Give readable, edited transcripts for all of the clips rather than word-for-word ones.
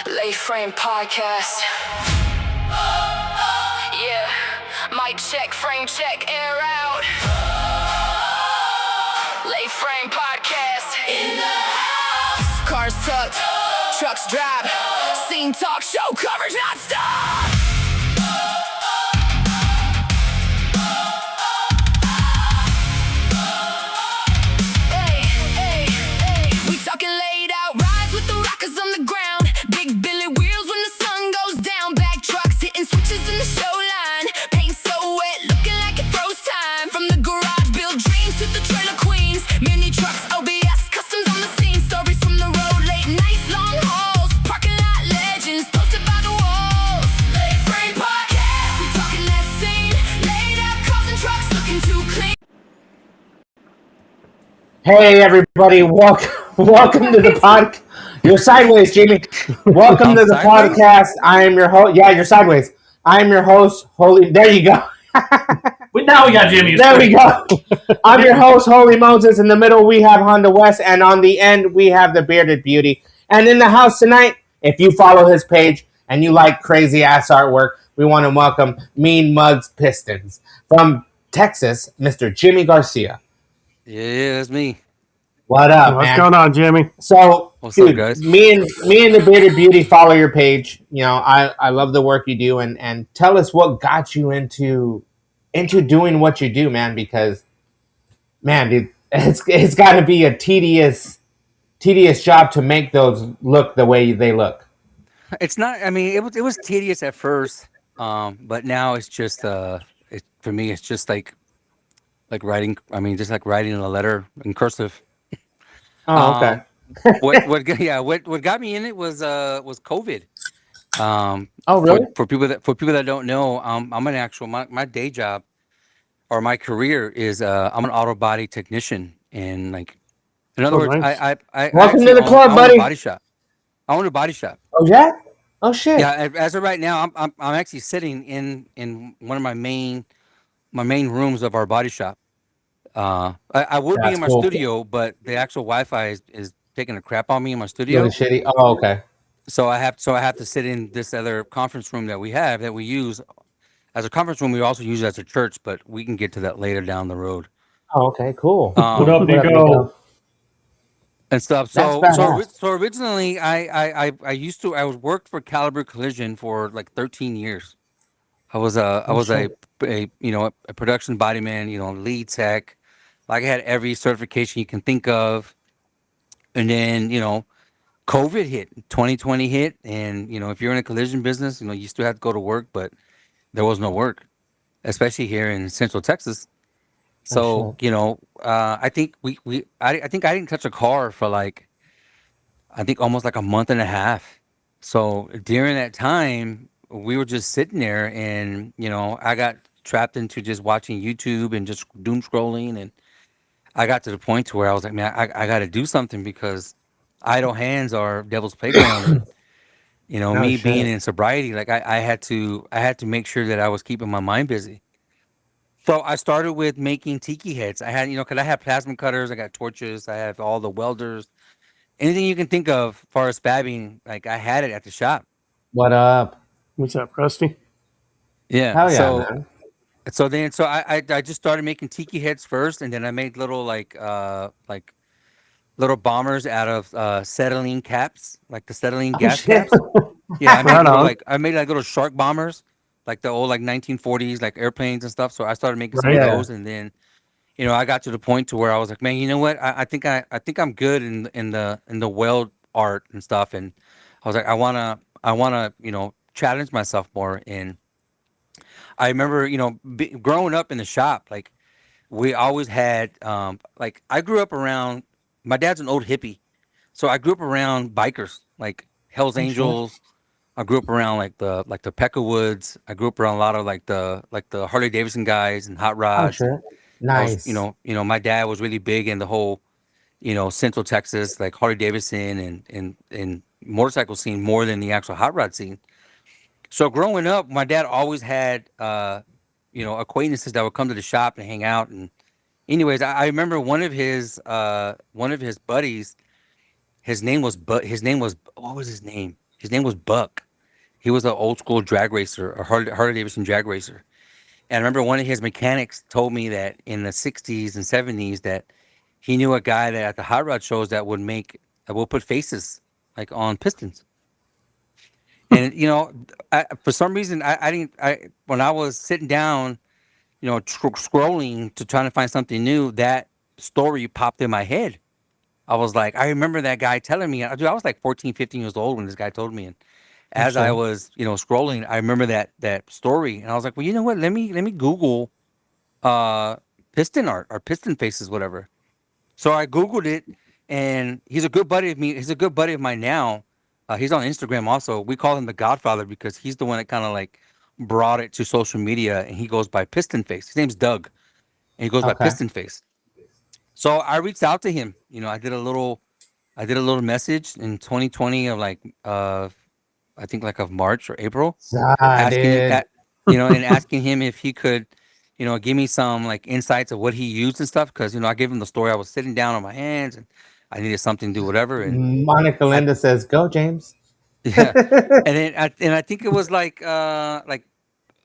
Late Frame Podcast. Yeah, mic check, frame check, air out. Late Frame Podcast. In the house. Cars tucked, trucks drive. Scene talk, show coverage non-stop. We talking laid out rides with the rockers on the ground. Big Billy wheels when the sun goes down. Back trucks hitting switches in the show line. Paint so wet, looking like it froze time. From the garage, build dreams to the trailer queens. Mini trucks, OBS, customs on the scene. Stories from the road, late nights, long hauls. Parking lot legends, posted by the walls. Late Frame Podcast. We talking that scene. Laid out cars and trucks, looking too clean. Hey everybody, welcome to the pod. You're sideways, Jimmy. Welcome to the podcast. I am your host. Yeah, you're sideways. I am your host, Holy. There you go. Now we got Jimmy. There we go. I'm your host, Holy Moses. In the middle, we have Honda West, and on the end, we have the Bearded Beauty. And in the house tonight, if you follow his page and you like crazy ass artwork, we want to welcome Mean Mug Pistons from Texas, Mr. Jimmy Garcia. Yeah, that's me. What up, What's man? going on, Jimmy? So, What's dude, up, guys? me and the Bearded Beauty follow your page. You know, I love the work you do, and tell us what got you into doing what you do, man. Because, man, dude, it's got to be a tedious job to make those look the way they look. It's not. I mean, it was tedious at first, but now it's just for me, it's just like writing. I mean, just like writing a letter in cursive. Oh, okay. What got me in it was COVID. Oh, really? For people that don't know, I'm an actual my day job or my career is I'm an auto body technician, and like in other words, nice. I Welcome actually to the club, own buddy. a body shop. I own a body shop. Oh, yeah. Oh, shit. Yeah, as of right now, I'm actually sitting in one of my main rooms of our body shop. I would be That's in my cool. studio, but the actual Wi-Fi is taking a crap on me in my studio. Really shitty. Oh, okay. So I have to sit in this other conference room that we use as a conference room. We also use it as a church, but we can get to that later down the road. Oh, okay. Cool. What up, What up, Nico? And stuff. That's So badass. originally I worked for Caliber Collision for like 13 years. I was a production body man, lead tech. Like I had every certification you can think of. And then, COVID hit, 2020 hit, and if you're in a collision business, you still have to go to work, but there was no work, especially here in Central Texas. So, I think I think I didn't touch a car for almost like a month and a half. So during that time, we were just sitting there, and I got trapped into just watching YouTube and just doom scrolling, and I got to the point to where I was like, man, I got to do something because idle hands are devil's playground. And, me shit. being in sobriety, like I had to make sure that I was keeping my mind busy. So I started with making tiki heads. I had, because I have plasma cutters, I got torches, I have all the welders, anything you can think of as far as fabbing, like I had it at the shop. What up? What's up, Rusty? Yeah. Hell yeah, so man. So I just started making tiki heads first, and then I made little little bombers out of acetylene caps, like the acetylene gas shit. caps. Yeah, Right on. I made little shark bombers, like the old 1940s like airplanes and stuff. So I started making some Right. of Yeah. those, and then I got to the point to where I was like, man, you know what? I think I'm good in the weld art and stuff, and I was like, I wanna challenge myself more. And I remember growing up in the shop, like we always had I grew up around. My dad's an old hippie, so I grew up around bikers, like Hell's Angels. I grew up around the Pecka Woods. I grew up around a lot of the Harley Davidson guys and hot Oh, rods. shit. I was, Nice. my dad was really big in the whole, Central Texas, like Harley Davidson and motorcycle scene more than the actual hot rod scene. So growing up, my dad always had, acquaintances that would come to the shop and hang out. And anyways, I remember one of his buddies, his name was, what was his name? His name was Buck. He was an old school drag racer, a Harley Davidson drag racer. And I remember one of his mechanics told me that in the 60s and 70s that he knew a guy that at the hot rod shows that will put faces like on pistons. And for some reason, I didn't. When I was sitting down, scrolling to trying to find something new, that story popped in my head. I was like, I remember that guy telling me. I was like 14, 15 years old when this guy told me. And as I was, scrolling, I remember that story, and I was like, well, you know what? Let me Google piston art or piston faces, whatever. So I Googled it, and he's a good buddy of me. He's a good buddy of mine now. He's on Instagram also. We call him the Godfather because he's the one that kind of like brought it to social media, and he goes by Piston Face. His name's Doug, and he goes by Okay. Piston Face. So I reached out to him. I did a little message in 2020 of like, I think like of March or April, asking him Dude. and asking him if he could, give me some like insights of what he used and stuff. Because I gave him the story. I was sitting down on my hands and I needed something to do whatever. And Monica Linda says, "Go, James." yeah, and then I think it was like I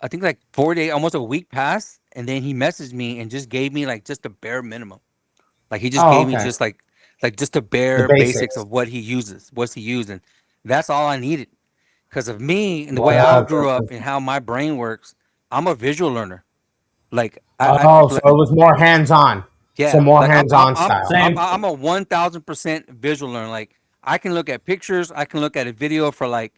think like 4 days, almost a week passed, and then he messaged me and just gave me like just the bare minimum. Like he just Oh, gave me okay. just like just the The bare basics basics. of what he uses, what's he using. That's all I needed. Because of me and the way I Wow. grew up and how my brain works, I'm a visual learner. Like Oh, so it was more hands-on. yeah, So more like hands-on style. Same. I'm a 1,000% visual learner. Like I can look at pictures, I can look at a video for like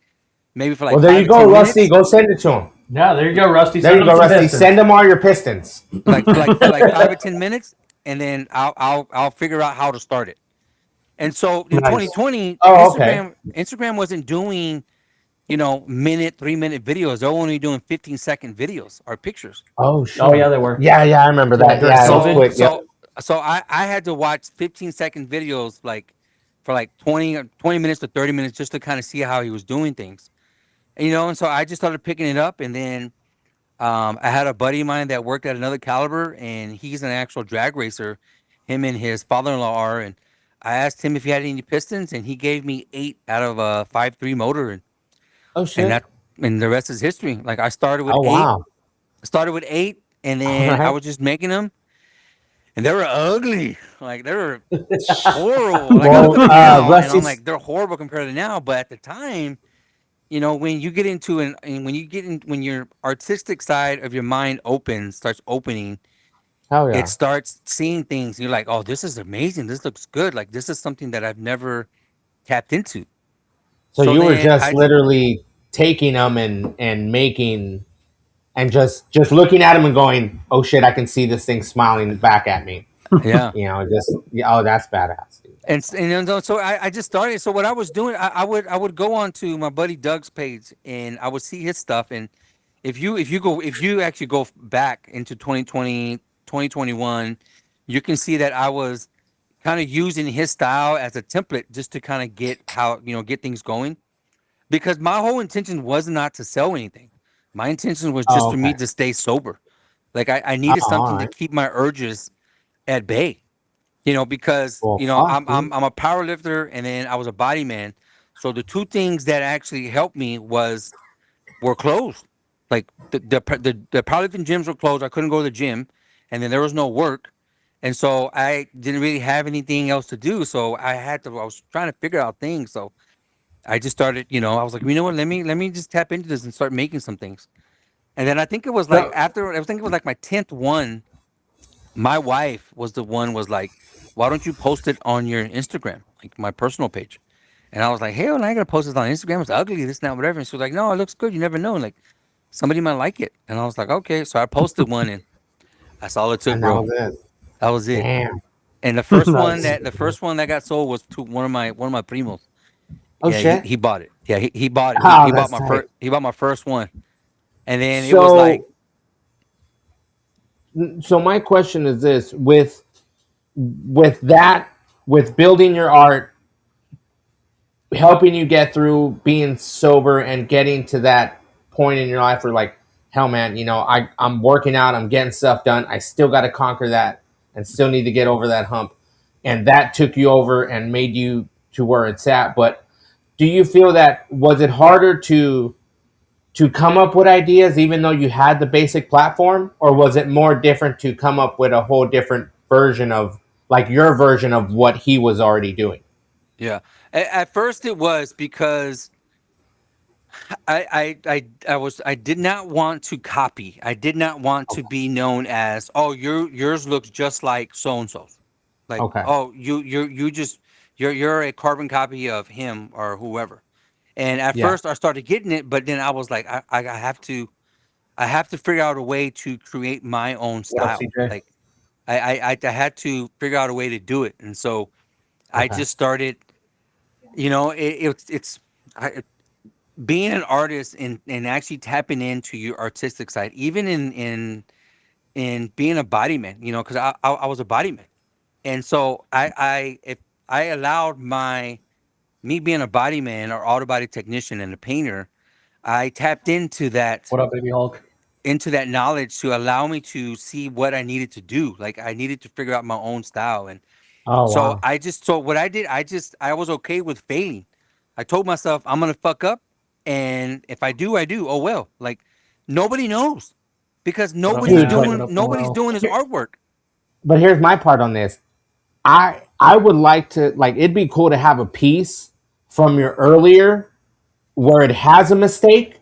maybe for like Well, there 5 you or go, 10 Rusty. minutes. Go send it to him. Yeah, there you go, Rusty. There Send you them go, some Rusty. Pistons. Send them all your pistons. Like for like 5 or 10 minutes, and then I'll figure out how to start it. And so in Nice. 2020, Oh, okay. Instagram wasn't doing 3-minute videos. They're only doing 15-second videos or pictures. Oh, shit. Oh yeah, they were. Yeah, I remember that. during Yeah, it was COVID. quick. Yep. So I had to watch 15-second videos like for like 20 minutes to 30 minutes just to kind of see how he was doing things. And so I just started picking it up, and then I had a buddy of mine that worked at another caliber, and he's an actual drag racer. Him and his father-in-law are, and I asked him if he had any pistons, and he gave me 8 out of a 5.3 motor, Oh, and shit. the rest is history. Like I started with Oh, 8, wow. and All then I right. was just making them, and they were ugly. Like they were horrible. Like I look Well, at them now, and I'm Rusty's. like they're horrible compared to now. But at the time, when you get into and when your artistic side of your mind starts opening, Hell it yeah. starts seeing things. You're like, oh, this is amazing. This looks good. Like this is something that I've never tapped into. So So you were then just literally taking them and making and just looking at them and going, "Oh shit, I can see this thing smiling back at me." yeah. Oh, that's badass, dude. So I just started. So what I was doing, I would go on to my buddy Doug's page, and I would see his stuff. And if you actually go back into 2020, 2021, you can see that I was kind of using his style as a template just to kind of get things going. Because my whole intention was not to sell anything. My intention was just Oh, for me okay. to stay sober. Like I Oh, needed all something to right. keep my urges at bay. Because Well, fuck, dude. I'm a power lifter, and then I was a body man. So the two things that actually helped me were closed. Like the powerlifting gyms were closed. I couldn't go to the gym, and then there was no work, and so I didn't really have anything else to do. So I was trying to figure out things. So I just started. I was like, you know what? Let me just tap into this and start making some things. And then I think it was like So, after I think it was like my 10th one. My wife was like, why don't you post it on your Instagram, like my personal page? And I was like, hell, I ain't gonna post this on Instagram. It's ugly, this, that, whatever. And she was like, no, it looks good. You never know. Like somebody might like it. And I was like, okay. So I posted one, and that's all it took, and that bro. was it. That was it. Damn. And Nice. the first one that got sold was to one of my primos. Oh Yeah, shit. he bought it. Yeah, he bought it. Oh, He bought that's my tight. first one. And then it was like, So my question is this: with building your art, helping you get through being sober and getting to that point in your life where like, hell man, I'm working out, I'm getting stuff done, I still got to conquer that and still need to get over that hump, and that took you over and made you to where it's at. But do you feel that was it harder to come up with ideas even though you had the basic platform, or was it more different to come up with a whole different version of like your version of what he was already doing? Yeah. At first it was because I did not want to copy. I did not want to be known as, oh, yours looks just like so and so's. Like, Okay. oh, you're a carbon copy of him or whoever. And at Yeah. first I started getting it, but then I was like, I have to figure out a way to create my own What up, style. CJ? Like I had to figure out a way to do it. And so I Okay. just started, it's I, being an artist and actually tapping into your artistic side, even in being a body man, because I was a body man. And so I if I allowed me being a body man or auto body technician and a painter, I tapped What up, baby Hulk? into that knowledge to allow me to see what I needed to do. Like I needed to figure out my own style. And Oh so wow. so what I did, I was okay with failing. I told myself I'm gonna fuck up, and if I do, I do. Oh well. Like nobody knows because What up, Dude, Matt? What up, nobody's Noel? doing his here, artwork. but here's my part on this. I would like to like it'd be cool to have a piece from your earlier where it has a mistake,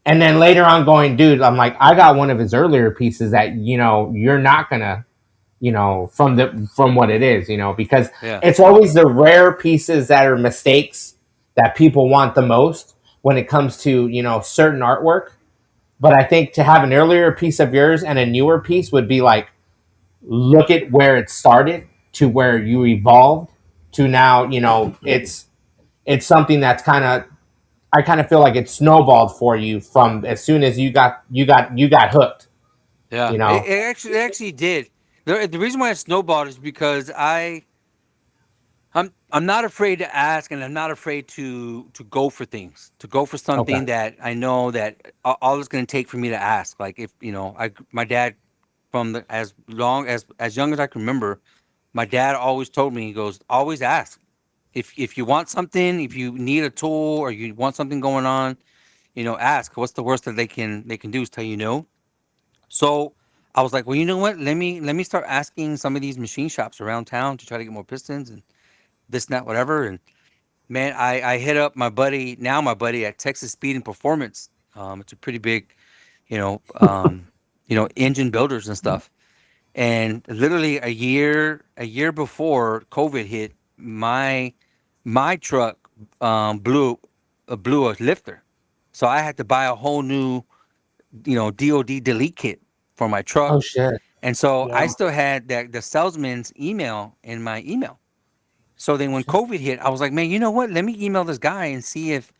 and then later on going, dude, I'm like, I got one of his earlier pieces that you're not gonna, from what it is, because Yeah, it's always the rare pieces that are mistakes that people want the most when it comes to certain artwork. But I think to have an earlier piece of yours and a newer piece would be like, look at where it started to where you evolved to now. It's something that's kind of, I kind of feel like it snowballed for you from as soon as you got hooked. yeah. You know. It actually did. The reason why it snowballed is because I'm not afraid to ask, and I'm not afraid to go for things, to go for Okay. something that I know that all it's going to take for me to ask. Like if my dad from the as young as I can remember, my dad always told me, he goes, always ask. If you want something, if you need a tool or you want something going on, ask. What's the worst that they can do is tell you no. So I was like, well, you know what? Let me start asking some of these machine shops around town to try to get more pistons and this and that, whatever. And man, I hit up my buddy at Texas Speed and Performance. It's a pretty big, you know, um, engine builders and stuff. And literally a year before COVID hit, my truck blew a lifter, so I had to buy a whole new DOD delete kit for my Oh truck. shit. And so I Yeah. still had the salesman's email in my email. So then when COVID hit, I was like, man, you know what? Let me email this guy and see if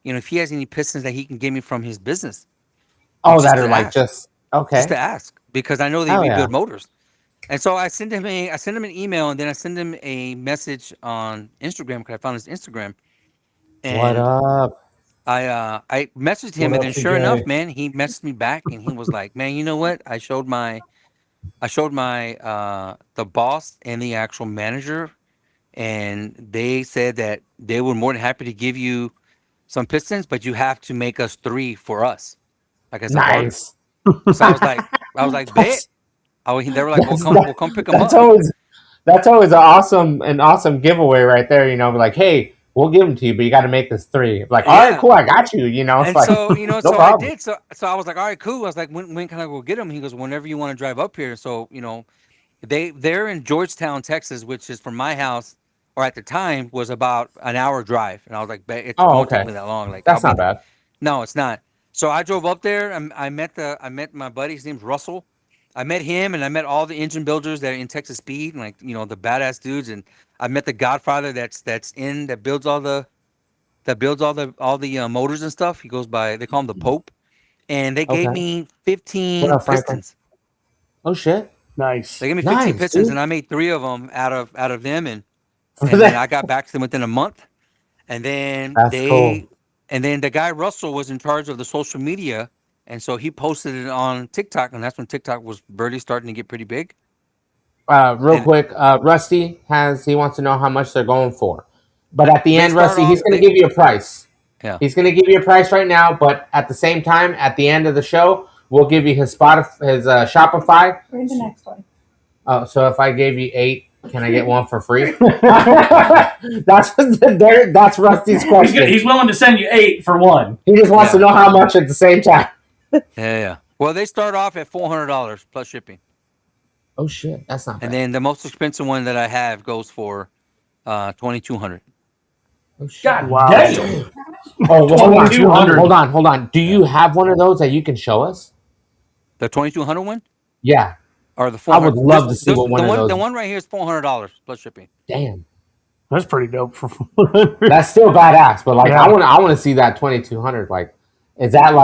he has any pistons that he can give me from his business, and Oh, that are like just okay. to ask, because I know they'd Hell be yeah. good motors. And so I sent him an email, and then I sent him a message on Instagram because I found his Instagram, What and up? I messaged What him, and up, then sure enough, CJ? man, he messaged me back, and he was like, man, you know what? I showed my the boss and the actual manager, and they said that they were more than happy to give you some pistons, but you have to make us three for us, like as a barter. Nice. So I was like, bet. that's They were like, that's we'll come pick them that's up. always an awesome giveaway right there. Like, hey, we'll give them to you, but you got to make this three. Like, all right, Yeah. cool, I got you. It's And like so, no so I problem. did. So I was like, all right, cool. I was like, when can I go get them? He goes, whenever you want to drive up here. So, they're in Georgetown, Texas, which is from my house, or at the time was about an hour drive. And I was like, it Oh, won't take okay, me that long. Like I'll that's be not there. bad. No, it's not. So I drove up there. I met my buddy. His name's Russell. I met him, and I met all the engine builders that are in Texas Speed, and like the badass dudes. And I met the Godfather that builds all the motors and stuff. He goes by, they call him the Pope, and they gave Okay. me What 15 up, Franklin? pistons. Oh shit. Nice. They gave me 15 Nice, pistons, dude. and I made three of them out of them, and then I got back to them within a month, and then That's cool. the guy Russell was in charge of the social media, and so he posted it on TikTok, and that's when TikTok was barely starting to get pretty big. Real And quick, Rusty he wants to know how much they're going for. But at the They end, start Rusty, he's off- going to they- give you a price. Yeah. He's going to give you a price right now, but at the same time, at the end of the show, we'll give you his Shopify. Read the next one. Oh, so if I gave you 8, can I get one for free? that's Rusty's question. He's willing to send you 8 for one. He just wants to know how much at the same time. Yeah. Well, they start off at $400 plus shipping. Oh shit, that's not bad. And then the most expensive one that I have goes for $2,200. Oh, shit. God Wow. damn. Oh, well, hold on, 200. hold on. Do you have one of those that you can show us? The 2,200 one Yeah. or the I 400? would love to see what one of those. The one right here is $400 plus shipping. Damn. That's pretty dope for 400. That's still badass, but like Yeah. I want to see that 2,200. Like, is that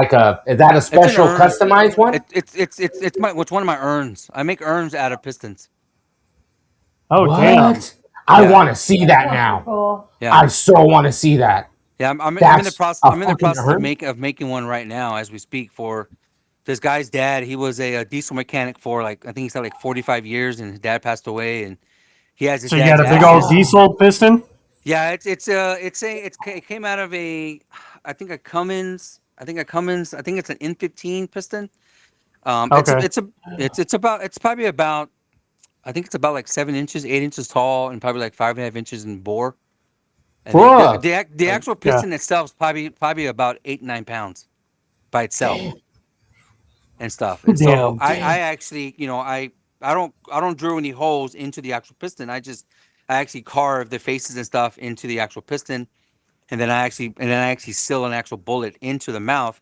a special urn. customized one? It's one of my urns. I make urns out of pistons. Oh, What? damn. I Yeah. want to see that now. Cool. Yeah, I so want to see that. yeah. I'm in the That's process. a I'm in the fucking process urn? of making one right now as we speak for this guy's dad. He was a diesel mechanic for I think he said 45 years, and his dad passed away, and he has his So you got dad's a big old ashes. diesel piston? Yeah, it came out of I think a Cummins. I think it's an N15 piston. Okay. It's probably about I think it's about like 7 inches, 8 inches tall, and probably like 5.5 inches in bore. And Bruh. the actual piston itself is probably about 8-9 pounds by itself and stuff. And so Damn. I actually I don't drill any holes into the actual piston. I actually carve the faces and stuff into the actual piston, and then I actually seal an actual bullet into the mouth,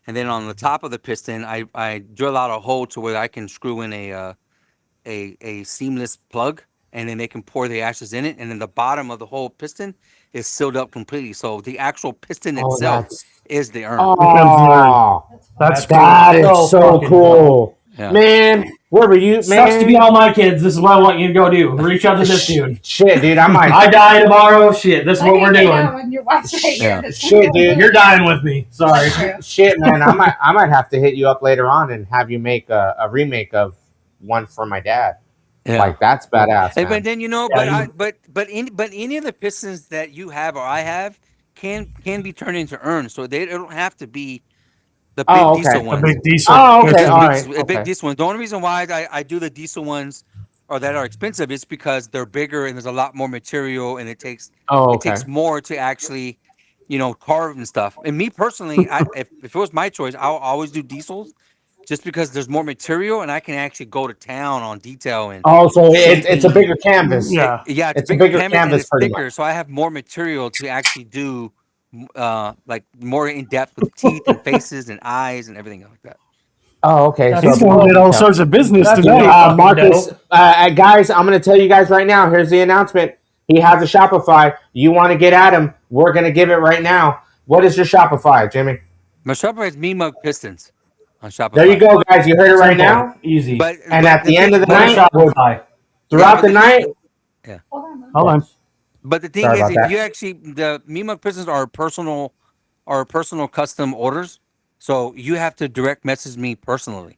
and then on the top of the piston I drill out a hole to where I can screw in a seamless plug, and then they can pour the ashes in it, and then the bottom of the whole piston is sealed up completely. So the actual piston Oh, itself that's is the urn. oh, That's that is So so fucking cool, Yeah. man. Where were you, man? Sucks to be all my kids. This is what I want you to go do. Reach out to this dude. Shit, dude, I might. I die tomorrow. Shit, this is what we're doing. When your wife's right Yeah. here. Shit, dude, You're dying with me. Sorry. Shit, man, I might have to hit you up later on and have you make a remake of one for my dad. Yeah. Like, that's badass, But man. then Yeah, but any of the pistons that you have or I have can be turned into urns, so they don't have to be the big Oh, okay. diesel The A ones. big diesel. Oh, okay, piston. all right. A big Okay. diesel one. The only reason why I do the diesel ones or that are expensive is because they're bigger and there's a lot more material, and it takes Oh, it okay. takes more to actually carve and stuff. And me personally, if it was my choice, I'll always do diesels, just because there's more material and I can actually go to town on detail and Oh, so it's a shaping. bigger canvas. Yeah. Yeah, It's a bigger and canvas it's pretty thicker, much. so I have more material to actually do, like more in depth with teeth and faces and eyes and everything like that. Oh, okay. That's So He's going to get all sorts of business That's today. right. Marcus, guys, I'm going to tell you guys right now. Here's the announcement. He has a Shopify. You want to get at him? We're going to give it right now. What is your Shopify, Jimmy? My Shopify is Mean Mug Pistons on Shopify. There you go, guys. You heard it right Simple. now. Easy. And at the end of the Go to night, Shopify. throughout Yeah, the but night, Hold on. Hold on. But the thing Sorry is, about that. if you actually the Mean Mug Pistons are personal custom orders, so you have to direct message me personally.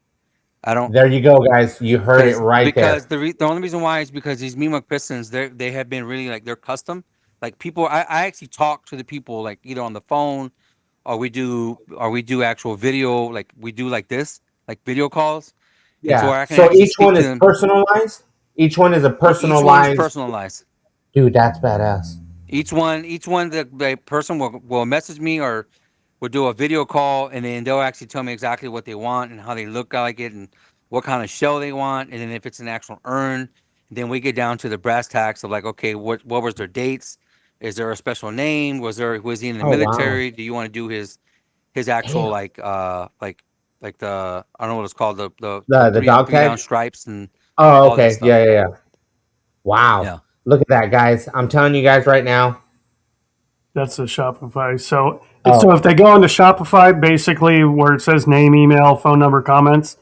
I don't. there you go, guys. You heard it right because there. the only reason why is because these Mean Mug Pistons they have been really like they're custom. Like people, I actually talk to the people like either on the phone, or we do actual video, like we do like this, like video calls. And so where Yeah. I can So actually each speak one to is them. personalized. Each one is a Each one is personalized. personalized. Dude, that's badass. Each one, the person will message me or will do a video call, and then they'll actually tell me exactly what they want and how they look like it and what kind of shell they want, and then if it's an actual urn, then we get down to the brass tacks of like, okay, what was their dates? Is there a special name? Was he in the Oh, wow. military? Do you want to do his actual Damn. like the I don't know what it's called, the The dog three down tag? stripes and Oh, all that okay. stuff. Yeah. Wow. Yeah. Look at that, guys. I'm telling you guys right now. That's the Shopify. So, Oh. so if they go into Shopify, basically where it says name, email, phone number, comments,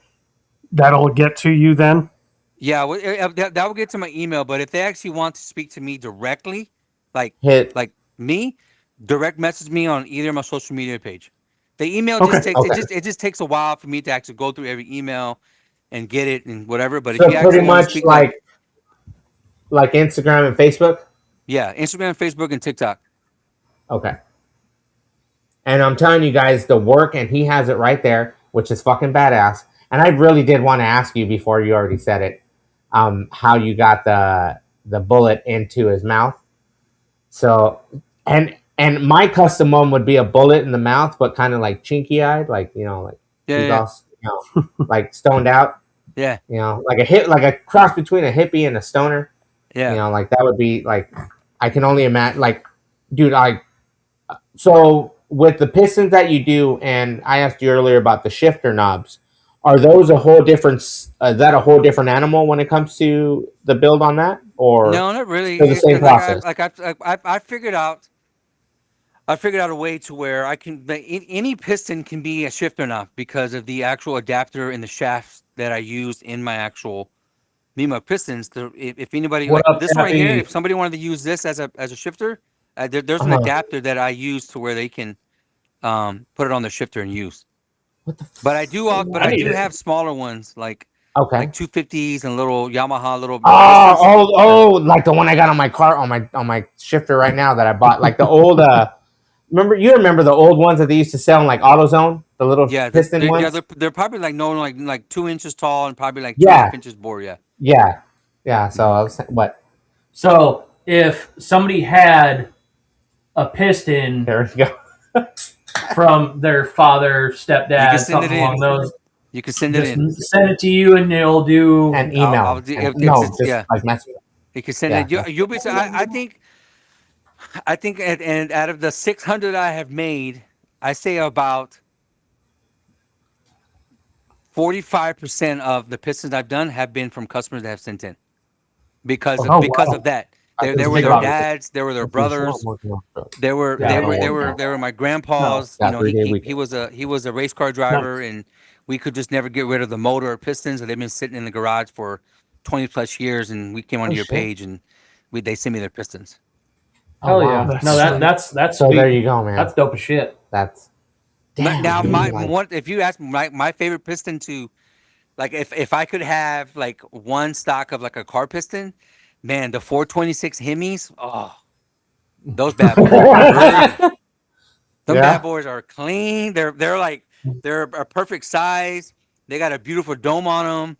that'll get to you then? Yeah, that will get to my email. But if they actually want to speak to me directly, like Hit. me, direct message me on either of my social media page. The email Okay. just takes Okay. it just takes a while for me to actually go through every email and get it and whatever. But So if you actually pretty want to much speak like Instagram and Facebook. Yeah, Instagram, Facebook, and TikTok. Okay. And I'm telling you guys, the work, and he has it right there, which is fucking badass. And I really did want to ask you before you already said it, how you got the bullet into his mouth. So, and my custom one would be a bullet in the mouth, but kind of like chinky eyed, like like he's Yeah. all like stoned out. Yeah. Like like a cross between a hippie and a stoner. Yeah. Like that would be like, I can only imagine. Like, dude, so with the pistons that you do, and I asked you earlier about the shifter knobs. Are those a whole different? Is that a whole different animal when it comes to the build on that, or No, not really. still the same process? I figured out. I figured out a way to where I can any piston can be a shifter knob because of the actual adapter in the shafts that I use in my actual Mean Mug Pistons. If anybody What like up, this one right here, Cappy? if somebody wanted to use this as a shifter, there's an Uh-huh. adapter that I use to where they can put it on their shifter and use. What the? But I do I need it. have smaller ones like Okay. 250s and little Yamaha little Oh, like the one I got on my car on my shifter right now that I bought, like the old. Remember the old ones that they used to sell in like AutoZone, the little piston ones. they're probably like 2 inches tall and probably like Yeah. 2.5 inches bore. Yeah. So I was what? So if somebody had a piston There we go. from their father, stepdad, send something it in. along those, You can send it just in. send it to you and they'll do. And email. I'll do- And- it's- no, it's- just yeah. like message. You can send Yeah. it. You'll be. I think, and out of the 600 I have made, I say about 45% of the pistons I've done have been from customers that have sent in because of wow. of that. They That's were big their on- dads. They were their brothers. They were Yeah. they were my grandpas. No, You know, three-day he weekend. was a race car driver, and we could just never get rid of the motor or pistons. So they've been sitting in the garage for 20 plus years, and we came onto your shit. page, and they sent me their pistons. Hell Oh, yeah! wow. No, that's So sweet. there you go, man. That's dope as shit. That's damn, Now, dude, like- one, if you ask my favorite piston to, like, if I could have like one stock of like a car piston, man, the 426 Hemis, oh, those bad boys. Them Yeah. bad boys are clean. They're a perfect size. They got a beautiful dome on them.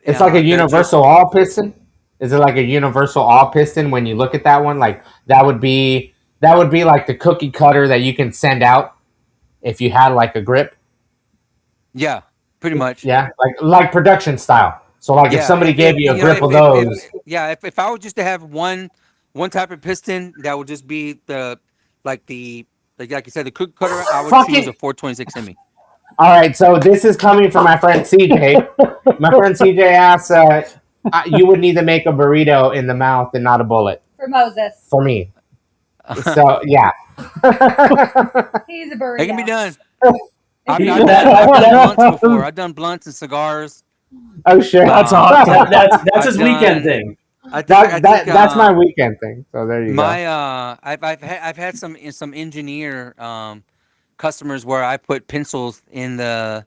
It's like a universal all piston. Is it like a universal all piston when you look at that one? Like that would be like the cookie cutter that you can send out if you had like a grip. Yeah, pretty much. Yeah, like production style. So like if somebody gave you a grip of those. If I was just to have one type of piston that would just be like you said, the cookie cutter, I would choose a 426 Hemi. All right, so this is coming from my friend CJ. My friend CJ asks, you would need to make a burrito in the mouth and not a bullet. For Moses. For me. So, yeah. He's a burrito. It can be done. I've He- done blunts before. I've done blunts and cigars. Oh, shit. That's awesome. That's his I've weekend done- thing. That's my weekend thing. So there you go. I've had some engineer customers where I put pencils in the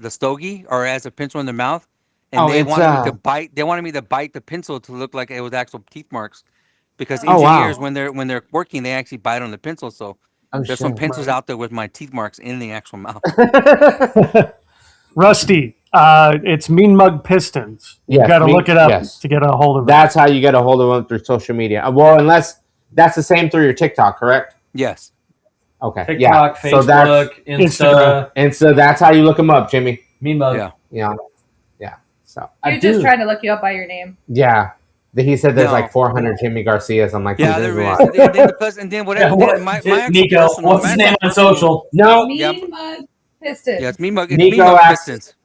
stogie or as a pencil in their mouth, and they wanted me to bite. They wanted me to bite the pencil to look like it was actual teeth marks, because engineers when they're working, they actually bite on the pencil. So there's some pencils out there with my teeth marks in the actual mouth. Rusty, it's Mean Mug Pistons. You Yes, got to look it up yes. to get a hold of it. That's how you get a hold of them, through social media. Well, unless that's the same through your TikTok, correct? Yes. Okay. TikTok, So that's Facebook, Insta, and so that's how you look them up, Jimmy. Mean Mug. Yeah. Yeah. So You're just trying to look you up by your name. Yeah. He said there's No. like 400 Jimmy Garcias. I'm like, Yeah, dude, there's there a is. lot. And then whatever. Yeah, my actual Nico, personal- what's my his name actual on personal- social? No, Mean Yep. Mug Pistons. Yeah, it's Mean Mug. It's Nico Mean Mug asked- Pistons.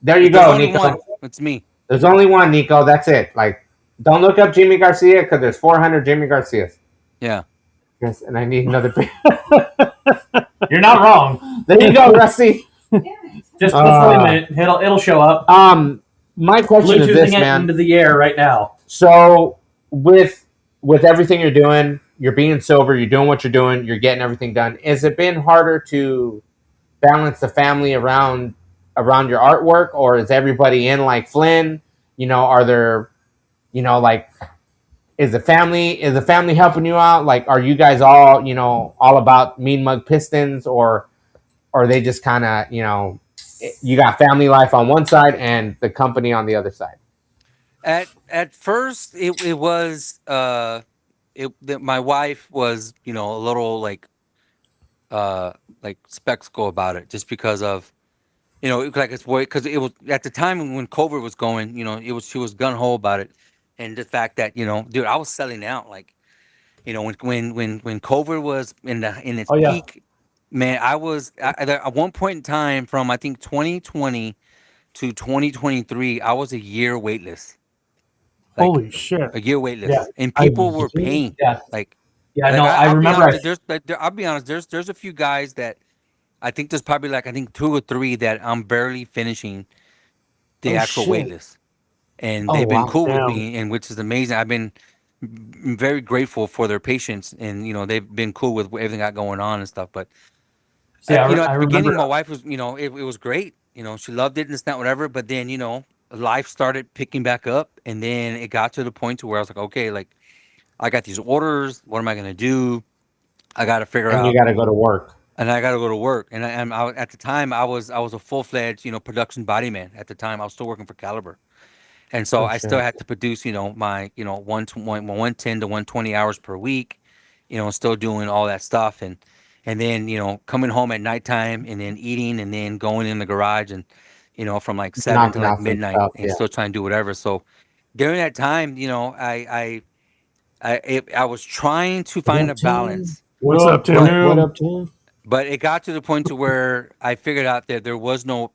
there you There's go, only Nico. one. It's me. There's only one, Nico. That's it. Like, don't look up Jimmy Garcia because there's 400 Jimmy Garcias. Yeah. Yes, and I need another. You're not wrong. There you go, Rusty. Yeah. Just wait a minute. It'll show up. My question is this, Bluetoothing it man. into the air right now. So with everything you're doing, you're being sober, you're doing what you're doing, you're getting everything done. Has it been harder to balance the family around your artwork, or is everybody in like Flynn? Are there, like, is the family helping you out? Like, are you guys all all about Mean Mug Pistons, or are they just kind of you got family life on one side and the company on the other side? At first, it was my wife was a little like skeptical about it, just because of like it's way, because it was at the time when COVID was going, she was gun ho about it, and the fact that dude, I was selling out, like when COVID was in its Oh, yeah. peak, man, I was at one point in time from I think 2020 to 2023, I was a year waitlist, like Holy shit. a year Yeah. waitlist, and I people were paying. yeah. Like, Yeah, like no, I I'll be remember. honest. I'll be honest. There's a few guys that I think there's probably like I think two or three that I'm barely finishing the Oh, actual shit. waitlist, and Oh they've been wow. cool with Damn. me, and which is amazing. I've been very grateful for their patience, and they've been cool with everything I got going on and stuff. But See, at I the beginning, remember. my wife was it was great. She loved it and it's not whatever. But then life started picking back up, and then it got to the point to where I was like, okay, like I got these orders. What am I gonna do? I got to figure And you out, got to go to work. and I got to go to work. At the time, I was a full fledged production body man. At the time, I was still working for Caliber, and so Oh I still shit. had to produce my 110 to 120 hours per week, still doing all that stuff, and then coming home at nighttime, and then eating, and then going in the garage, and from like 7 to Knocking like out some midnight, stuff. and Yeah. still trying to do whatever. So during that time, I was trying to find a balance, What's up, Tim? but What up, Tim? it got to the point to where I figured out that there was no,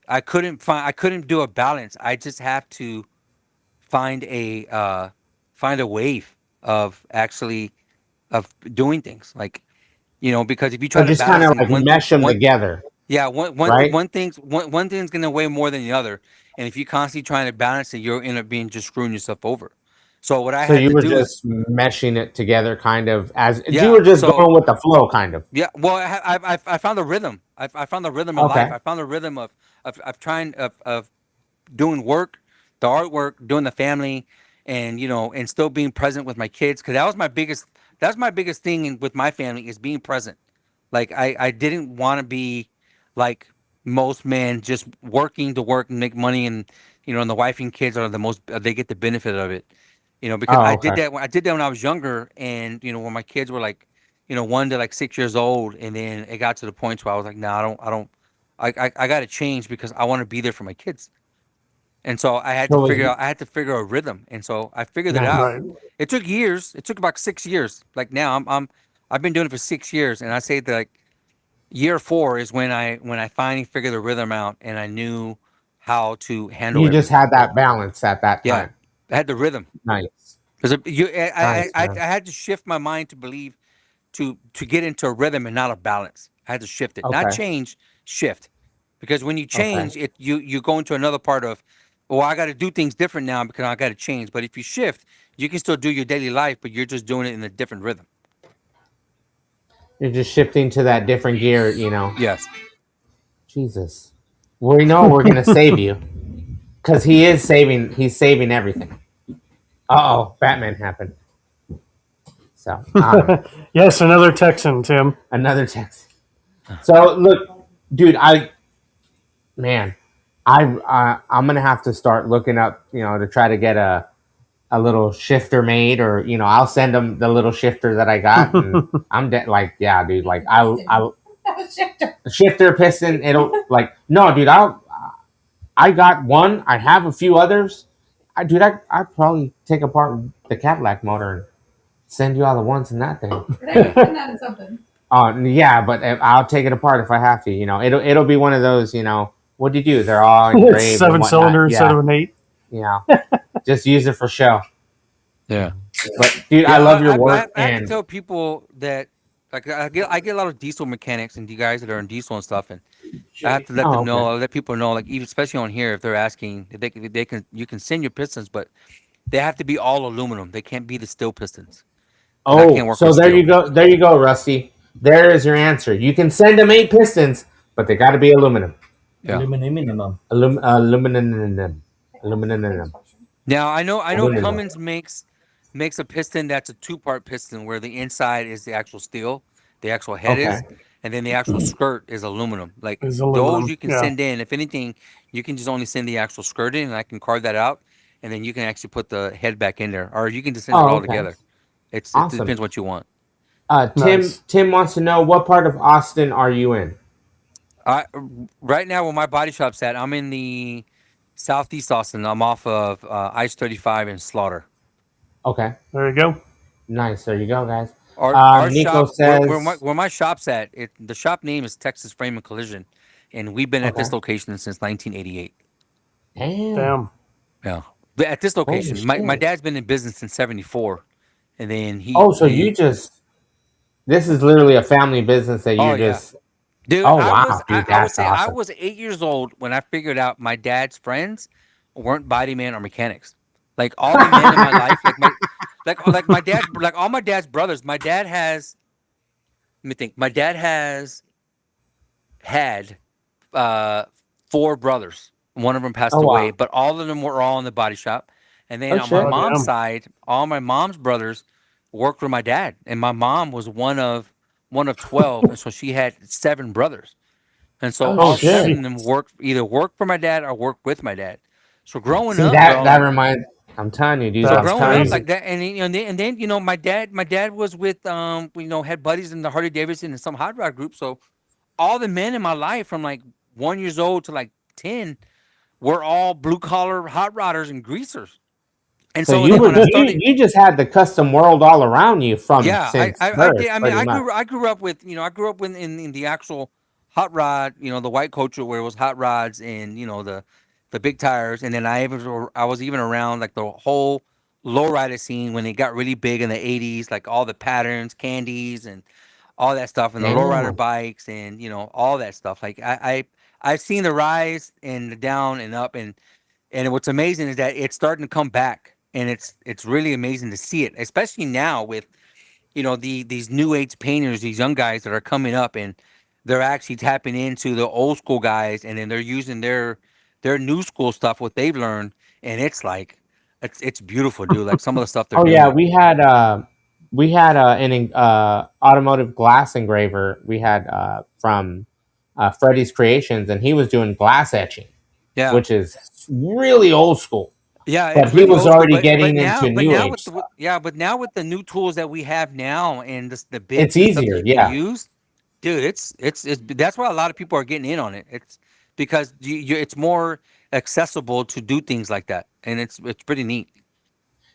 I couldn't do a balance. I just have to find find a wave of actually of doing things, like because if you So try to just kind balance of things, like mesh them together, yeah, right? one thing's gonna weigh more than the other, and if you constantly trying to balance it, you'll end up being just screwing yourself over. So what I So had you to were do is, just meshing it together, kind of as you yeah, were just going with the flow, kind of. yeah, well, I found the rhythm. I found the rhythm of life. Okay. I found the rhythm of trying of doing work, the artwork, doing the family, and and still being present with my kids, because that's my biggest thing with my family, is being present. Like I didn't want to be like most men, just working to work and make money, and and the wife and kids are the most, they get the benefit of it. Because Oh, I did okay. that when I was younger, and when my kids were like 1 to like 6 years old, and then it got to the point where I was like, no, I got to change, because I want to be there for my kids. And so So was I had to figure a rhythm. And so I figured it out. nice. Right. It took years. It took about 6 years. Like now I've been doing it for 6 years. And I say that like year four is when I finally figured the rhythm out, and I knew how to handle You just everything. had that balance at that Yeah. time. I had the rhythm. Nice, Because nice, I man. had to shift my mind to believe, to get into a rhythm and not a balance. I had to shift it, not Okay, change, shift. Because when you okay. change it, you go into another part of, well, I got to do things different now because I got to change. But if you shift, you can still do your daily life, but you're just doing it in a different rhythm. You're just shifting to that different gear, Yes. Jesus, we know we're gonna save you because he is saving. He's saving everything. Uh oh, Batman happened. So Yes, another Texan, Tim. another text. So look, dude, man, I'm gonna have to start looking up, to try to get a little shifter made, or I'll send them the little shifter that I got, and I'm like, yeah, dude, like I Shifter. shifter piston. It'll like no, dude, I got one. I have a few others. I'd probably take apart the Cadillac motor and send you all the ones in that thing. You're putting that in something. Yeah, but I'll take it apart if I have to. It'll be one of those. What do you do? They're all engraved and Seven whatnot. cylinder instead Yeah, of an 8. yeah. Just use it for show. Yeah. But dude, I Yeah. love your work, I have to and tell people that, like, I get a lot of diesel mechanics and you guys that are in diesel and stuff, and I have to let them know, okay. let people know, like, even especially on here, if they're asking, if they can, you can send your pistons, but they have to be all aluminum. They can't be the steel pistons, because I can't Oh, work so with there steel. you go. There you go, Rusty. There is your answer. You can send them 8 pistons, but they got to be aluminum. Yeah. Aluminum. Aluminum. Aluminum. Now I know Aluminum. Cummins makes a piston that's a two-part piston where the inside is the actual steel, the actual head Okay. is, and then the actual skirt is aluminum. Like Is those aluminum. you can Yeah. send in. If anything, you can just only send the actual skirt in, and I can carve that out, and then you can actually put the head back in there, or you can just send it Oh, all okay. together. It Awesome. depends what you want. Nice. Tim wants to know, what part of Austin are you in? I right now where my body shop's at, I'm in the southeast Austin. I'm off of I-35 and Slaughter. Okay. There you go. Nice. There you go, guys. Our Nico shop says, where my shop's at, the shop name is Texas Frame and Collision, and we've been at okay. this location since 1988. Damn. Damn. Yeah, but at this Holy location, my shit. dad's been in business since '74, and then Oh, so this is literally a family business that oh you're yeah, just, dude, oh, wow, dude, I would that's say I awesome. was 8 years old when I figured out my dad's friends weren't body man or mechanics. Like all the men in my life, like my dad's like all my dad's brothers. My dad has, let me think. My dad has had uh, four brothers. One of them passed Oh, away, wow. but all of them were all in the body shop. And then Oh, on my shit. Oh, mom's damn. side, all my mom's brothers worked for my dad, and my mom was one of 12, and so she had seven brothers, and so Oh, Oh, all seven shit. of them shit. worked for my dad or worked with my dad. So growing See, up, bro, that like reminds, I'm telling you, dude, so I'm That's growing telling up you. crazy. like that, and then, my dad was with had buddies in the Harley Davidson and some hot rod group. So all the men in my life from like 1 years old to like 10 were all blue collar hot rodders and greasers. And So so then when I started, you just had the custom world all around you from yeah, since I birth, did. I mean, pretty much. I grew up with, I grew up in the actual hot rod, the white culture where it was hot rods and the big tires, and then I was even around like the whole lowrider scene when it got really big in the '80s, like all the patterns, candies, and all that stuff, and the lowrider Damn. bikes, and all that stuff. Like I've seen the rise and the down and up, and what's amazing is that it's starting to come back, and it's really amazing to see it, especially now with these new age painters, these young guys that are coming up, and they're actually tapping into the old school guys, and then they're using their new school stuff, what they've learned, and it's like it's beautiful, dude. Like some of the stuff they're Oh yeah, doing. we had an automotive glass engraver. We had from Freddy's Creations, and he was doing glass etching, Yeah, which is really old school. yeah, But it's he really was old school, already but getting into new age stuff. but now with the new tools that we have now and the It's bits and stuff that easier, you can yeah. use, dude, it's that's why a lot of people are getting in on it. It's because it's more accessible to do things like that, and it's pretty neat.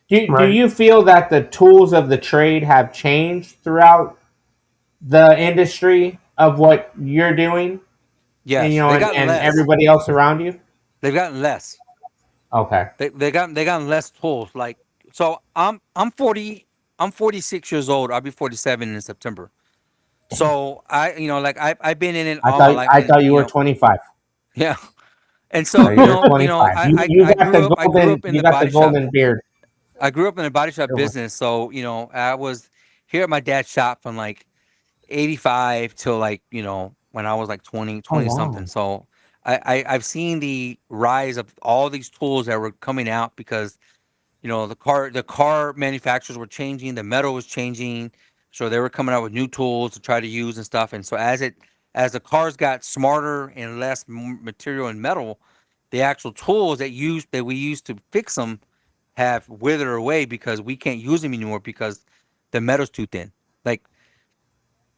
Do Right. you feel that the tools of the trade have changed throughout the industry of what you're doing, and Yes, they got and less. everybody else around you? They've gotten less. Okay. They gotten less tools. Like so, I'm 46 years old. I'll be 47 in September. Damn. So I've been in it I all my thought life, I and thought you were 25. yeah. And so No, you're 25. You I got grew up in you the got the body shop. golden beard. I grew up in the body shop business. So I was here at my dad's shop from like 85 till like when I was like 20 Oh 20 something. wow. So I've seen the rise of all these tools that were coming out because the car manufacturers were changing, the metal was changing, so they were coming out with new tools to try to use and stuff. And so as the cars got smarter and less material and metal, the actual tools that we used to fix them have withered away because we can't use them anymore because the metal's too thin. Like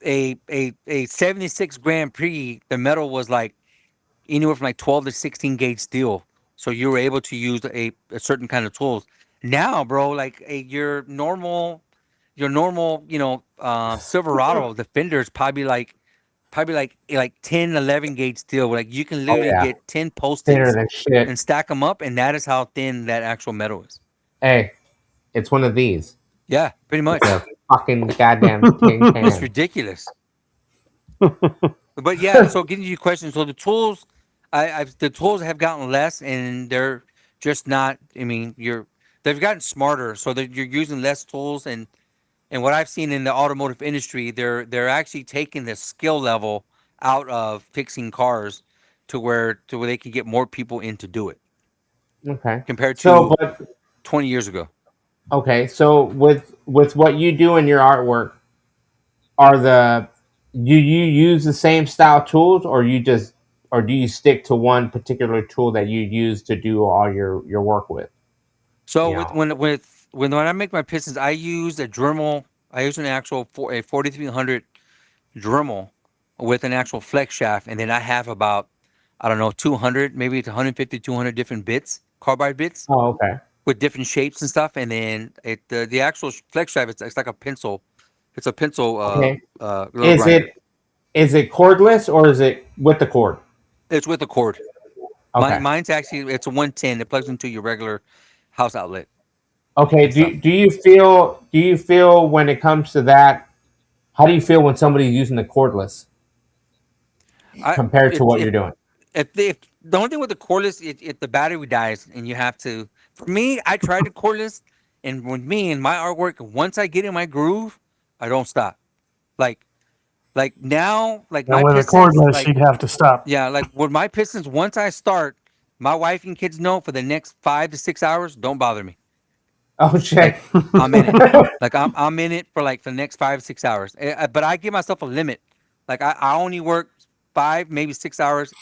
a 76 Grand Prix, the metal was like anywhere from like 12 to 16 gauge steel. So you were able to use a certain kind of tools. Now, bro, like your normal, Silverado, the fender is probably like 10, 11 gauge steel. Like you can Oh literally yeah. get 10 Thinner post-its than shit. and stack them up, and that is how thin that actual metal is. Hey, it's one of these. Yeah, pretty It's much. a fucking goddamn tin It's can. ridiculous. But yeah, so getting to your question, so the tools, the tools have gotten less, and they're just not. I mean, they've gotten smarter, so that you're using less tools, and what I've seen in the automotive industry, they're actually taking the skill level out of fixing cars to where they can get more people in to do it Okay. compared So, to but 20 years ago. Okay, so with what you do in your artwork, are the you use the same style tools, or you just or do you stick to one particular tool that you use to do all your work with? So You know. when I make my pistons, I use a Dremel. I use an actual a 4300 Dremel with an actual flex shaft, and then I have about, I don't know, 200, maybe it's 150, 200 different bits, carbide bits Oh, okay. with different shapes and stuff. And then the actual flex shaft, it's like a pencil. It's a pencil Okay. little Is grinder. it cordless or is it with the cord? It's with a cord. Okay. Mine's actually it's a 110. It plugs into your regular house outlet Okay. and stuff. Do you feel when it comes to that? How do you feel when somebody's using the cordless I compared to if what if you're doing? if the only thing with the cordless, if the battery dies and you have to. For me, I tried the cordless, and with me and my artwork, once I get in my groove, I don't stop. Like like now, like And my with a pistons, cordless, like you'd have to stop. yeah, like with my pistons, once I start, my wife and kids know for the next 5 to 6 hours, don't bother me. Oh shit. Like I'm in it. Like I'm in it for like the next 5 6 hours. But I give myself a limit. Like I only work 5 maybe 6 hours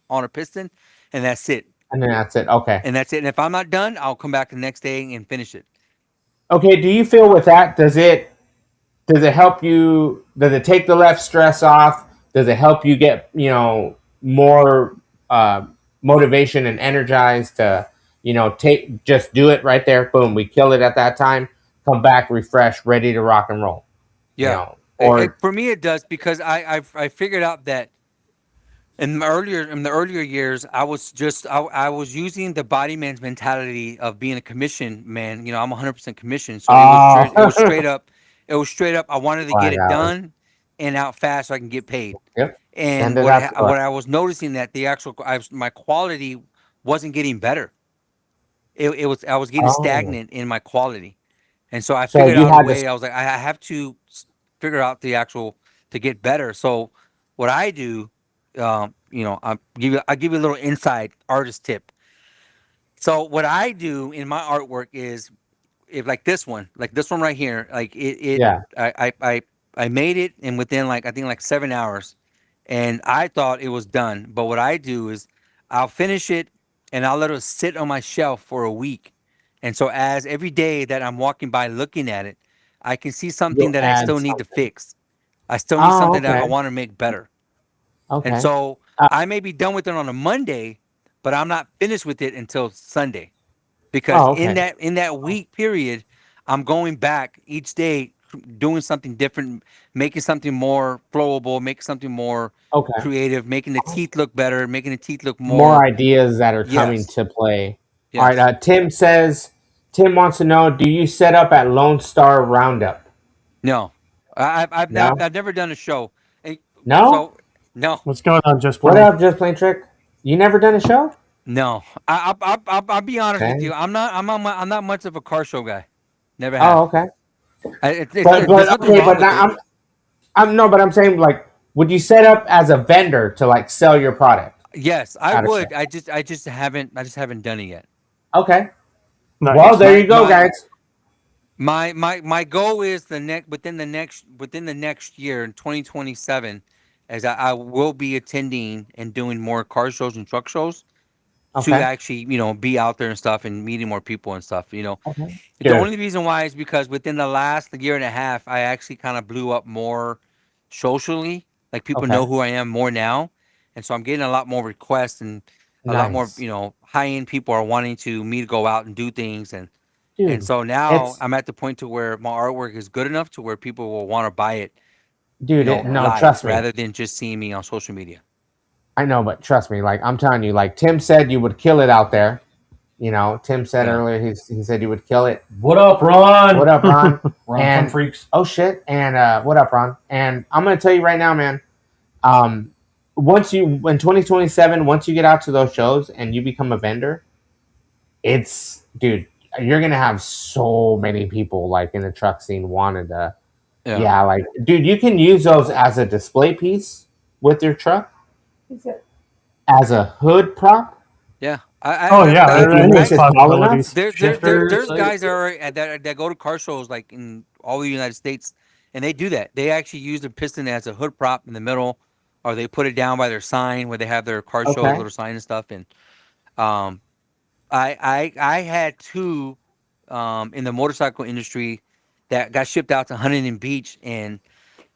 on a piston, and that's it. And then that's it. Okay. And that's it. And if I'm not done, I'll come back the next day and finish it. Okay. Do you feel with that? Does it help you? Does it take the left stress off? Does it help you get more uh, motivation and energized to take just do it right there? Boom, we kill it at that time. Come back refreshed, ready to rock and roll. Yeah. Or For me, it does because I figured out that in the earlier years, I was using the body man's mentality of being a commission man. You know, I'm 100% commission, so oh, it was straight up. I wanted to get five it hours. done and out fast so I can get paid. Yep, send And it out to the what left. I was noticing that my quality wasn't getting better. It was I was getting Oh, stagnant in my quality, and so I so figured you out a had way. this. I was like, I have to figure out the actual to get better. So what I do, I give you a little inside artist tip. So what I do in my artwork is if like this one right here, like Yeah, I made it and within like I think like 7 hours, and I thought it was done. But what I do is I'll finish it and I'll let it sit on my shelf for a week. And so as every day that I'm walking by looking at it, I can see something you'll that I add still need to something. fix. I still need Oh, something that I okay, want to make better. And okay. so Uh, I may be done with it on a Monday, but I'm not finished with it until Sunday because oh, okay, in that week period, I'm going back each day doing something different, making something more flowable, making something more okay. creative, making the teeth look better, making the teeth look More more ideas that are coming yes, to play. All right. yes. Tim wants to know: do you set up at Lone Star Roundup? No. No, I've never done a show. And no. so no. What's going on, just What playing? up, Just Plain Trick? You never done a show? No. I'll be honest with Okay. you. I'm not much of a car show guy. Never Oh, have. okay. There's But nothing okay, wrong but with now it. I'm no, but I'm saying like, would you set up as a vendor to like sell your product Yes, I at a show? would. I just haven't done it yet. Okay. Well, Nice. there you My go, my guys. my goal is within the next year in 2027, as I will be attending and doing more car shows and truck shows to Okay. actually be out there and stuff and meeting more people and stuff. Okay. The Dude. only reason why is because within the last year and a half, I actually kind of blew up more socially. Like people Okay. know who I am more now, and so I'm getting a lot more requests and a lot more Nice, high end people are wanting to me to go out and do things and dude. so now It's I'm at the point to where my artwork is good enough to where people will want to buy it, no, live trust me. rather than just seeing me on social media. I know, but trust me. Like I'm telling you, like Tim said, you would kill it out there. Tim said Yeah. earlier he said you would kill it. What up, Ron? What up, Ron? Ron Fun And Freaks. oh shit. And what up, Ron? And I'm gonna tell you right now, man. Once you in 2027, once you get out to those shows and you become a vendor, it's dude, you're gonna have so many people like in the truck scene wanted to. Yeah. Yeah, like dude, you can use those as a display piece with your truck Is it? as a hood prop. Yeah. Oh yeah, I- there are I- endless I- possibilities. there's Shifters, guys that are that go to car shows like in all the United States, and they do that. They actually use the piston as a hood prop in the middle, or they put it down by their sign where they have their car shows Okay. little sign and stuff. And um, I had two in the motorcycle industry that got shipped out to Huntington Beach, and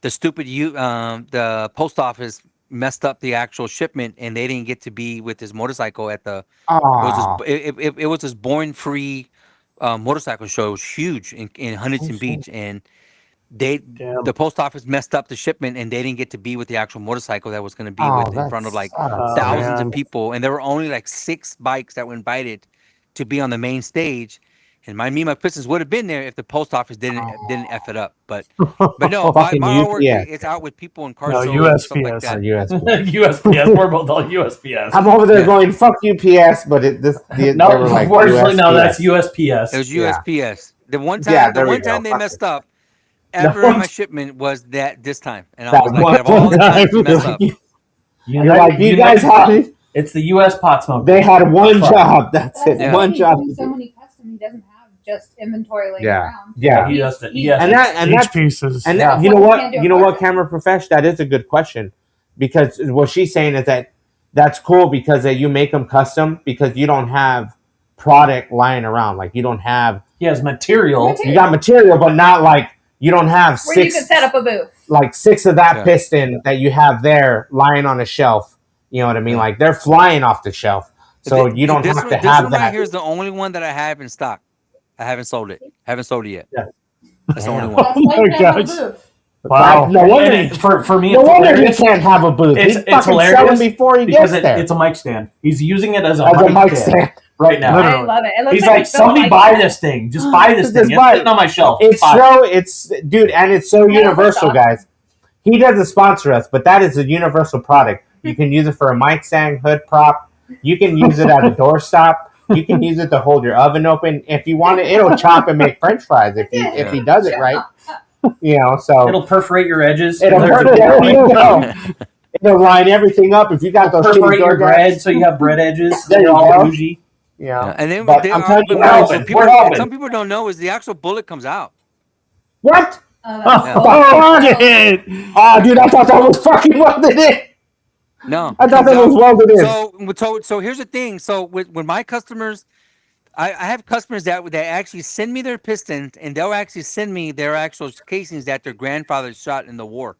the post office messed up the actual shipment, and they didn't get to be with his motorcycle at the Oh, it was this Born Free motorcycle show. It was huge in Huntington Beach, and they Damn. the post office messed up the shipment, and they didn't get to be with the actual motorcycle that was going to be oh, with in front of like Oh, thousands of man. people, and there were only like 6 bikes that were invited to be on the main stage. And Mean Mug Pistons would have been there if the post office didn't f it up. But no, Fucking my artwork UPS. it's out with people in car No, shows and stuff like USPS. that. USPS. We're both on USPS. I'm over there Yeah. going fuck UPS, but they No, were like unfortunately, no. That's USPS. USPS. It was Yeah. USPS. The one time, Yeah, the there we one time go. they Fuck messed it. up ever in my shipment was this time, and I That was like, one out of all the times to mess up, You're like, you guys had It's the U.S. pot smoke. they had one Fuck. job. That's That's it. Yeah. One He's job. doing so many custom, he doesn't have just inventory laying Yeah. around. Yeah. He has to. He He's- has And to- that and Each that's pieces. and Yeah. you know Well, you what? can't do You know it what, perfect. Camera Profesh? That is a good question because what she's saying is that that's cool because that you make them custom because you don't have product lying around. Like you don't have he has material. you got material, but not like you don't have Where you six could set up a booth. like 6 of that Yeah. piston that you have there lying on a shelf. You know what I mean? Yeah. Like they're flying off the shelf, so you don't this have one, to this have one that. right here is the only one that I have in stock. I haven't sold it. Haven't sold it yet. Yeah. That's the only Damn. one. That's why you my can't have a gosh. booth. Wow. No wonder. And for me, No it's wonder he hilarious can't have a booth. It's- He's it's fucking selling hilarious before he because gets there. it's a mic stand. He's using it as a, As a mic, mic stand stand. right now. Literally. I love it. It looks He's like like, it's built somebody like buy that. this thing. Just buy this Just thing. It's buy it. sitting on my shelf. It's Buy it. so it's dude, and it's so Yeah, universal, what's up? guys. He doesn't sponsor us, but that is a universal product. You can use it for a mic stand, hood prop. You can use it as a doorstop. You can use it to hold your oven open. If you want it, it'll chop and make French fries if he does it right. You know, so It'll perforate your edges. it'll There's a- there you go. It'll line everything up. If you got It'll those shitty perforate your door bread guards, so you have bread edges. There They're you all go. bougie. you know. Yeah. And then But I'm telling you, we're helping. so people, We're helping. some people don't know is the actual bullet comes out. What? That's Yeah. cool. Oh, it. Oh, dude, I thought that was fucking welded in. No, I thought comes that was out. welded in. So here's the thing. So with my customers, I have customers that actually send me their pistons, and they'll actually send me their actual casings that their grandfather shot in the war.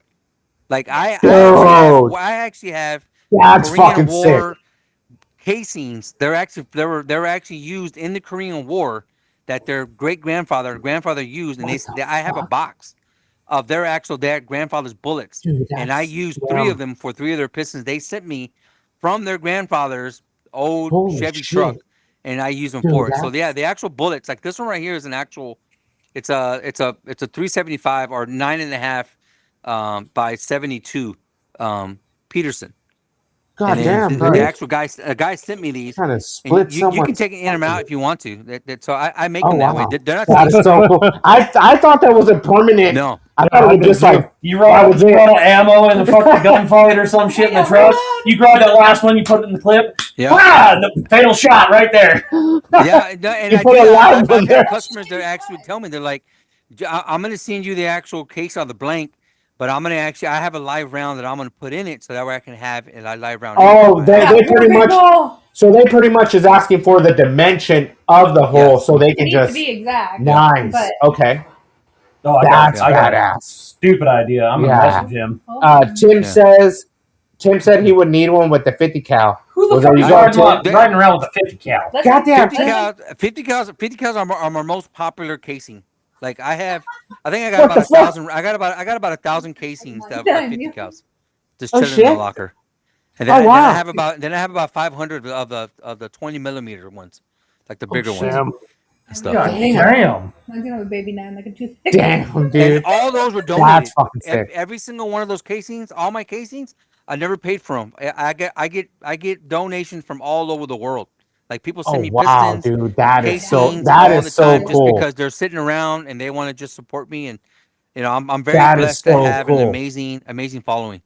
Like Dude. I actually have That's Korean fucking sick. War casings. They're actually used in the Korean War that their grandfather used, and I have a box of their grandfather's bullets, Dude, and I that's- used yeah. 3 of them for 3 of their pistons. They sent me from their grandfather's old Holy Chevy shit. truck, and I use them Dude, for it. So that's- yeah, the actual bullets, like this one right here, is an actual. It's a 375 or 9.5 by 72 Peterson. God And damn, then bro. the actual a guy sent me these. Trying to And split you someone. can take it in them out if you want to. So I make Oh, them that wow. way. They're not That is so cool. I thought that was a permanent. no. I thought it was just like You That run, was you it. run ammo in the fucking gunfight or some shit in the truck. You grab that last one, you put it in the clip. Yeah. Ah, the fatal shot right there. Yeah, no, and You I put do a that. live I've one there. had customers that actually tell me, they're like, I'm going to send you the actual case on the blank, but I have a live round that I'm going to put in it so that way I can have a live round. Oh, in it. they pretty much. So they pretty much is asking for the dimension of the hole, so they It can needs to just be exact. nice. But Okay, Oh, that's I got a badass. stupid idea. I'm Yeah. gonna message him. Tim Yeah. Tim said he would need one with the 50 cal. Who the Well, fuck there is you go, riding, Tim. riding around with a 50 cal? let's- Goddamn. 50 cals are my most popular casing. Like I got What about the 1,000. I got about 1,000 casings that are Damn, 50 you- cals, just Oh, chilling in the shit. locker. And Oh, then wow. I have about 500 of the 20 millimeter ones, like the bigger ones Damn. and stuff. God Damn. damn. I'm gonna have a baby now, like a toothpick. Damn, dude. And all those were donated. That's fucking sick. Every single one of those casings, all my casings, I never paid for them. I get donations from all over the world. Like people send Oh me wow, pistons, dude, that is so casings that all is the so time cool. just because they're sitting around and they want to just support me. And I'm very That is blessed so to have cool. an amazing following.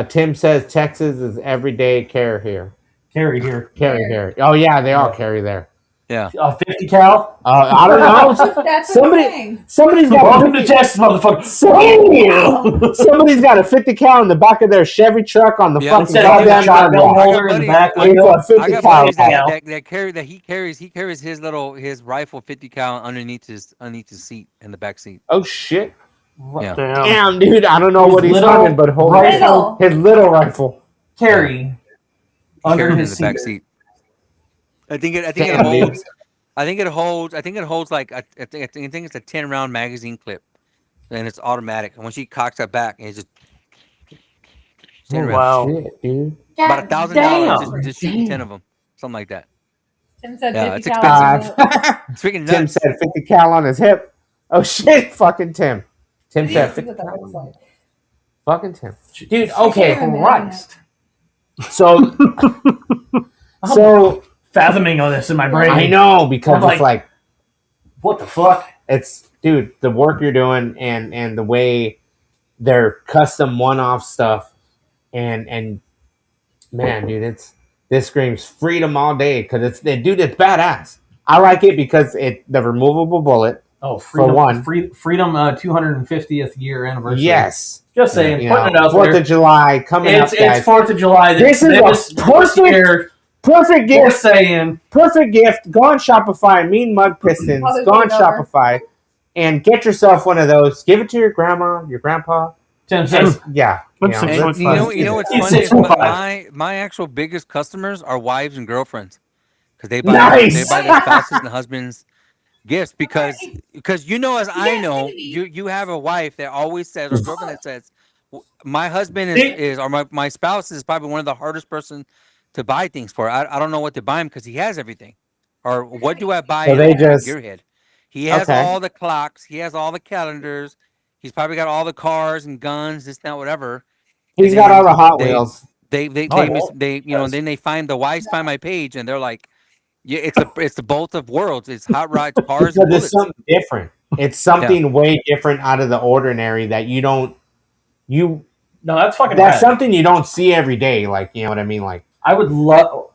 Tim says Texas is everyday care here. Carry here. Carry. Oh yeah, they all carry there. Yeah. 50 cal. I don't know. That's Somebody- what I'm saying. Somebody's got Welcome a to Texas, motherfucker. somebody's got a 50 cal in the back of their Chevy truck on the Yeah. fucking Instead of goddamn a shotgun sidewalk. holder in the back They window. put 50 I got cal buddies out. that he carries his rifle 50 cal underneath his seat in the back seat. Oh shit! Yeah. Damn, dude, I don't know His what he's little talking, but holy rifle his little rifle. carry under Carried in his the back seat. seat. I think it Damn, holds. dude. I think it holds like I think it's a 10-round magazine clip, and it's automatic. And when she cocks that back, it's just 10 rounds. Wow. Shit, dude. About $1,000 Damn. just shooting 10 of them, something like that. Tim said Yeah, 50 it's calories. expensive. It's freaking Tim nuts. said 50 cal on his hip. Oh shit, fucking Tim. Tim said See 50 what that cal. looks like. Fucking Tim. Dude, okay. Christ. So so Fathoming on this in my brain. I know because I'm it's like what the fuck? it's dude, the work you're doing and the way they're custom one-off stuff and man, dude, this screams freedom all day because it's badass. I like it because the removable bullet. Oh, freedom! For one. Freedom 250th year anniversary. Yes, Just saying, you putting know, it out 4th there. of July coming up, guys. It's 4th of July. This is a perfect Just gift. saying. Perfect gift. Go on Shopify. Mean Mug Pistons. Mother's Go on Day over. Shopify and get yourself one of those. Give it to your grandma, your grandpa. Tim says, Yeah. What's you know, the- let's- And you know what's It's funny is 615. my actual biggest customers are wives and girlfriends because they buy Nice. their spouses and husbands gifts because you know as I know you have a wife that always says or girlfriend that says my husband is or my spouse is probably one of the hardest person to buy things for. I don't know what to buy him because he has everything. Or what do I buy So him they over just- gearhead? He has Okay. all the clocks. He has all the calendars. He's probably got all the cars and guns, this, that, whatever. He's And got all then the Hot they- Wheels. They you know, then they find the wives find my page and they're like, yeah, it's the both of worlds. It's hot rods, cars, and Because it's bullets. something different. It's something way different out of the ordinary that no, that's fucking that's rad. something you don't see every day. Like, you know what I mean? Like, I would love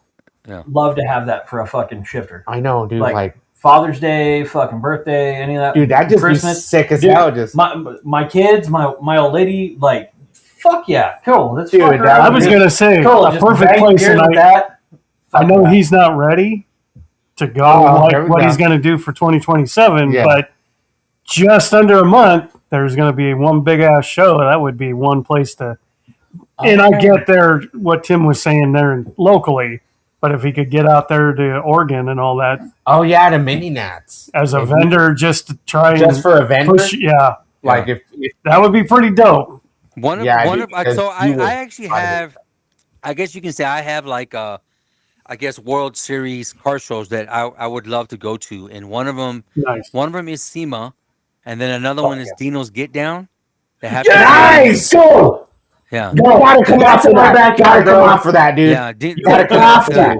Yeah. to have that for a fucking shifter. I know, dude. Like, Father's Day, fucking birthday, any of that. dude, that just Christmas. be sick as Dude, hell. Just My kids, my old lady, like, fuck yeah, cool. Let's Dude, fuck that around. I was Just- going to say, cool, a just perfect bang place beers with tonight. that. I Fuck know that. he's not ready to go Oh, like here we what go. he's going to do for 2027, Yeah. but just under a month, there's going to be one big ass show. That would be one place to. And I get there, what Tim was saying there locally, but if he could get out there to Oregon and all that oh yeah, the mini nats as a If- vendor, just to try just and for a vendor. push, yeah, Like if that would be pretty dope. One of Yeah, one dude, of because so you would I actually find it. have, I guess you can say I have like I guess World Series car shows that I would love to go to, and one of them Nice. is SEMA, and then another Oh, one is Dino's Get Down. They have nice, go. yeah. You gotta come out for in my that. backyard, Gotta come bro. out for that, dude. Yeah, You gotta come out for that.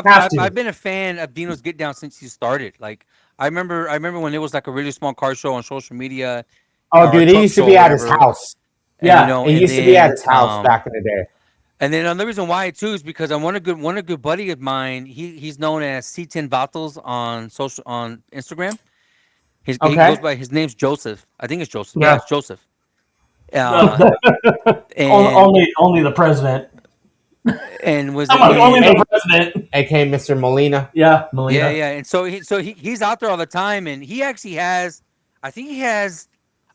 Have to. I've been a fan of Dino's Get Down since he started. Like I remember when it was like a really small car show on social media. Oh, or dude, a it truck used to show be or at his whatever. house. And, Yeah, you know, It and used to be at his then, house back in the day. And then another reason why too is because I want a good buddy of mine. He's known as C10 Vatos on Instagram. He Okay. goes by his name's Joseph. I think it's Joseph. Yeah, Yeah. it's Joseph. And only the president. was Come on, and- only the president. AKA Mr. Molina. Yeah, Melina. yeah. And so he's out there all the time, and he actually has. I think he has.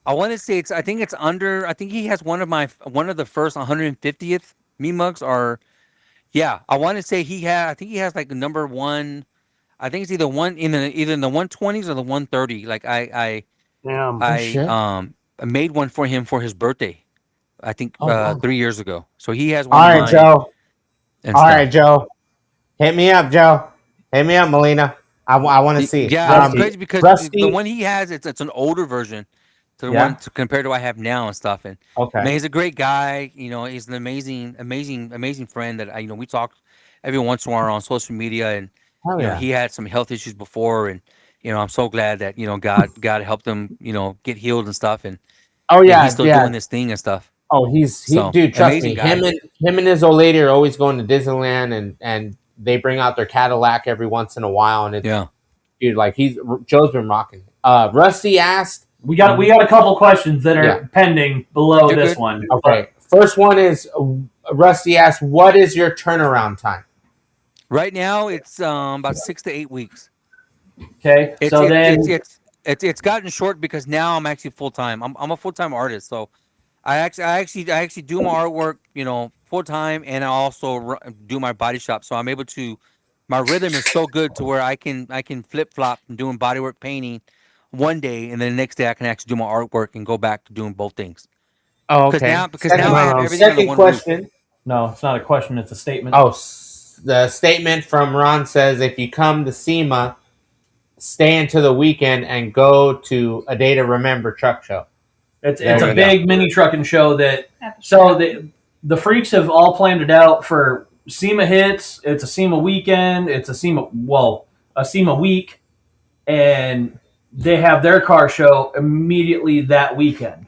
I want to say it's. I think it's under. I think he has one of the first 150th Mean Mugs are. Yeah, I want to say he had. I think he has like number one. I think it's either either in the 120s or the 130. Like Damn. shit. I made one for him for his birthday. I think Oh, wow. 3 years ago. So he has one. All of right, mine Joe. and All stuff. right, Joe. Hit me up, Joe. Hit me up, Melina. I want to see. Yeah, it's crazy because Rusty. the one he has, it's an older version to the Yeah. one compared to what I have now and stuff. And Okay. man, he's a great guy. You know, he's an amazing friend that we talk every once in a while on social media. And Hell you know, yeah. he had some health issues before, and you know, I'm so glad that God helped him, get healed and stuff. And Oh yeah, he's still yeah. doing this thing and stuff. Oh, So dude. Trust amazing me. guy. Him and his old lady are always going to Disneyland, and they bring out their Cadillac every once in a while, and it's Yeah. dude, like Joe's been rocking. Rusty asked. We got a couple questions that are Yeah. pending below You're this good. one. Okay, first one is Rusty asked, "What is your turnaround time?" Right now it's about 6 to 8 weeks. Okay, It's so it, then it's gotten short because now I'm actually full time. I'm a full time artist, so I actually do my artwork, full time, and I also do my body shop. So I'm able to. My rhythm is so good to where I can flip flop from doing bodywork painting one day, and then the next day I can actually do my artwork and go back to doing both things. Oh, Because okay. now I have No, no. everything under Second one roof. question. no, it's not a question; it's a statement. Oh, the statement from Ron says, "If you come to SEMA, stay into the weekend and go to a Day to Remember truck show." It's There a you big mini trucking show that. At the So shop. the freaks have all planned it out for SEMA hits. It's a SEMA weekend. It's a SEMA week, and they have their car show immediately that weekend.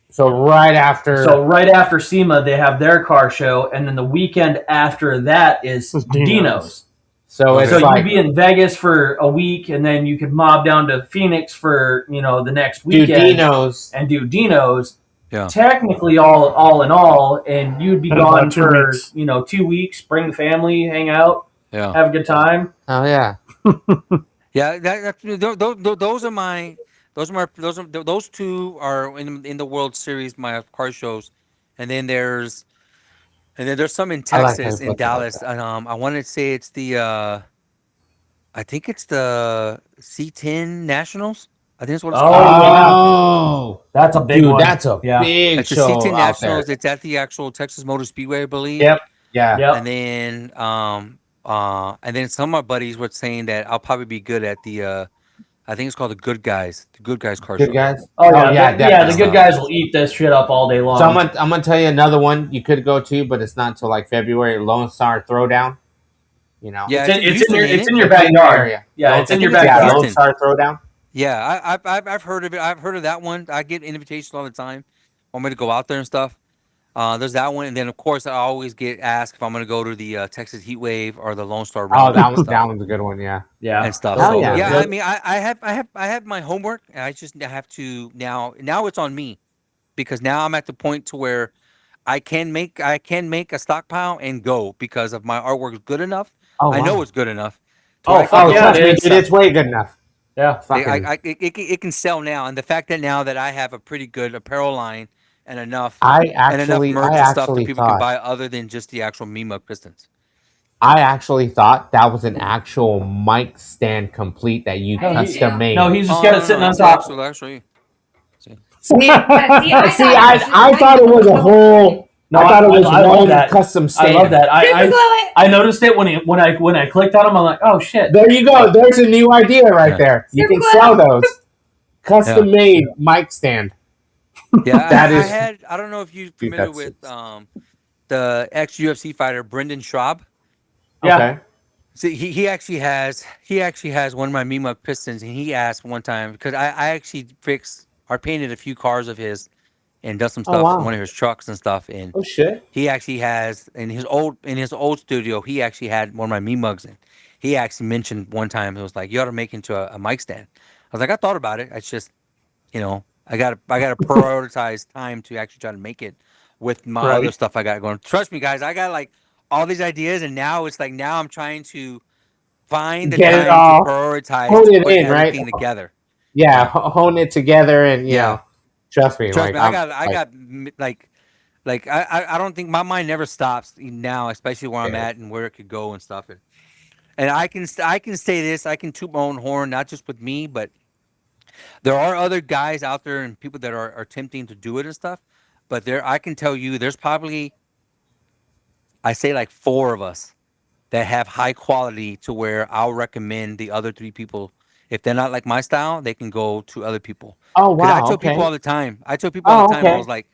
So right after, So right after SEMA, they have their car show, and then the weekend after that is It's Dino's. Dino's. so it's So like you'd be in Vegas for a week, and then you could mob down to Phoenix for the next do weekend Dinos. and do Dino's. Yeah. Technically, all in all, and you'd be And about gone 2 for weeks. 2 weeks. Bring the family, hang out, Yeah. have a good time. Oh yeah. Yeah, those are my those two are in the World Series, my car shows, and then there's some in I like how you Texas, in put it like Dallas. And I want to say it's I think it's the C10 Nationals. I think that's what it's called. Oh, That's a big dude, one. that's a Yeah. big It's the show C10 out there. Nationals. It's at the actual Texas Motor Speedway, I believe. Yep. Yeah. Yep. And then some of my buddies were saying that I'll probably be good at the I think it's called the Good Guys car Good show. guys. Oh yeah, yeah, the definitely. good guys will eat this shit up all day long. So I'm gonna tell you another one you could go to, but it's not until like February. Lone Star Throwdown. Yeah, it's in your Houston, it's ain't in it? your backyard. Area. Yeah, Lone- it's in I your think it's in backyard. Lone Houston. Star Throwdown. Yeah, I've heard of it. I've heard of that one. I get invitations all the time. Want me to go out there and stuff. There's that one, and then of course I always get asked if I'm going to go to the Texas Heat Wave or the Lone Star Oh, Roundup that and one. stuff. That one's a good one. Yeah. Yeah. And stuff. Hell So yeah. yeah, I Good. mean, I have my homework, and I just have to now. Now it's on me because now I'm at the point to where I can make a stockpile and go because of my artwork is good enough. Oh, I know wow. it's good enough. Oh, where I can fuck Oh, go yeah, trust and me, dude. dude, it's way good enough. Yeah. Fucking. it can sell now, and the fact that now that I have a pretty good apparel line and enough I and enough actually, merch I and stuff that actually people can thought, buy other than just the actual Mean Mug Pistons. I actually thought that was an actual mic stand complete that you No, custom made. No, he's just got it sitting on top. Actually. See, I I thought it was a whole. No, I thought it was I love one that. custom I stand. love that. Super I noticed it when I clicked on him. I'm like, oh shit. There you go. There's a new idea right Yeah. there. You Super can glue. sell those custom made mic stand. Yeah, That I is- had. I don't know if you're Dude, familiar that's- with the ex UFC fighter Brendan Schaub. Yeah. Okay. See, he actually has one of my Mean Mug Pistons, and he asked one time because I actually fixed or painted a few cars of his and done some Oh, stuff wow. in one of his trucks and stuff. And Oh shit. he actually has in his old studio, he actually had one of my Mean Mugs in. He actually mentioned one time it was like, you ought to make into a mic stand. I was like, I thought about it. It's just, I got to prioritize time to actually try to make it with my Right. other stuff I got going. Trust me, guys, I got like all these ideas, and now it's like I'm trying to find the Get it time all- to prioritize hone to it put in, right? everything together. Yeah, hone it together, and you know, trust me. Trust like, me, I'm- I got like I don't think my mind never stops now, especially where I'm Yeah. at and where it could go and stuff. And I can say this, I can toot my own horn, not just with me, but there are other guys out there and people that are attempting to do it and stuff. But I can tell you, there's probably, I say like 4 of us that have high quality to where I'll recommend the other 3 people. If they're not like my style, they can go to other people. Oh 'Cause wow. I tell okay. people all the time. I okay. was like,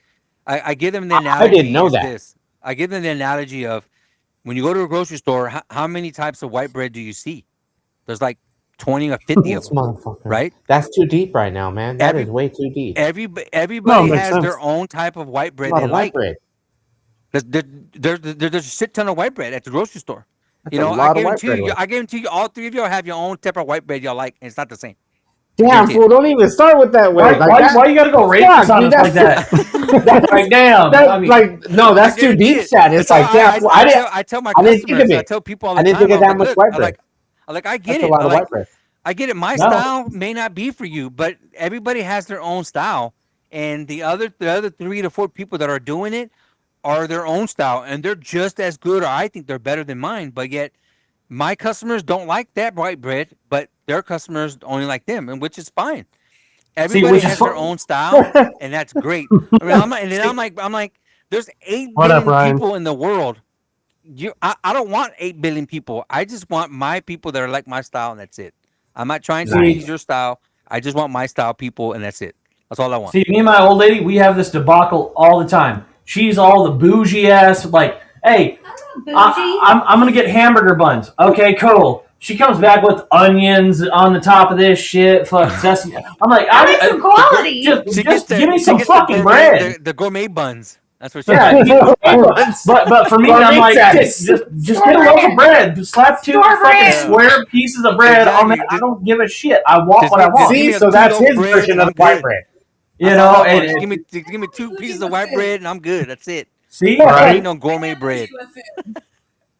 I give them the I analogy. didn't know is that. This. I give them the analogy of when you go to a grocery store, how many types of white bread do you see? There's like 20 or 50 of This them, motherfucker. right? That's too deep right now, man. That is way too deep. Everybody makes has sense. their own type of white A bread lot they of white like. bread. There's a shit ton of white bread at the grocery store. That's a lot of white bread. I guarantee you, all three of y'all have your own type of white bread y'all like, and it's not the same. Damn, Guarantee it. fool! Don't even start with that way. Why you gotta go racist on dude, us like that? That's Like, damn. That's I mean, like no, that's too guarantee deep, it. Chad. It's So like, damn, fool, I tell my I didn't think of customers, I it. tell people all I the didn't time, think of I'm that like, much look, white bread. I get That's it. a lot of white bread. I get it. My No. style may not be for you, but everybody has their own style, and the other 3 to 4 people that are doing it are their own style, and they're just as good, or I think they're better than mine. But yet, my customers don't like that white bread, but their customers only like them, and which is fine. Everybody which is has their fun. own style, and that's great. I mean, I'm like, there's 8 What up, billion Ryan? people in the world. I don't want 8 billion people. I just want my people that are like my style, and that's it. I'm not trying to Nice. please your style. I just want my style people, and that's it. That's all I want. See, me and my old lady, we have this debacle all the time. She's all the bougie ass, like, hey, I'm not bougie. I'm gonna get hamburger buns. Okay, cool. She comes back with onions on the top of this shit. Fuck sesame. I'm like, I like some quality. Just give me she some gets fucking gourmet, bread. The gourmet buns. That's what she Yeah, gets. but for me, Gourmet I'm like, status. just get a loaf of bread. Slap 2 Store fucking brand. square pieces of bread on Exactly. that. I don't give a shit. I want Just what I give want. me See, a so that's 2 loaf his bread, version and of I'm white good. bread. You That's all know, I want. and Give me 2 pieces of white bread, and I'm good. That's it. see, I don't right? need no gourmet bread.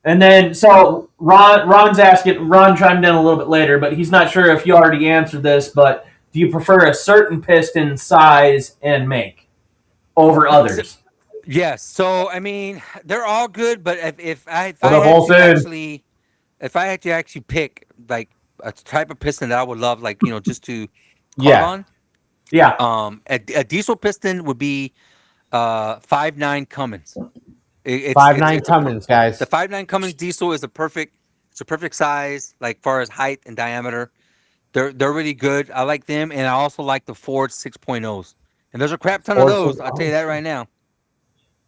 And then, so Ron's asking, Ron chimed in a little bit later, but he's not sure if you already answered this, but do you prefer a certain piston size and make over others? Yes. So I mean, they're all good, but if I What up, Olsen? if I had to actually pick like a type of piston that I would love, like just to carve Yeah. on, Yeah. a diesel piston would be 5.9 Cummins. It's 5.9 Cummins, guys. the 5.9 Cummins diesel is it's a perfect size, like far as height and diameter. They're really good. I like them, and I also like the Ford 6.0s. And there's a crap ton of Ford those. 6.0s. I'll tell you that right now.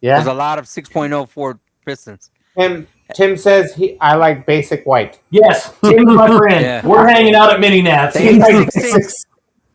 Yeah. There's a lot of 6.0 Ford pistons. Tim says I like basic white. Yes. Tim's my friend. Yeah. We're hanging out at Mini Nats. The 86 cents.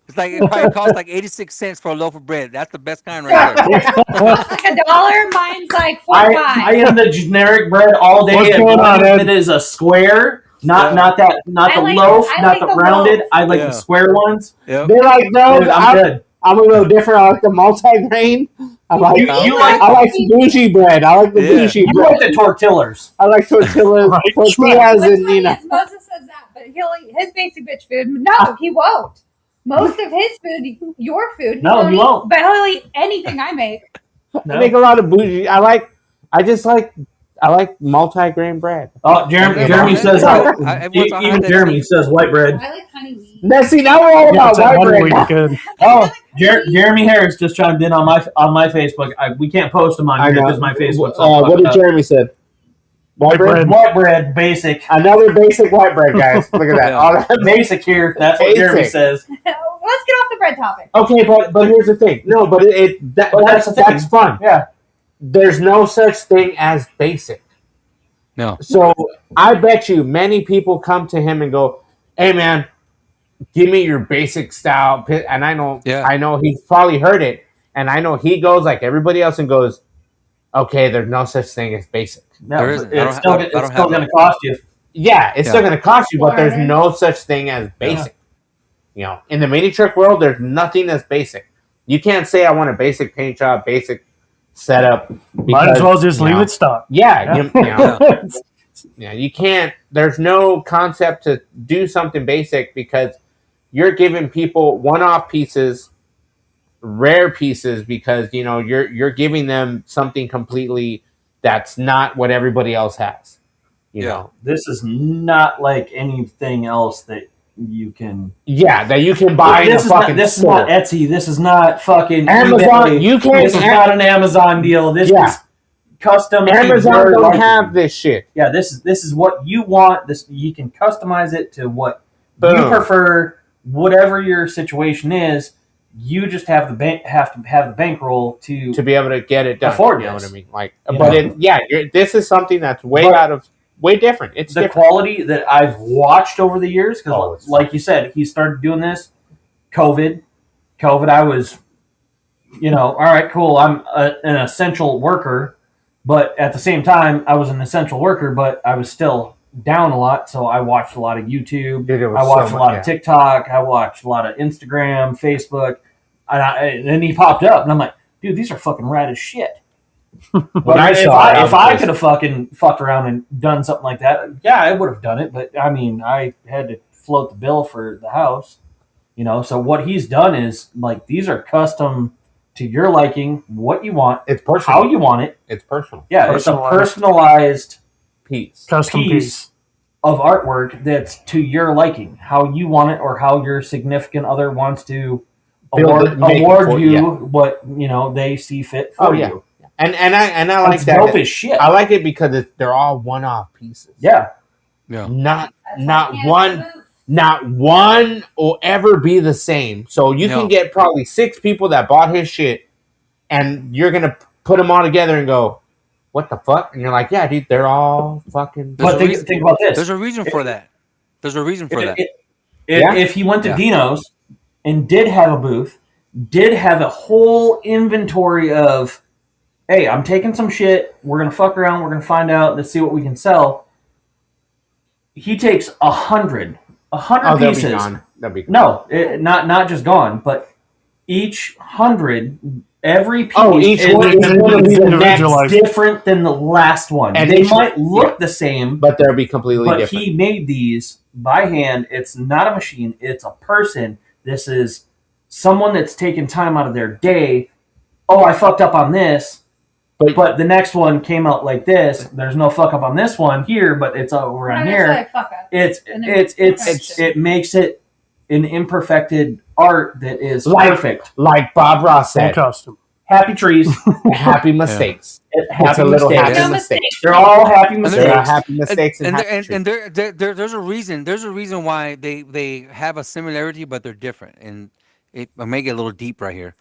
It's like it probably costs like 86 cents for a loaf of bread. That's the best kind right there. It's like $1. Mine's like I 45. am the generic bread all day. What's as going long on, as Ed? it is a square, not the I loaf, like not the the rounded. loaf. I like Yeah. the square ones. Yep. They're like, no, Dude, I'm good. I'm a little different. I like the multi-grain. I like You I like bougie bread. I like the Yeah. bougie You bread. like the tortillas. I like tortillas, Right. tortillas, What's and funny is Moses says that, but he'll eat his basic bitch food. No, he won't. Most of his food, your food, No, he won't. But he'll eat anything I make. I make a lot of bougie. I like multi-grain bread. Oh, Jeremy Yeah, says, everyone's all even had that Jeremy too. says white bread. I like honey wheat. Now, see, now we're all Yeah, about it's that white honey bread. wheat now. good. Oh, Jeremy Harris just chimed in on my Facebook. We can't post them on I here know. because my Facebook's all What fucked did up. Jeremy said? White bread. White bread, basic. Another basic white bread, guys. Look at that. Yeah. All that Basic here. That's what Jeremy Basic. says. Let's get off the bread topic. Okay, but here's the thing. No, but that's the thing. that's fun. Yeah. There's no such thing as basic. No. So I bet you many people come to him and go, "Hey, man, give me your basic style." And I know he's probably heard it, and I know he goes like everybody else and goes, "Okay, there's no such thing as basic." No, There isn't. it's still going to cost you. Yeah, it's still Yeah. going to cost you, but there's no such thing as basic. In the mini truck world, there's nothing that's basic. You can't say I want a basic paint job, basic setup. Might as well just leave it stock. Yeah, you can't. There's no concept to do something basic because you're giving people one-off pieces, rare pieces, because you're giving them something completely that's not what everybody else has. You know, This is not like anything else that you can. that you can buy in a fucking This is store. not Etsy. This is not fucking Amazon. eBay. You can't. This is not an Amazon deal. This is custom. Amazon don't like have this shit. Yeah, this is what you want. This you can customize it to what you Boom. prefer. Whatever your situation is, you just have to have the bankroll to To be able to get it done. Afford You know this. what I mean? Like, You but know? this is something that's way But- out of way different. It's the different. quality that I've watched over the years. Because, Oh, it's like you said, he started doing this. COVID, I was, all right, cool. I'm an essential worker, but at the same time, I was an essential worker, but I was still down a lot. So I watched a lot of YouTube. Dude, it was I watched so a lot much, of TikTok. I watched a lot of Instagram, Facebook, and then he popped up, and I'm like, dude, these are fucking rad as shit. When I saw it, if I was could have fucking fucked around and done something like that, yeah, I would have done it. But I mean, I had to float the bill for the house, So what he's done is like these are custom to your liking, what you want, it's personal. how you want it. It's personal. Yeah, it's a Personalized. personalized Piece. Custom piece piece. of artwork that's to your liking, how you want it, or how your significant other wants to Build it, make it award for- you yeah. what they see fit for Oh, yeah. you. And I like It's that. dope as shit. I like it because they're all one-off pieces. Yeah. Yeah. Not That's why I one. can't move. Not one will ever be the same. So you No. can get probably 6 people that bought his shit, and you're gonna put them all together and go, "What the fuck?" And you're like, "Yeah, dude, they're all fucking." There's But a reason- think about this. There's a reason for that. There's a reason for that. If he went to Yeah. Dino's and did have a booth, did have a whole inventory of, hey, I'm taking some shit. We're gonna fuck around. We're gonna find out. Let's see what we can sell. He takes 100 Oh, they'll pieces. be gone. They'll be gone. No, not just gone, but each 100, every piece Oh, each is one is gonna be the next, individualized. different than the last one. And they each- might look the same, but they'll be completely but different. he made these by hand. It's not a machine. It's a person. This is someone that's taken time out of their day. Oh, I fucked up on this, but the next one came out like this. There's no fuck up on this one here, but it's over on No, here. that's why I fuck up. It makes it an imperfected art that is Like- perfect. Like Bob Ross Full said, custom. Happy trees, happy mistakes. happy It's a little mistakes. happy No mistake. mistake. They're all happy And There mistakes. are happy mistakes and, and, happy and, trees. and there's a reason. There's a reason why they have a similarity, but they're different. And I may get a little deep right here,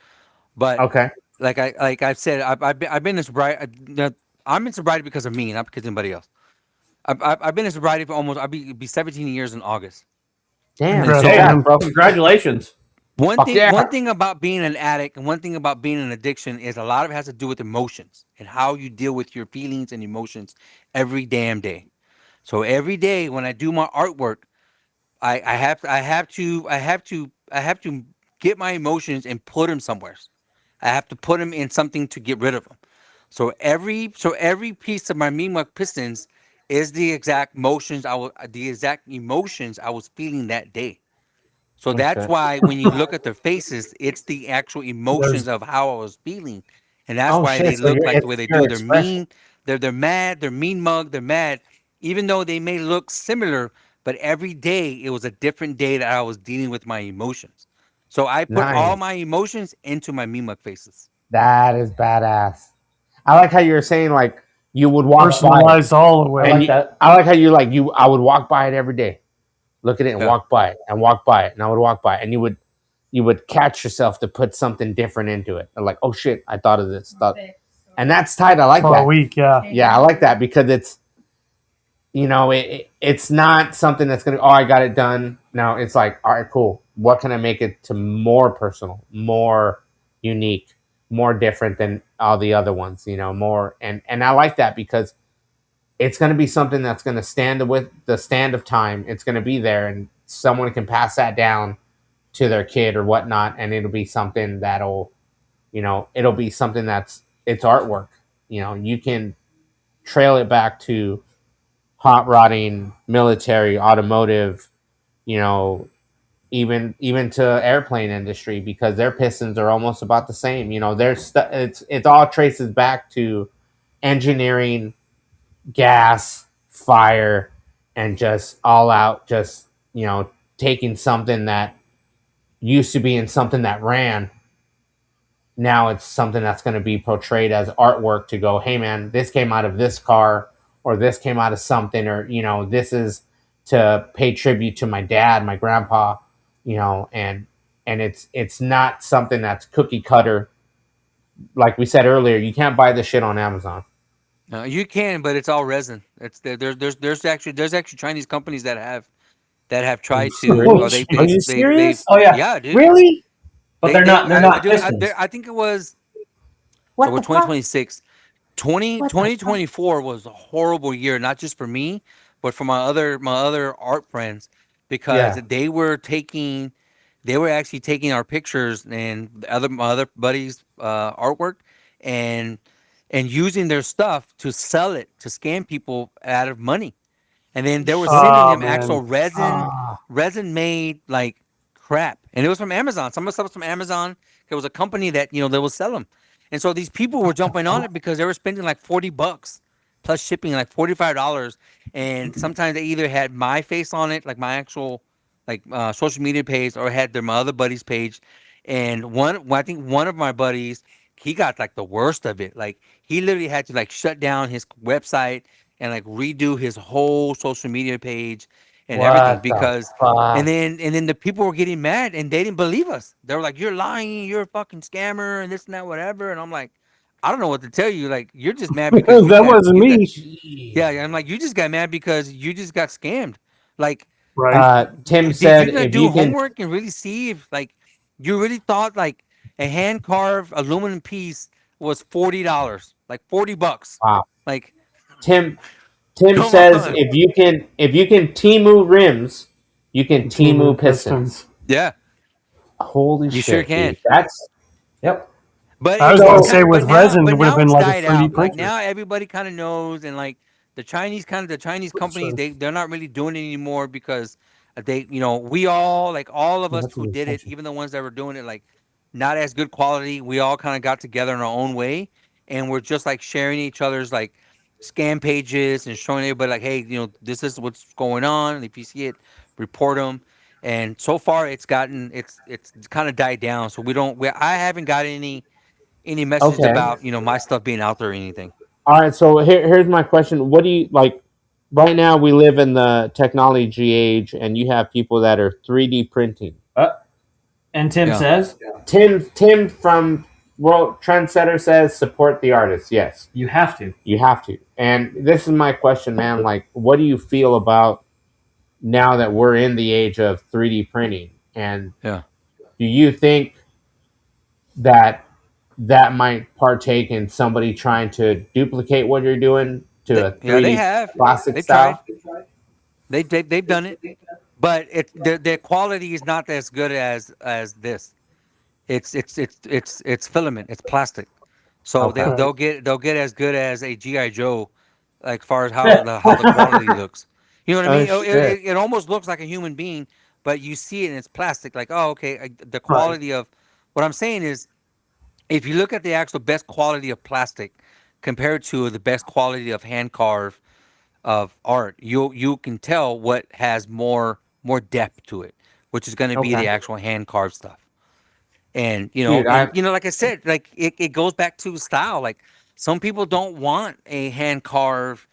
but Okay. like I've said, I've been in sobriety. I'm in sobriety because of me, not because of anybody else. I've been in sobriety for almost. I'll be 17 years in August. Damn. Congrats, yeah, man. bro. Congratulations. Fuck yeah. One thing about being an addict and one thing about being an addiction is a lot of it has to do with emotions and how you deal with your feelings and emotions every damn day. So every day when I do my artwork, I have to get my emotions and put them somewhere. I have to put them in something to get rid of them. So every piece of my Mean Mug Pistons is the exact emotions I was feeling that day. So that's Okay. why when you look at their faces, it's the actual emotions of how I was feeling, and that's Oh, why shit, they so look you're- like the it's way they your do. They're expression. mean. They're mad. They're mean mug. They're mad, even though they may look similar. But every day it was a different day that I was dealing with my emotions. So I put all Nice. my emotions into my Mean Mug faces. That is badass. I like how you were saying like you would walk by. Personalized all the way. And like that. I like how you like you. I would walk by it every day, look at it and Yeah. walk by it and walk by it, and I would walk by it, and you would catch yourself to put something different into it. And like, oh shit, I thought of this. And that's tight. I like for a that. week, yeah. Yeah, I like that because it's it's not something that's gonna. Oh, I got it done. No, it's like, all right, cool. What can I make it to more personal, more unique, more different than all the other ones? More and I like that because it's going to be something that's going to stand with the stand of time. It's going to be there, and someone can pass that down to their kid or whatnot, and it'll be something it'll be something it's artwork. You can trail it back to hot rodding, military, automotive, even to airplane industry because their pistons are almost about the same. It all traces back to engineering, gas, fire, and just all out taking something that used to be in something that ran. Now it's something that's going to be portrayed as artwork to go, hey man, this came out of this car, or this came out of something, or this is to pay tribute to my dad, my grandpa, and it's not something that's cookie cutter. Like we said earlier, you can't buy this shit on Amazon. You can, but it's all resin. It's there's actually Chinese companies that have Are you tried to. Oh, serious? Or Are jeez. you they've serious? Oh yeah, yeah, dude. Really? but they're not. They're not Dude, Pistons. I think it was. So What we're the fuck? 2026. What the fuck? 2024 was a horrible year, not just for me, but for my other art friends, because Yeah. they were actually taking our pictures and my other buddies' artwork, and using their stuff to sell it to scam people out of money. And then they were sending Oh them man. actual Ah, resin made like crap, and it was from Amazon. Some of the stuff was from Amazon. There was a company that that will sell them, and so these people were jumping on it because they were spending like $40 plus shipping, like $45, and sometimes they either had my face on it, like my actual social media page, or had my other buddy's page. And I think one of my buddies, he got like the worst of it. Like he literally had to like shut down his website and like redo his whole social media page and everything, what the because fuck? and then the people were getting mad and they didn't believe us. They were like, "You're lying, you're a fucking scammer," and this and that, whatever. And I'm like, I don't know what to tell you. Like, you're just mad because That wasn't you got me. yeah, Jeez. yeah. I'm like, you just got mad because you just got scammed. Like, Right. Tim did you said, not if do you can, homework and really see if like you really thought like a hand carved aluminum piece was $40, like $40? wow. Like, Tim, Tim come says, on. if you can Timu rims, you can Team Timu pistons. Pistons. Yeah, Holy you sure shit, can. dude. That's Yep. But I was it's gonna so say kind of with resin, it would have now been it's like a died 3D out. Like printer. now everybody kind of knows, and like the Chinese companies, So, they're not really doing it anymore because they we all, like all of you us have to who be did it, attention. even the ones that were doing it like not as good quality, we all kind of got together in our own way, and we're just like sharing each other's like scam pages and showing everybody like, hey, this is what's going on, and if you see it, report them. And so far it's kind of died down, so I haven't got any message Okay. about my stuff being out there or anything. All right. So here's my question. What do you like? Right now, we live in the technology age, and you have people that are 3D printing. Uh, and Tim Yeah, says Tim from World Trendsetter says support the artists. Yes, you have to. you have to. And this is my question, man. Like, what do you feel about now that we're in the age of 3D printing? And yeah. do you think that that might partake in somebody trying to duplicate what you're doing to a They 3D have. plastic They've tried. style? They've done it, but their quality is not as good as this. It's filament. It's plastic. So Okay. right. they'll get as good as a GI Joe, like far as how the quality looks. You know what I Oh mean? shit. It almost looks like a human being, but you see it and it's plastic. Like, oh, okay. The Right. quality of what I'm saying is, if you look at the actual best quality of plastic compared to the best quality of hand carved of art, you can tell what has more depth to it, which is going to be Okay. the actual hand carved stuff. And Dude, I like I said, like it goes back to style. Like some people don't want a hand carved,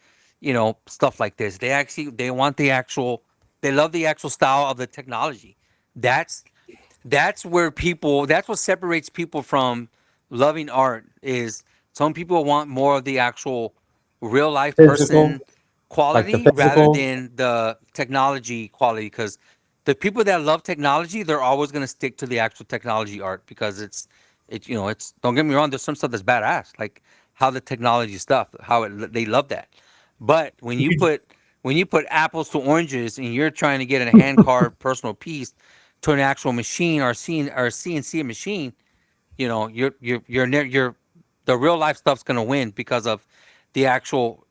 stuff like this. They want the actual. They love the actual style of the technology. That's that's what separates people from loving art. Is some people want more of the actual real life physical, person like the quality rather physical. than the technology quality, because the people that love technology, they're always going to stick to the actual technology art, because it's don't get me wrong, there's some stuff that's badass, like how the technology stuff, they love that. But when you put apples to oranges and you're trying to get a hand carved personal piece to an actual machine, or CNC machine, you're the real life stuff's gonna win because of the actual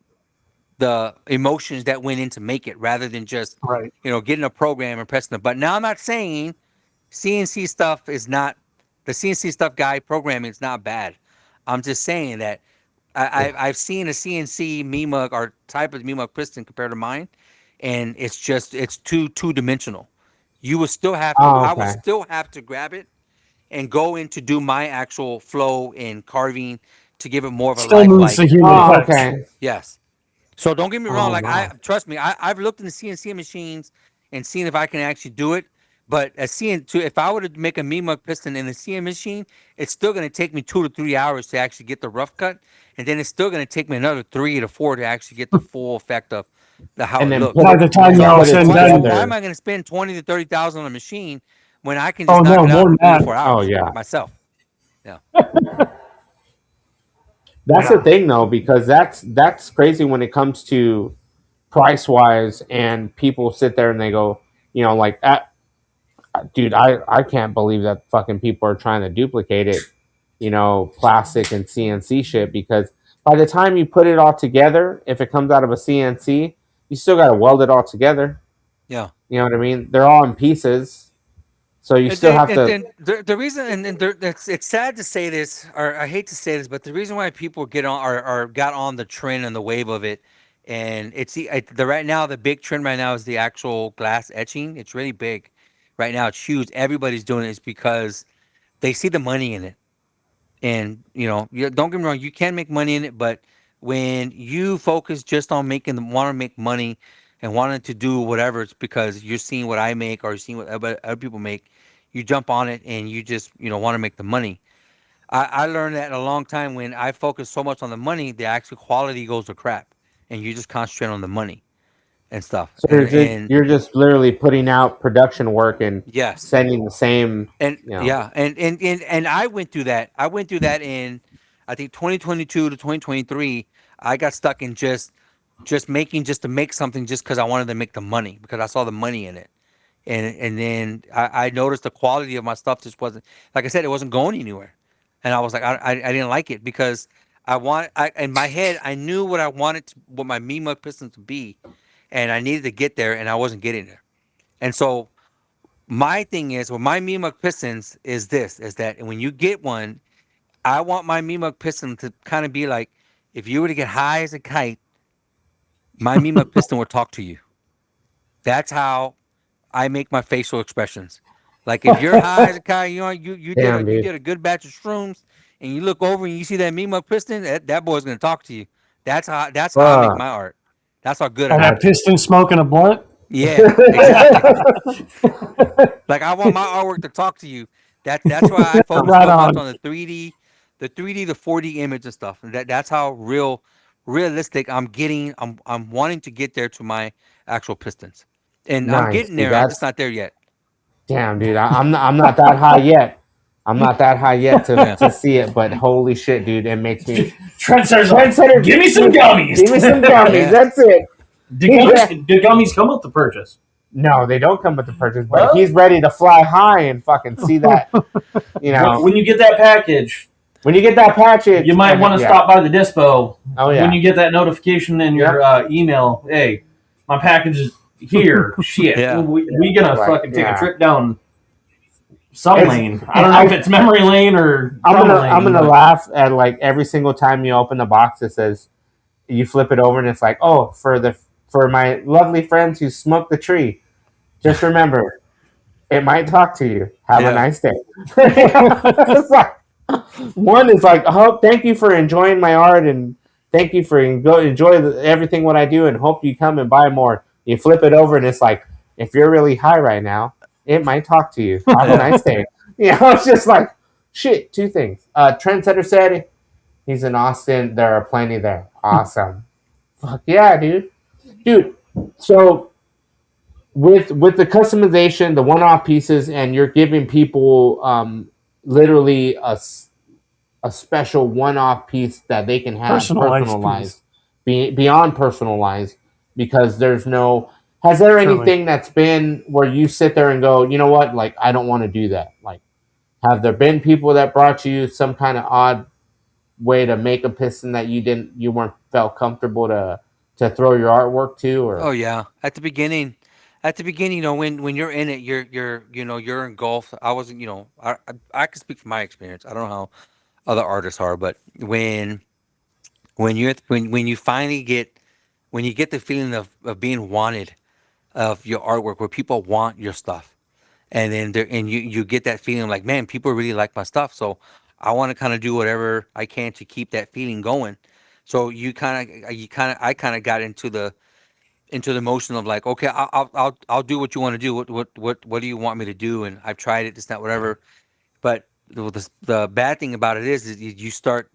the emotions that went in to make it, rather than just Right. getting a program and pressing the button. Now I'm not saying CNC stuff is not the CNC stuff guy programming is not bad. I'm just saying that I've seen a CNC me mug or type of me mug piston compared to mine, and it's two dimensional. You will still have to. Oh, I will okay. still have to grab it and go in to do my actual flow in carving to give it more of a Still needs lifelike. the human Oh, touch. okay. Yes. So don't get me wrong. Oh Like my. trust me, I've looked in the CNC machines and seen if I can actually do it. But a CN2, if I were to make a Mean Mug piston in a CN machine, it's still going to take me 2 to 3 hours to actually get the rough cut, and then it's still going to take me another 3 to 4 to actually get the full effect of how And it then looks. By the time then you're So all put it said and done, why am together. I going to spend 20 to 30,000 on a machine when I can oh just knock no, it out more in than 3 to 4 that. Oh hours yeah. myself? Yeah, That's the Yeah. thing though, because that's crazy when it comes to price wise, and people sit there and they go, like, dude, I can't believe that fucking people are trying to duplicate it, plastic and CNC shit, because by the time you put it all together, if it comes out of a CNC, you still got to weld it all together. yeah. You know what I mean? They're all in pieces, so you And still then, have to. the reason, and it's sad to say this, or I hate to say this, but the reason why people get on or got on the trend and the wave of it, and it's the right now the big trend right now is the actual glass etching. It's really big right now. It's huge. Everybody's doing it. It's because they see the money in it. And don't get me wrong, you can make money in it, but when you focus just on want to make money and wanting to do whatever, it's because you're seeing what I make or you're seeing what other people make. You jump on it and you just want to make the money. I learned that a long time when I focus so much on the money, the actual quality goes to crap, and you just concentrate on the money and stuff. So And you're just literally putting out production work and yes, sending the same. and yeah, and I went through that. I went through that in, I think, 2022 to 2023. I got stuck in just making just to make something just because I wanted to make the money because I saw the money in it. And then I noticed the quality of my stuff just wasn't, like I said, it wasn't going anywhere. And I was like, I didn't like it because in my head I knew what I wanted what my Mean Mug Pistons to be, and I needed to get there, and I wasn't getting there. And so my thing is, with my Mean Mug Pistons is that when you get one, I want my Mean Mug Piston to kind of be like, if you were to get high as a kite, my Mean Mug Piston will talk to you. That's how I make my facial expressions. Like if you're high as a kite, Damn, you dude. did a good batch of shrooms, and you look over and you see that Mean Mug Piston, that boy's gonna talk to you. That's how I make Fuck. my art. That's how good I And that make it. piston smoking a blunt. Yeah, exactly. Like I want my artwork to talk to you. That's why I focus Right so much on. on the 4D image and stuff. And that's how realistic I'm getting. I'm wanting to get there to my actual pistons, and I'm Nice, getting dude. there. I'm just That's not there yet. damn, dude. I'm not that high yet. I'm not that high yet Yeah. to see it, but holy shit, dude, it makes me Trent says, Trendsetter. "Give me some gummies." Give me some gummies. Yeah. That's it. Do gummies come with the purchase? No, they don't come with the purchase, but Well- he's ready to fly high and fucking see that. When you get that package, When you get that package, you might want to stop by the dispo. Oh yeah. When you get that notification in your email, hey, my package is here. Shit, Yeah. we gonna Right, fucking take yeah. a trip down some It's- lane. I don't know if it's memory lane or trauma lane. I'm gonna but- laugh at like every single time you open the box. It says you flip it over and it's like, oh, for my lovely friends who smoked the tree, just remember, it might talk to you. Have Yeah. a nice day. It's like, one is like, oh, thank you for enjoying my art and thank you for enjoy everything what I do and hope you come and buy more. You flip it over and it's like, if you're really high right now, it might talk to you. Have a nice day. It's just like, shit, two things. Trendsetter said he's in Austin. There are plenty there. Awesome. Fuck yeah, dude. Dude, so with the customization, the one-off pieces, and you're giving people literally a special one-off piece that they can have personalized, beyond personalized, because there's no. Has there anything that's been where you sit there and go, you know what, like I don't want to do that? Like, have there been people that brought you some kind of odd way to make a piston that you weren't felt comfortable to throw your artwork to? Or Oh yeah. At the beginning, when you're in it, you're engulfed. I wasn't, I can speak from my experience. I don't know how other artists are, but when you finally when you get the feeling of being wanted of your artwork, where people want your stuff, and then you get that feeling like, man, people really like my stuff, so I want to kind of do whatever I can to keep that feeling going. So I kind of got into into the motion of like, okay, I'll do what you want to do. What do you want me to do? And I've tried it, it's not whatever. But the bad thing about it is you start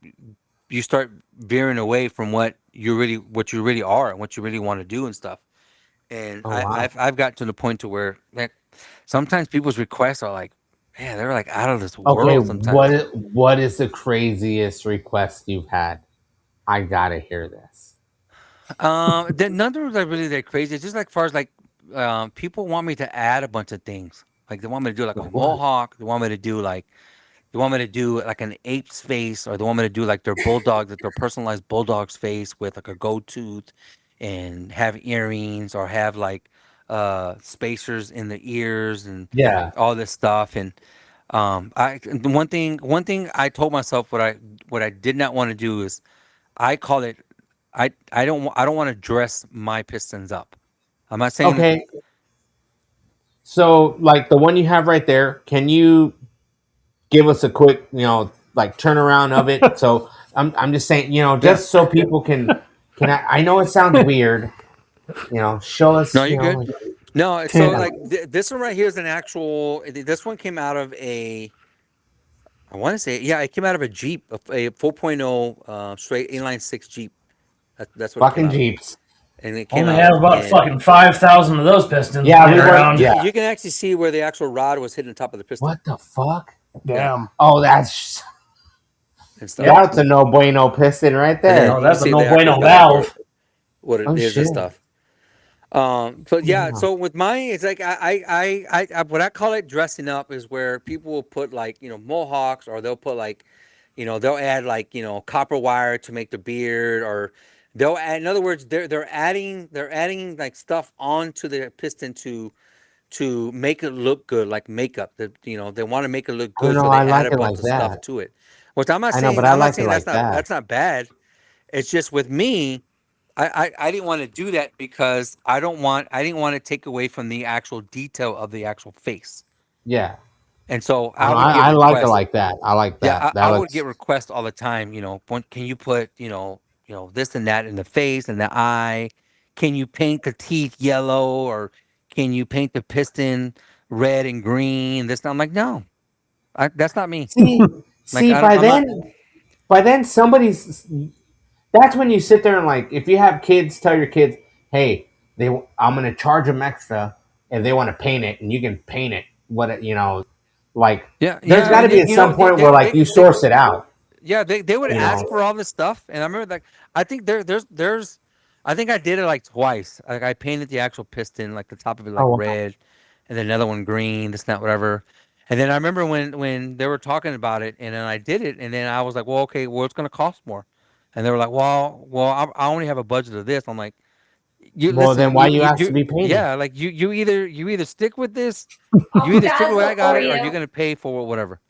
veering away from what you really are and what you really want to do and stuff. And Oh wow. I've got to the point to where like sometimes people's requests are like, man, they're like out of this Okay, world sometimes. what is the craziest request you've had? I gotta hear this. None of them are really that crazy. It's just like far as like people want me to add a bunch of things. Like they want me to do like a Like what? mohawk. They want me to do like an ape's face, or they want me to do like their bulldog, like their personalized bulldog's face with like a gold tooth, and have earrings, or have like spacers in the ears and Yeah. all this stuff. And the one thing I told myself what I did not want to do is I call it I don't want to dress my pistons up. I'm not saying Okay. So like the one you have right there, can you give us a quick, like turnaround of it? So I'm just saying, yeah. just so people can I know it sounds weird, show No, us, you're good. No, so Tim, like this one right here is an actual. This one came out of a. I want to say, yeah, it came out of a Jeep, a 4.0 straight inline six Jeep. That's what it came fucking out of, Jeeps. and it came Only out have of. about And fucking 5,000 of those pistons Yeah, laying we were. around. Yeah. you can actually see where the actual rod was hitting the top of the piston. What the fuck? Yeah, damn. Oh, that's and stuff. Yep. that's a no bueno piston right And then there. No, you can that's a see no the actual bueno guide where valve. what it Oh is shit. and stuff. So yeah, Yeah. so with mine, it's like what I call it dressing up is where people will put like mohawks, or they'll put like they'll add like copper wire to make the beard, or they'll add, in other words, they're adding like stuff onto the piston to make it look good, like makeup. That they want to make it look I don't good, know. so I they add like a it bunch like of stuff that. to it. Which I'm not I know, but saying I I'm not like it saying like that. that's not bad. It's just with me, I didn't want to do that because I didn't want to take away from the actual detail of the actual face. Yeah. And so I I don't know. would get I like it requests. like that. I like Yeah, that. That I would get looks. requests all the time. Can you put this and that in the face and the eye? Can you paint the teeth yellow, or can you paint the piston red and green? This, I'm like, no, that's not me. See, Like see. By I'm not. then, somebody's. That's when you sit there and like, if you have kids, tell your kids, hey, I'm gonna charge them extra if they want to paint it, and you can paint it. Like Yeah, there's yeah, got to and be at some point where like you source it out. yeah, they would You ask know. for all this stuff, and I remember like I think I think I did it like twice. Like I painted the actual piston, like the top of it like Oh wow. red, and then another one green, this, that, whatever. And then I remember when they were talking about it, and then I did it, and then I was like, well, okay, well, it's gonna cost more. And they were like, well, I only have a budget of this. I'm like, you Well, listen, then why you ask to be painted? yeah, like you either stick with this, you I'll either stick with what I dazzle got for it, or you're you. gonna pay for whatever.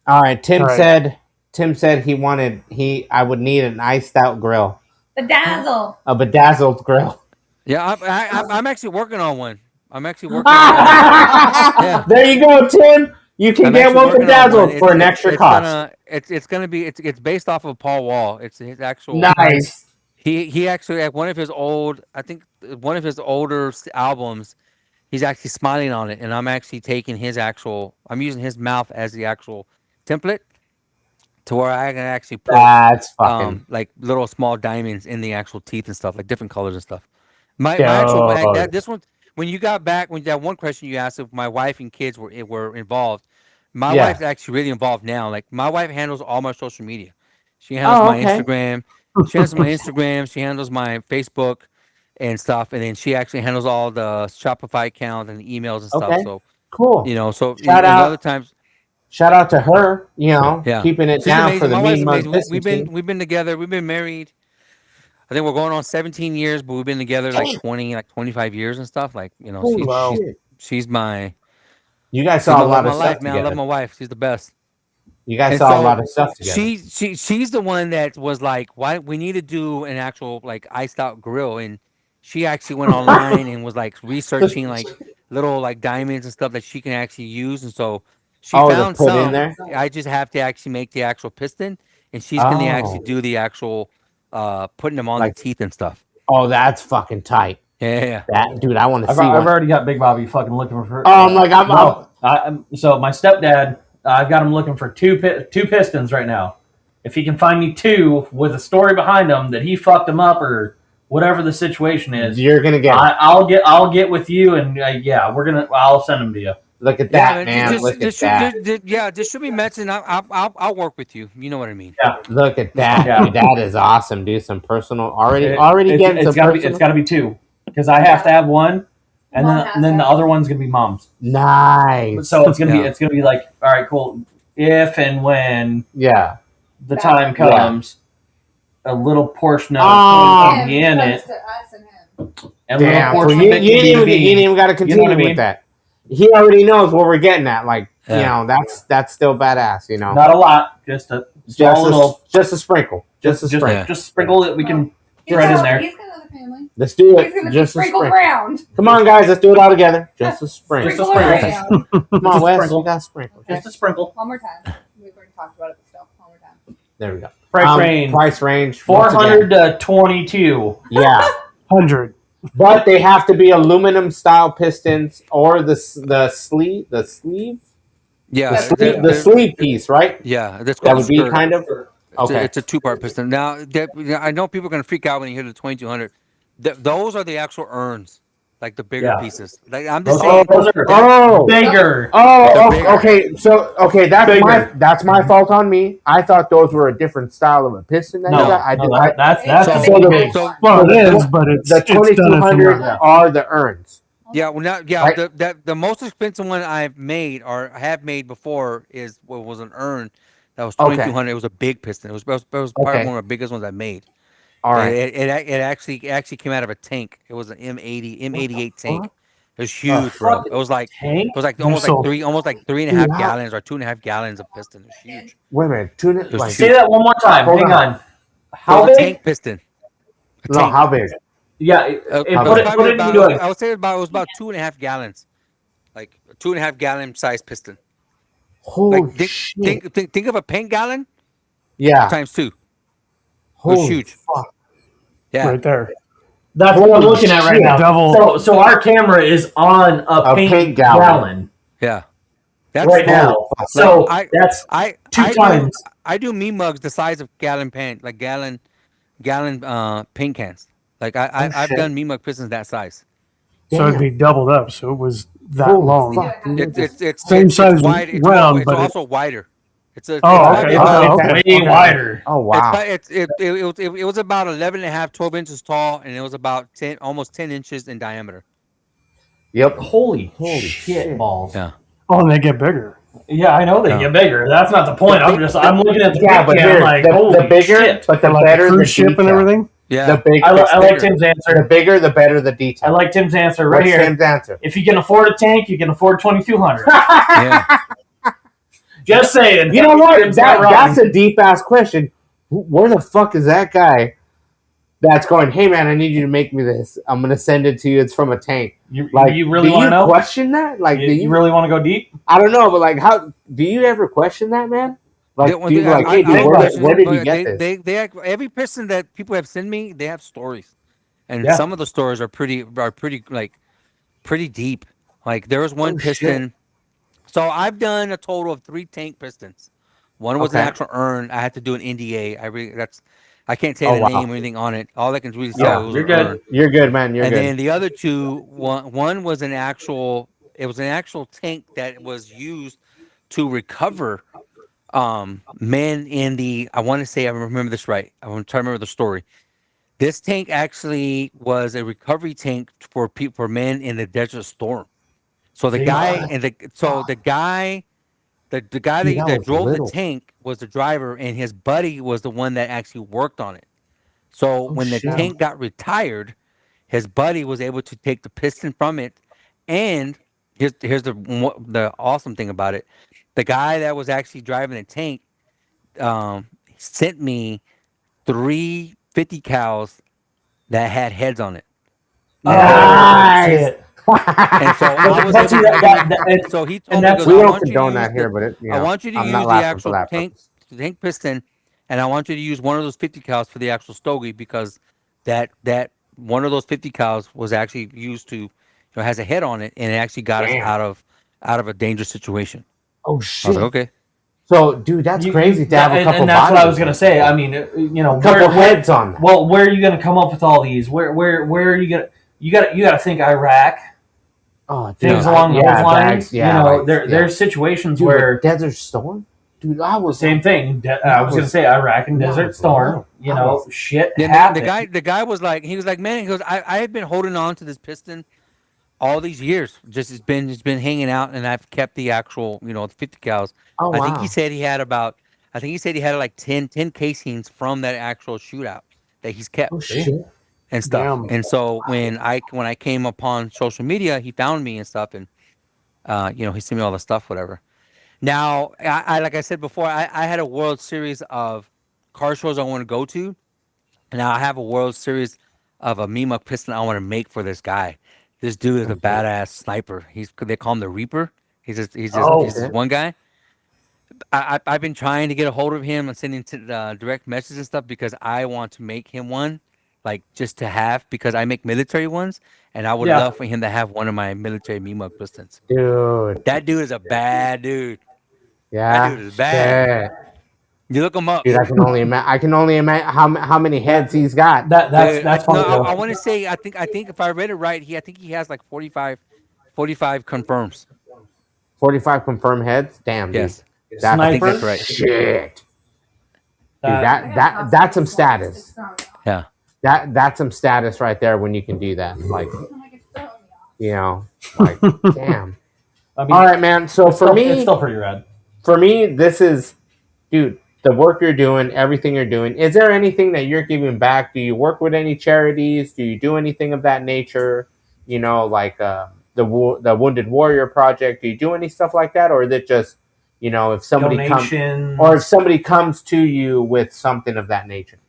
All right. All right. Tim said I would need an iced out grill, Bedazzle. a bedazzled grill. Yeah, I'm actually working on one. I'm actually working on one. Yeah. There you go, Tim. You can I'm get actually one working on one. bedazzled for an extra It's cost. gonna be it's based off of Paul Wall. It's his actual. Nice. Nice. He actually at one of his old, I think one of his older albums. He's actually smiling on it, and I'm actually taking his actual. I'm using his mouth as the actual template to where I can actually put That's fucking like little small diamonds in the actual teeth and stuff, like different colors and stuff. My actual Dude. this one, when you got back, when that one question you asked if my wife and kids were involved, my yeah. wife's actually really involved now. Like my wife handles all my social media. She handles Oh, my okay. Instagram. She handles my Instagram. She handles my Facebook and stuff, and then she actually handles all the Shopify account and the emails and stuff. Okay. So Cool. so Shout and other out, times, shout out to her. yeah, Keeping it she's down for amazing. the My wife's Mean Mug amazing. Pistons team. We've been together. We've been married. I think we're going on 17 years, but we've been together like 25 years and stuff. Like, Holy Wow. shit! she's my You guys she's saw my a love lot of my of stuff life, man. I love together. my wife. She's the best. You guys And saw a lot so of stuff together. she's the one that was like, why we need to do an actual like iced out grill, and she actually went online and was like researching like little like diamonds and stuff that she can actually use, and so she Oh, to found put in some. there. I just have to actually make the actual piston, and she's gonna actually Oh, do the actual putting them on the like teeth and stuff. oh, that's fucking tight. Yeah. That dude, I want to I've see one. already got Big Bobby fucking looking for. Oh, I'm like, So my stepdad, I've got him looking for two pistons right now. If he can find me two with a story behind them that he fucked them up or whatever the situation is, you're gonna get. I'll get with you and yeah, I'll send them to you. Look at that, man. Just, Look at just, that. this should be mentioned. I'll work with you. You know what I mean? Yeah, Look at that. Yeah. Dude, that is awesome. Do some personal. Already it's, getting some personal. it's got to be two because I have to have one, and then the other one's gonna be mom's. Nice. So it's gonna be like, all right, cool. If and when Yeah. the time comes, a little portion of Oh. it can be in it, To us and him. and a little Damn. So portion you of it can ain't be even got to continue what I mean? with that. He already knows what we're getting at. Like, you Yeah. know, that's still badass. You know, not a lot, just a small little, just a sprinkle. Just a sprinkle. just sprinkle that we can throw it in there. He's got another family. Let's do He's it. gonna Just a sprinkle sprinkle. around. Come on, guys. Let's do it all together. Just a sprinkle. Just a sprinkle. around. Come on, Just a Wes. sprinkle. You got a sprinkle. Just a sprinkle. One more time. We've already talked about it, but still, one more time. There we go. Price range Price range. once again. 400 to 22. Yeah. 100. But they have to be aluminum style pistons or the sleeve Yeah. the sleeve piece, right? Yeah. That's That called would be skirt. kind of okay. It's a two-part piston. Now, I know people are going to freak out when you hear the 2200. Those are the actual urns, like the bigger Yeah. pieces. Like I'm just Those saying. Oh, bigger. oh, bigger. okay. So Bigger. that's my fault on me. I thought those were a different style of a piston. That you No, got. I no, did. that's So the the- big. So Well, it is, but it's The it's done at the 2200 moment. are the urns. yeah, well now, yeah, Right. the most expensive one I've made or have made before is what was an urn that was Okay. 2200. It was a big piston. It was probably Okay. one of the biggest ones I made. All right. It actually came out of a tank. It was an M88 tank. It was huge, bro. fuck? It was like Tank? almost So- like three and a Dude, half how- gallons or 2.5 gallons of piston. It was huge. Wait a minute. Tune it. was Like, Say that one more time. Hold Hang on. on. It How was a big? tank piston. A no, tank. how big? Yeah, It put was it probably into about, it. I would say it was about 2.5 gallons, like a 2.5 gallon size piston. Holy Like shit! think of a paint gallon Yeah. times 2. Holy huge. Fuck. Yeah, Right there. That's what I'm Holy looking at right shit. now. Double. So our camera is on a paint gallon yeah. That's right now. fuck. So I- that's I two I times. I do Mean Mugs the size of gallon paint, like gallon paint cans. Like I've shit. done Mean Mug pistons that size. So it'd be doubled up. So it was that Holy long. fuck, dude. It's Same size wide. It's, round, it's but also wider. It's a Oh, it's okay. about- Oh, okay. Way wider. Oh wow. It was about 11 and a half, 12 inches tall, and it was about 10, almost 10 inches in diameter. Yep. Holy shit. shit balls. Yeah. Oh, and they get bigger. Yeah, I know they Yeah. get bigger. That's not the point. I'm looking at the Yeah, pic but cam here, like, the holy bigger, shit. but the Like better the the cruise ship and detail. everything. Yeah. The big. I It's like bigger. Tim's the answer. bigger, the better the detail. I like Tim's answer right What's here. Tim's answer? If you can afford a tank, you can afford 2200. Yeah. Just saying. You know what? Tim's not wrong. That's a deep ass question. Where the fuck is that guy that's going, hey man, I need you to make me this. I'm going to send it to you. It's from a tank. You Like, really do want you to know? question that? Like, do You really want to go deep? I don't know, but like, how do you ever question that, man? Like, Yeah, do you like, hey, dude, I where question did it, you but get this? They every person that people have sent me, they have stories, and Yeah. some of the stories are pretty deep. Like there was one Oh, shit. piston. So I've done a total of 3 tank pistons. One was an Okay. actual urn. I had to do an NDA. I can't say Oh, the wow. name or anything on it. All I can really say Yeah, was you're an good. urn. You're good, man. You're And good. then the other two, one was an actual. It was an actual tank that was used to recover men in the. I want to say I remember this right. I want to try to remember the story. This tank actually was a recovery tank for men in the Desert Storm. So the See? guy and the guy Dude, that that was drove little. the tank was the driver, and his buddy was the one that actually worked on it. So when the shit. tank got retired, his buddy was able to take the piston from it, and here's the awesome thing about it: the guy that was actually driving the tank sent me 3 50 cows that had heads on it. Nice. And so I was But see, able to that- so he and told me, that's- he goes, We I don't want you to condone use that here, the- but it, you I know, want you to I'm use not the laughing actual for that tank piston, and I want you to use one of those 50 cows for the actual stogie because that one of those 50 cows was actually used to, has a head on it, and it actually got us Damn. out of a dangerous situation. Oh I was like, shit. okay. So, dude, that's crazy to have a couple and that's what I was bodies. gonna say. I mean, a couple heads on that. Well, where are you gonna come up with all these? Where are you gonna? You got to think Iraq, Oh, dude, things along those lines. like, there's situations dude, where Desert Storm, dude, I was same thing. I was gonna say Iraq and Desert Storm. Shit happened. The guy was like, man, he goes, I have been holding on to this piston all these years. Just it's been hanging out, and I've kept the actual, 50 cows. Oh I think he wow. said he had like 10 casings from that actual shootout that he's kept Oh shit. and stuff. Damn. And so when I came upon social media, he found me and stuff, and he sent me all the stuff, whatever. Now, I like I said before, I had a World Series of car shows I want to go to. Now I have a World Series of a Mean Mug Piston I want to make for this guy. This dude is a Okay. badass sniper. They call him the Reaper. Oh. He's this one guy. I've been trying to get a hold of him and sending direct messages and stuff because I want to make him one, like just to have, because I make military ones, and I would Yeah. love for him to have one of my military Mean Mug Pistons. Dude. That dude is a bad dude. Yeah. That dude is bad. Shit. You look him up. Dude, I can only imagine how many heads he's got. That's No, funny. I want to say, I think if I read it right, I think he has like 45 confirms. 45 confirmed heads. Damn, dude. Yes, That's I think Sniper? that's right. shit. Dude, That- that's some status. Yeah. That's some status right there when you can do that. Like, like damn. I mean, All right, man. So for it's me, still pretty rad. this is, dude, the work you're doing, everything you're doing. Is there anything that you're giving back? Do you work with any charities? Do you do anything of that nature? Like the Wounded Warrior Project. Do you do any stuff like that, or is it just, if somebody comes, Donations. or if somebody comes to you with something of that nature?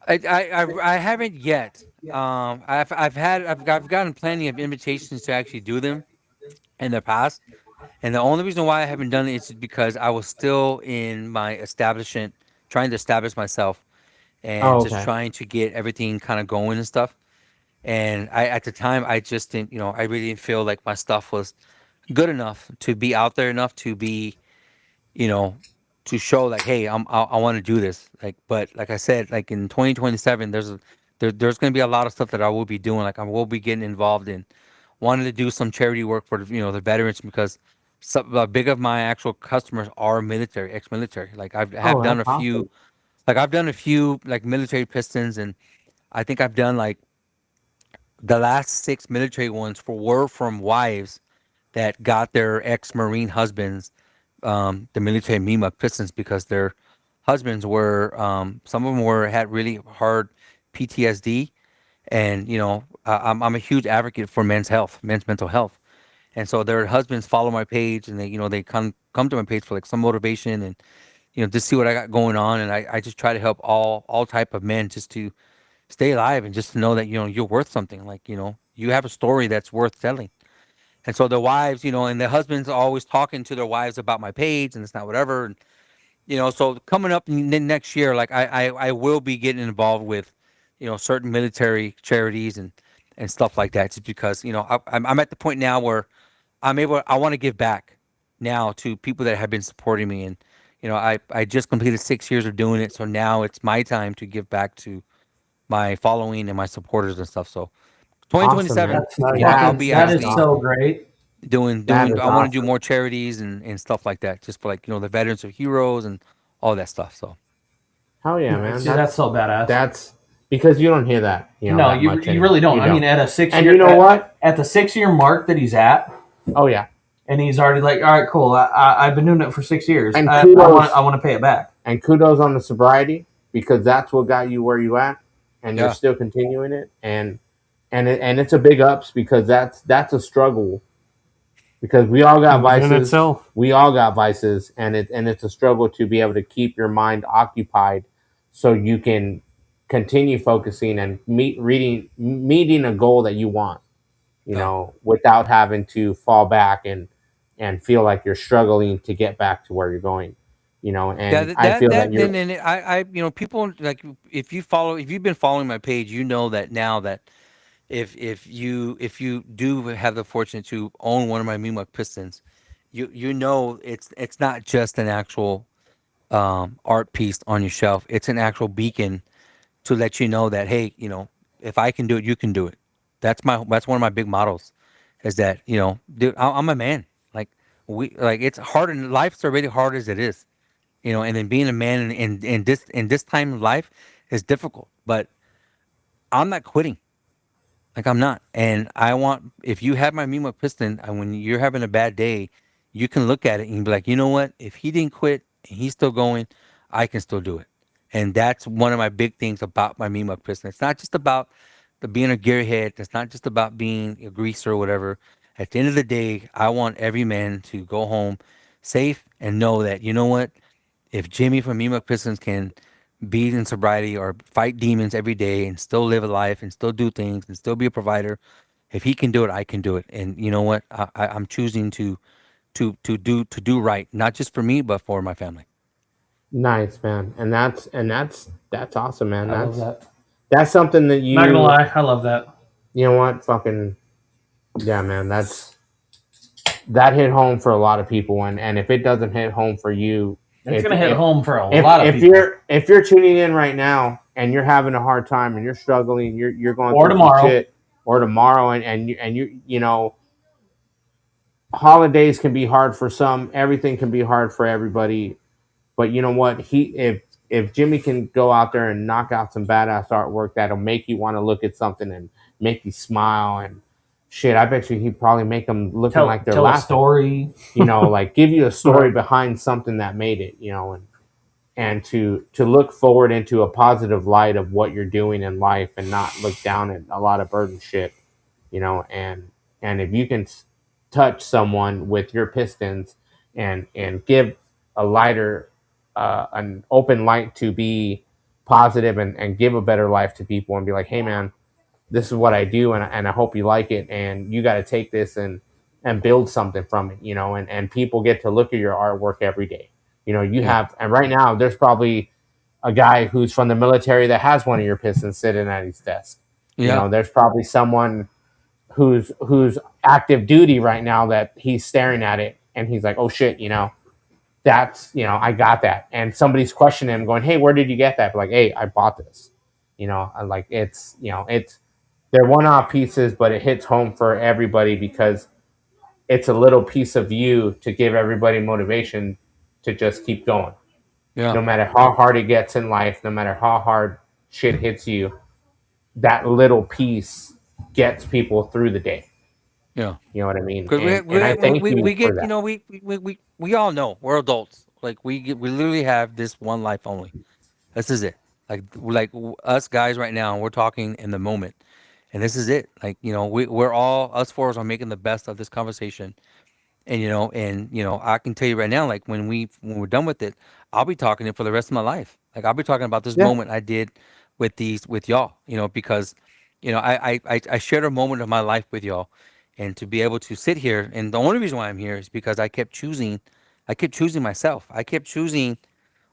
I haven't yet. I've gotten plenty of invitations to actually do them in the past, and the only reason why I haven't done it is because I was still in my establishment, trying to establish myself, and Oh, just okay. trying to get everything kind of going and stuff. And at the time, I just didn't, I really didn't feel like my stuff was good enough to be out there enough to be, you know, to show like, hey, I want to do this. Like, but like I said, like in 2027, there's going to be a lot of stuff that I will be doing. Like I will be getting involved in wanting to do some charity work for the veterans, because some big of my actual customers are military, ex-military. Like have done a That's few, awesome. like military pistons, and I think I've done like the last 6 military ones were from wives that got their ex-marine husbands the military Mean Mug Pistons, because their husbands were some of them had really hard PTSD, and I'm a huge advocate for men's mental health, and so their husbands follow my page, and they come to my page for like some motivation, and just see what I got going on, and I just try to help all type of men just to stay alive, and just to know that you're worth something, like you have a story that's worth telling. And so the wives, and the husbands are always talking to their wives about my page and it's not whatever. And, so coming up next year, like I will be getting involved with, certain military charities and stuff like that, just because, I'm at the point now where I want to give back now to people that have been supporting me. And, I just completed 6 years of doing it. So now it's my time to give back to my following and my supporters and stuff. So Awesome, 2027, man. That's nice. I'll That's, be That that's is actually so awesome. great. That is I want to do awesome. more charities and stuff like that, just for like the veterans of heroes and all that stuff. So Hell yeah, Nice. man. Dude, that's so badass. That's because you don't hear that. No, that you much you really don't. You I mean, at a 6 and year, you know what? at the 6 year mark that he's at, Oh yeah. and he's already like, all right, cool. I've been doing it for 6 years. And I kudos. want to pay it back. And kudos on the sobriety, because that's what got you where you at, and Yeah. you're still continuing it. And it's a big ups, because that's a struggle, because we all got In vices. itself. We all got vices, and it's a struggle to be able to keep your mind occupied, so you can continue focusing and meeting a goal that you want. Without having to fall back and feel like you're struggling to get back to where you're going. Yeah, And I feel that you're then people like if you've been following my page, you know that now that if you do have the fortune to own one of my Mean Mug Pistons, you know it's not just an actual art piece on your shelf. It's an actual beacon to let you know that hey, if I can do it, you can do it. That's one of my big models, is that dude, I'm a man. Like it's hard and life's already hard as it is, and then being a man in this time of life is difficult. But I'm not quitting. Like I'm not. And I want if you have my Mima Piston and when you're having a bad day, you can look at it and be like, you know what? If he didn't quit and he's still going, I can still do it. And that's one of my big things about my Mima Piston. It's not just about the being a gearhead. It's not just about being a greaser or whatever. At the end of the day, I want every man to go home safe and know that, you know what? If Jimmy from Mean Mug Pistons can be in sobriety or fight demons every day and still live a life and still do things and still be a provider, if he can do it, I can do it. And you know what? I'm choosing to do right, not just for me, but for my family. nice, man. And that's awesome, man. I love that. That's something that Not gonna lie, I love that. you know what, fucking yeah, man. That hit home for a lot of people, and if it doesn't hit home for you, It's gonna hit if, home for a if, lot of if people. you're tuning in right now and you're having a hard time and you're struggling, you're going Or through some tomorrow. shit, or tomorrow, and holidays can be hard for some. Everything can be hard for everybody. But you know what? If Jimmy can go out there and knock out some badass artwork that'll make you want to look at something and make you smile and shit, I bet you he'd probably make them looking like they're Tell a laughing. story. Like give you a story Right. behind something that made it. And to look forward into a positive light of what you're doing in life and not look down at a lot of burden shit. And if you can touch someone with your pistons and give a lighter an open light to be positive and give a better life to people and be like, hey man, this is what I do and I hope you like it and you got to take this and build something from it, and people get to look at your artwork every day. You have, and right now there's probably a guy who's from the military that has one of your pistons sitting at his desk. Yeah. There's probably someone who's active duty right now that he's staring at it and he's like, oh shit, that's I got that. And somebody's questioning him going, hey, where did you get that? Like, hey, I bought this. Like it's they're one-off pieces, but it hits home for everybody because it's a little piece of you to give everybody motivation to just keep going. Yeah. No matter how hard it gets in life, no matter how hard shit hits you, that little piece gets people through the day. Yeah. You know what I mean? Because And I thank you we for get, that. we all know we're adults. Like we literally have this one life only. This is it. Us guys right now, we're talking in the moment, and this is it. Like we're all us four are making the best of this conversation. And I can tell you right now, like when we're done with it, I'll be talking it for the rest of my life. Like I'll be talking about this Yeah. moment I did with y'all, because I shared a moment of my life with y'all, and to be able to sit here, and the only reason why I'm here is because I kept choosing myself. I kept choosing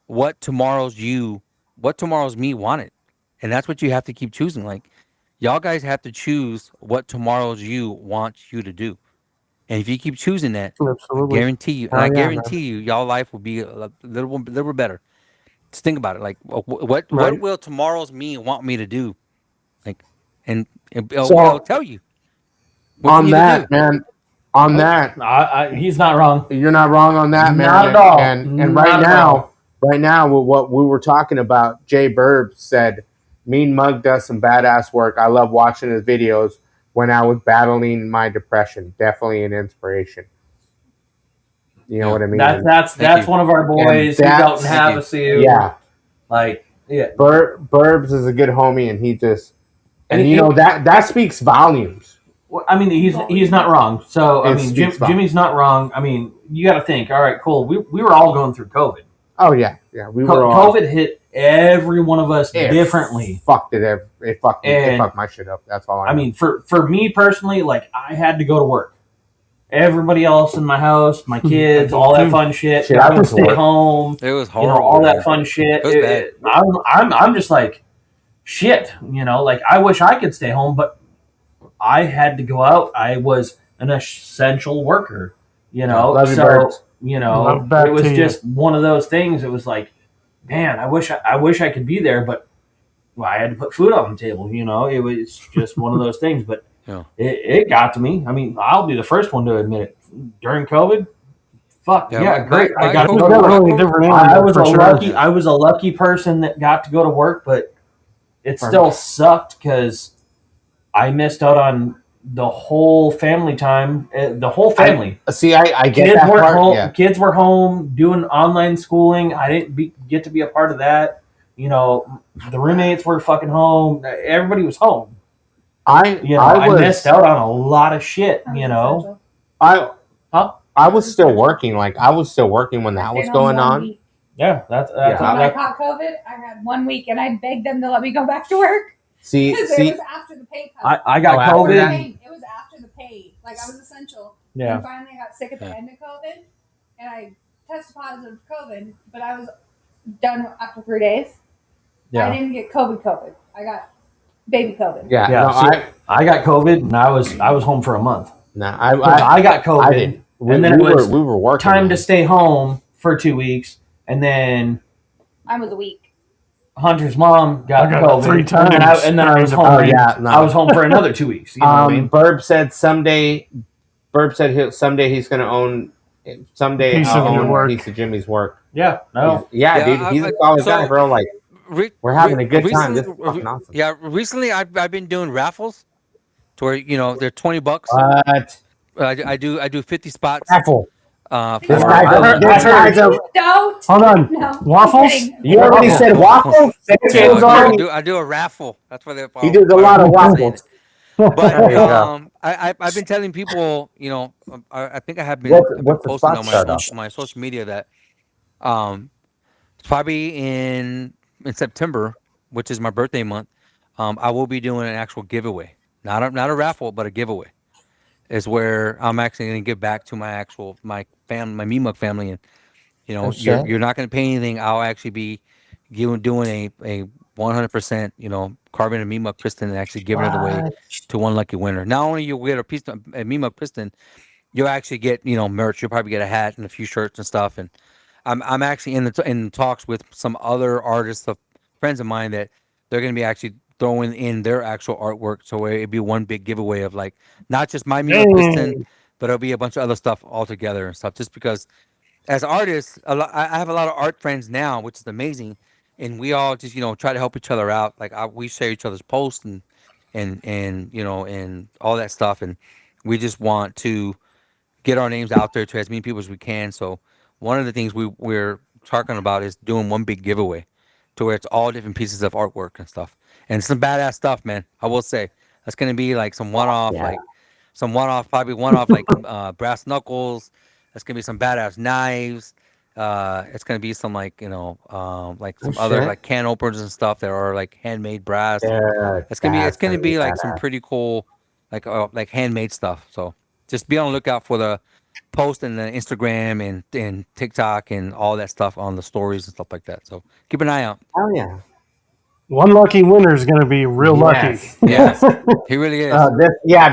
what tomorrow's me wanted, and that's what you have to keep choosing. Like y'all guys have to choose what tomorrow's you wants you to do. And if you keep choosing that, Absolutely. Oh I yeah, man. guarantee you, y'all life will be a little better. Just think about it. Like, what Right. will tomorrow's me want me to do? Like, and it'll So tell you what you on need to do. that, man, on that, He's not wrong. you're not wrong on that, man. Not at all. And Not at all. right now, with what we were talking about, Jay Burb said, "Mean Mug does some badass work. I love watching his videos when I was battling my depression. Definitely an inspiration." You know Yeah. what I mean? That's Thank you. one of our boys. He that's- don't have a suit. Yeah, Like yeah. Burbs is a good homie, and he just and And you know that speaks volumes. Well, I mean, he's not wrong. So I It mean, speaks volumes. Jimmy's not wrong. I mean, you got to think. All right, cool. We were all going through COVID. Oh yeah, we were all. COVID hit every one of us differently. Fucked it. It fucked And- my shit up. That's all I know. I mean, for me personally, like I had to go to work. everybody else in my house, my kids, all that fun shit. Shit, I I would went to stay work. home. It was You horrible. know, all man. that fun shit. It was bad. I'm just like, shit. You know, like I wish I could stay home, but I had to go out. I was an essential worker. You know, Love you, so birds. you Love know, back it was to you. just one of those things. It was like, man, I wish I could be there, but well, I had to put food on the table. You know, it was just one of those things. But Yeah. it got to me. I mean, I'll be the first one to admit it. During COVID, fuck yeah, great. I got It to was go to work. definitely a different I animal was for a sure. lucky person that got to go to work, but it still sucked because I missed out on the whole family time. The whole family. I get Kids that weren't part. home. Yeah. Kids were home doing online schooling. I didn't get to be a part of that. You know, the roommates were fucking home. Everybody was home. I missed out on a lot of shit. You know, I was still working. Like I was still working when that was going on. yeah, that's When I caught COVID, I had 1 week, and I begged them to let me go back to work because it was after the pay cut. I got COVID. It was after the pay. Like I was essential. Yeah. And finally, I got sick at the end of COVID, and I tested positive for COVID, but I was done after 3 days. Yeah. I didn't get COVID. I got baby COVID. Yeah. Yeah, No, see, I got COVID and I was home for a month. I got COVID, I didn't. and then it was we were working. time to stay home for 2 weeks, and then Mine was a week. Hunter's mom got I got COVID 3 and then times. I was home. Oh yeah. No. I was home for another 2 weeks. You know what I mean? Burb said someday. Burb said someday he's going to own. Someday Piece I'll of your own work. a piece of Jimmy's work. Yeah, no, Yeah, dude, he's a solid guy, bro. Like we're having a good time. This is fucking awesome. Yeah, recently I've been doing raffles, to where they're $20. What? I do 50 spots. Raffle. This For, guy's a. Don't. Hold on. No. Waffles? You already said waffle. I do a raffle. That's what He does a lot of waffles. But There you go. I've been telling people, I think I have been, What's I've been the posting spot on start off? my social media that probably in September, which is my birthday month, I will be doing an actual giveaway, not a raffle, but a giveaway. Is where I'm actually going to give back to my family, my Mean Mug family, and you're not going to pay anything. I'll actually be doing a 100% carbon and Mean Mug piston and actually giving it away to one lucky winner. Not only you'll get a Mean Mug piston, you'll actually get merch. You'll probably get a hat and a few shirts and stuff. And I'm actually in talks with some other artists, friends of mine, that they're going to be actually throwing in their actual artwork, so it'd be one big giveaway of like not just my Mean Mug piston, but it'll be a bunch of other stuff all together and stuff. Just because as artists, I have a lot of art friends now, which is amazing, and we all just try to help each other out. Like we share each other's posts and and all that stuff, and we just want to get our names out there to as many people as we can. So one of the things we're talking about is doing one big giveaway, to where it's all different pieces of artwork and stuff, and some badass stuff, man. I will say that's gonna be like some one-off, probably one-off like brass knuckles. That's gonna be some badass knives. It's gonna be some like like some other like can openers and stuff that are like handmade brass. It's gonna be like some pretty cool like handmade stuff. So just be on the lookout for the post and the Instagram and TikTok and all that stuff on the stories and stuff like that. So keep an eye out. Oh yeah. One lucky winner is going to be real lucky. Yes, he really is.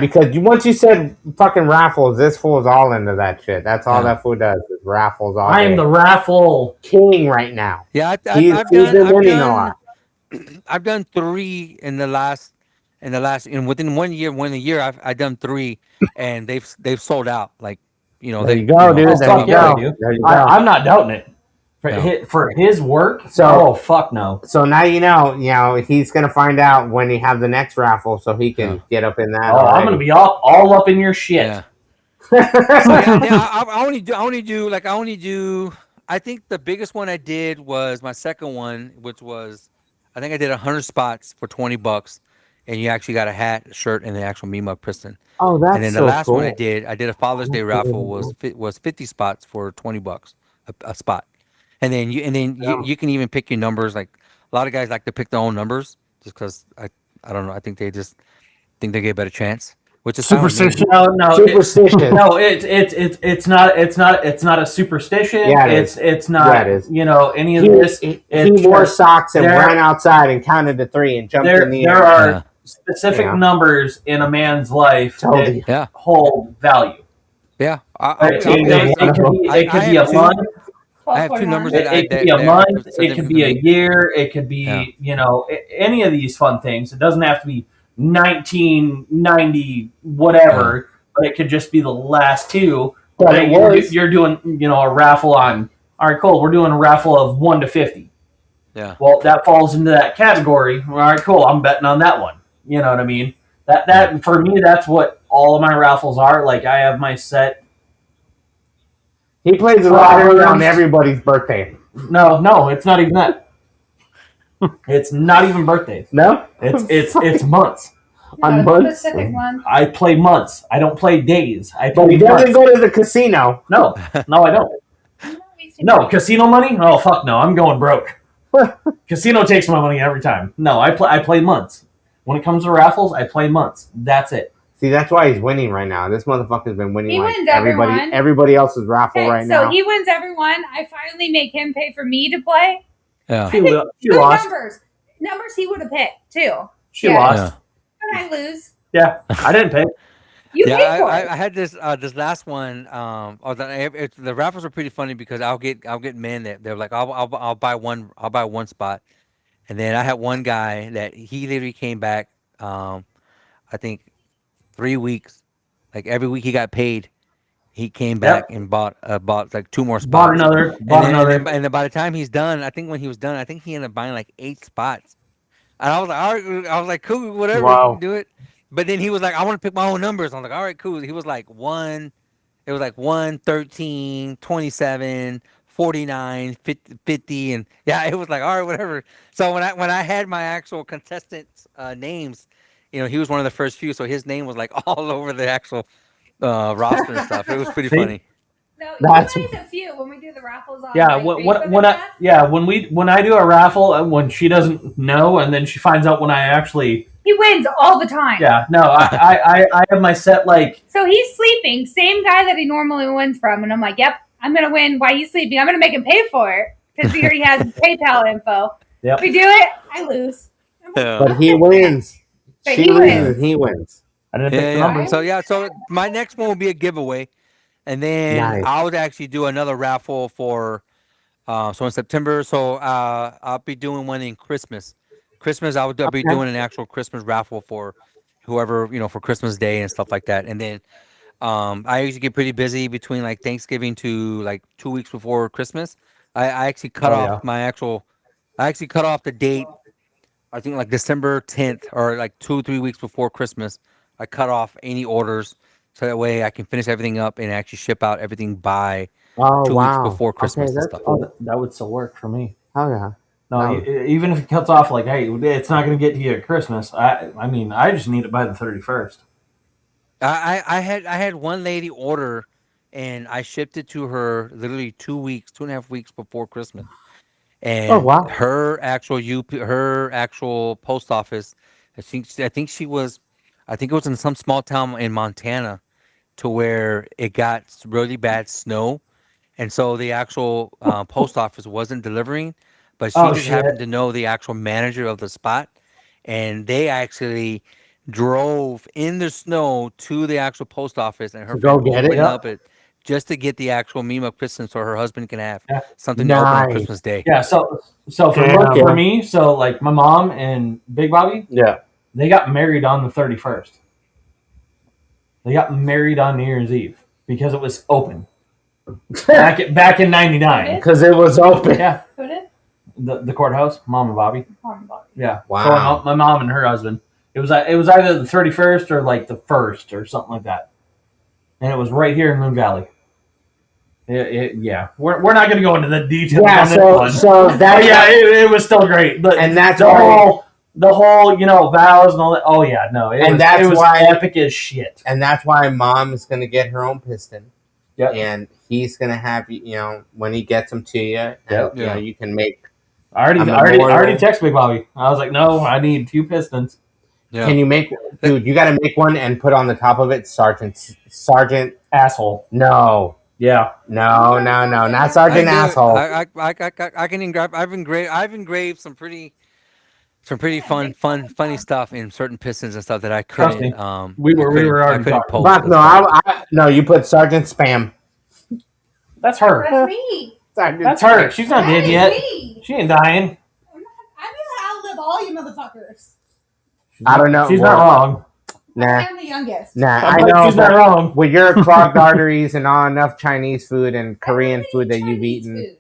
Because once you said fucking raffles, this fool's all into that shit. That's all that fool does is raffles all I am day. the raffle king right now. Yeah, He's been winning a lot. I've done 3 in the last within 1 year, I've done 3, and they've sold out. Like there you go, dude. There you go. I'm not doubting it. For his work, fuck no. So now you know he's gonna find out when he have the next raffle, so he can get up in that. Oh, I'm gonna be all up in your shit. Yeah. I only do. I think the biggest one I did was my second one, which was I think I did 100 spots for $20, and you actually got a hat, a shirt, and the actual Mean Mug piston. Oh, that's and then the last one I did a Father's Day raffle was 50 spots for $20 a spot. And then you can even pick your numbers. Like a lot of guys like to pick their own numbers just because I don't know. I think they just think they get a better chance. which is fine with me. Superstition. No, Superstition. no, it's not a superstition. Yeah, it is. It's not. Yeah, it is. Any of He, this. he It's wore just- socks and there- ran outside and counted to 3 and jumped in the there air. are Yeah. specific Yeah. numbers in a man's life Totally. that Yeah. hold value. Yeah, It could be I a have two- month. I have two numbers It, that it could be a that month. are It could significant be to a me. year. It could be any of these fun things. It doesn't have to be 1990 whatever, but it could just be the last two. But it was. You're doing a raffle on. All right, cool. We're doing a raffle of 1 to 50. Yeah. Well, that falls into that category. All right, cool. I'm betting on that one. You know what I mean? That for me, that's what all of my raffles are. Like I have my set. He plays a lottery on everybody's birthday. No, it's not even that. It's not even birthdays. No? It's months. On months? Specific one. I play months. I don't play days. I But play he doesn't months. go to the casino. No, I don't. No, casino money? Oh fuck no, I'm going broke. Casino takes my money every time. No, I play months. When it comes to raffles, I play months. That's it. See, that's why he's winning right now. This motherfucker's been winning He like wins everyone. everybody else's raffle Okay, right so now. he wins everyone. I finally make him pay for me to play. Yeah. She Good lost. numbers he would have picked too. She Yeah. lost. But I lose. Yeah, I didn't pay. You Yeah, pay for I it. had this last one. The raffles are pretty funny because I'll get men that they're like I'll buy one spot, and then I had one guy that he literally came back. I think 3 weeks, like every week he got paid. He came back and bought like 2 more spots. Bought another. And then by the time he's done, I think when he was done, I think he ended up buying like 8 spots. And I was like, all right, I was like, cool, whatever, Wow. you can do it. But then he was like, I want to pick my own numbers. I'm like, all right, cool. He was like 1, it was like 1, 13, 27, 49, 50, and yeah, it was like, all right, whatever. So when I had my actual contestants' names, he was one of the first few, so his name was like all over the actual roster and stuff. It was pretty See? funny. No, That's- he plays a few when we do the raffles on. Yeah, like, when Facebook when and I stuff. when I do a raffle when she doesn't know and then she finds out when I actually He wins all the time. I have my set like So he's sleeping, same guy that he normally wins from, and I'm like, yep, I'm gonna win while he's sleeping. I'm gonna make him pay for it because he already has PayPal info. Yep. We do it, I lose. But he wins. But She he loses, wins. he wins. I didn't pick the Yeah. number. So my next one will be a giveaway, and then Nice. I would actually do another raffle for so in September. So I'll be doing one in Christmas. I'll be Okay. doing an actual Christmas raffle for whoever for Christmas Day and stuff like that. And then I usually get pretty busy between like Thanksgiving to like 2 weeks before Christmas. I actually cut off I actually cut off the date. I think like December 10th or like 2-3 weeks before Christmas. I cut off any orders so that way I can finish everything up and actually ship out everything by Oh, 2 wow. weeks before Christmas Okay, and that's stuff. cool. That would still work for me. Oh, yeah. No, even if it cuts off like, hey, it's not going to get to you at Christmas. I mean, I just need it by the 31st. I had one lady order and I shipped it to her literally 2.5 weeks before Christmas. And Oh, wow. her actual post office, I think it was in some small town in Montana to where it got really bad snow. And so the actual post office wasn't delivering, but she just happened to know the actual manager of the spot. And they actually drove in the snow to the actual post office and her To go friend get it? opened Yep. up it just to get the actual Mean Mug Pistons so her husband can have Yeah. something to open on Nice. Christmas Day. Yeah, so Yeah. for me, so like my mom and Big Bobby, Yeah. they got married on the 31st. They got married on New Year's Eve because it was open back in '99. Because it was open. Yeah, Who did? the courthouse, Mom and Bobby. Yeah, Wow. So my mom and her husband. It was either the 31st or like the 1st or something like that, and it was right here in Moon Valley. Yeah, we're not going to go into the details Yeah, on this so, one. so But that, yeah, it was still great. But and that's the why, whole vows and all that. Oh yeah, no, And that's it was why- epic as shit. and that's why mom is going to get her own piston. Yep. And he's going to have, when he gets them to you, and, Yep. you know, you can make, I already texted Big Bobby. I was like, no, I need 2 pistons. Yeah. can you make dude, you got to make one and put on the top of it, Sergeant. Asshole. No, Yeah. no, not Sergeant asshole. I can engrave. I've engraved some pretty funny stuff in certain pistons and stuff that I Trust couldn't. me. We were I already couldn't talking. post. Fuck and no, stuff. no, you put Sergeant Spam. That's her. That's me. Sergeant That's her. She's not That dead is yet. me. She ain't dying. I'm gonna outlive all you motherfuckers. I don't know. She's well, not wrong. Nah, I'm the youngest. I Like, know. she's not But wrong. with your clogged arteries and not enough Chinese food and Korean I food that eat you've Chinese eaten, food.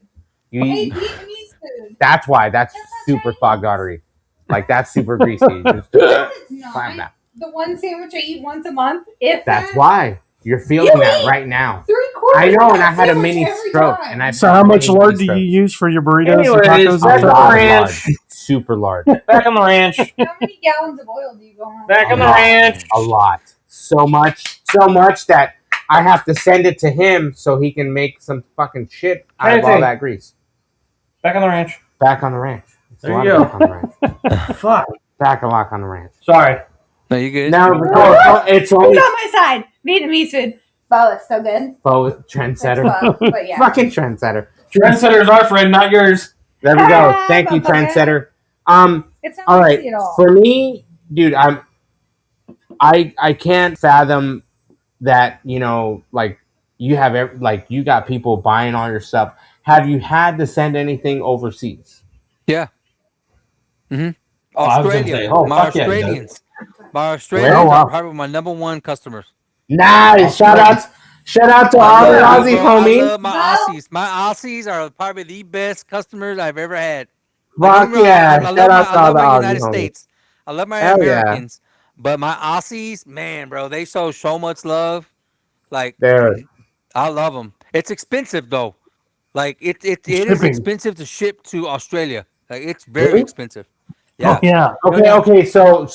you I eat. eat Vietnamese food. That's why. That's That's not super Chinese. clogged artery. Like that's super greasy. Just No, it's climb not. that. The one sandwich I eat once a month, if That's that. why you're feeling You that eat right now. 3/4 I know, of and I that had a sandwich mini every stroke, time. and I. So how much lard do you use for your burritos and Anyways, tacos? back and on the stuff? ranch. Super large. Back on the ranch. How many gallons of oil do you go on? Back on the lot. ranch. A lot. So much that I have to send it to him so he can make some fucking shit out of all Anything. that grease. Back on the ranch. Back on the ranch. It's a There lot you of go. back on the ranch. Fuck. Back a lot on the ranch. Sorry. No, you good? No, it's Who's only on my side? Vietnamese food. Oh, it's so good. trendsetter. It's pho, but yeah. Fucking trendsetter. Trendsetter's our friend, not yours. There we go. Ah, Thank you, motherfucker. trendsetter. It's not All right. spicy at all. For me, dude, I can't fathom that, like you have like you got people buying all your stuff. Have you had to send anything overseas? Yeah. Mm-hmm. Oh, I was gonna Australia. say, oh, my fuck yeah, he does. Australians. My Australians Oh, wow. are probably my number one customers. Nice. Shout out to all the I love Aussie you, bro. homies. I love my No. Aussies. My Aussies are probably the best customers I've ever had. Fuck Like, yeah. I Shout love out to my all the Aussie United homies. States. I love my Hell yeah. Americans. But my Aussies, man, bro, they show so much love. Like, Dude. I love them. It's expensive though. Like it is Shipping. expensive to ship to Australia. Like it's very Really? expensive. Yeah. Yeah. Okay. So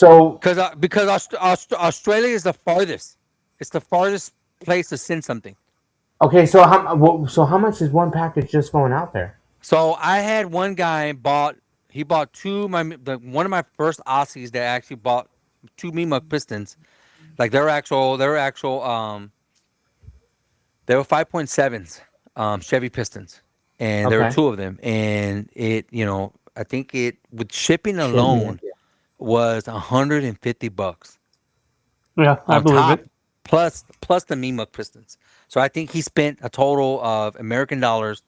Because Australia is the farthest. It's the farthest place to send something. okay. So how much is one package just going out there? So I had one guy one of my first Aussies that actually bought two Mean Mug Pistons. Like they were 5.7s Chevy Pistons, and there were Okay. two of them, and I think it with shipping alone was $150 Yeah, I on believe top, it. plus the Mean Mug Pistons. So I think he spent a total of American dollars.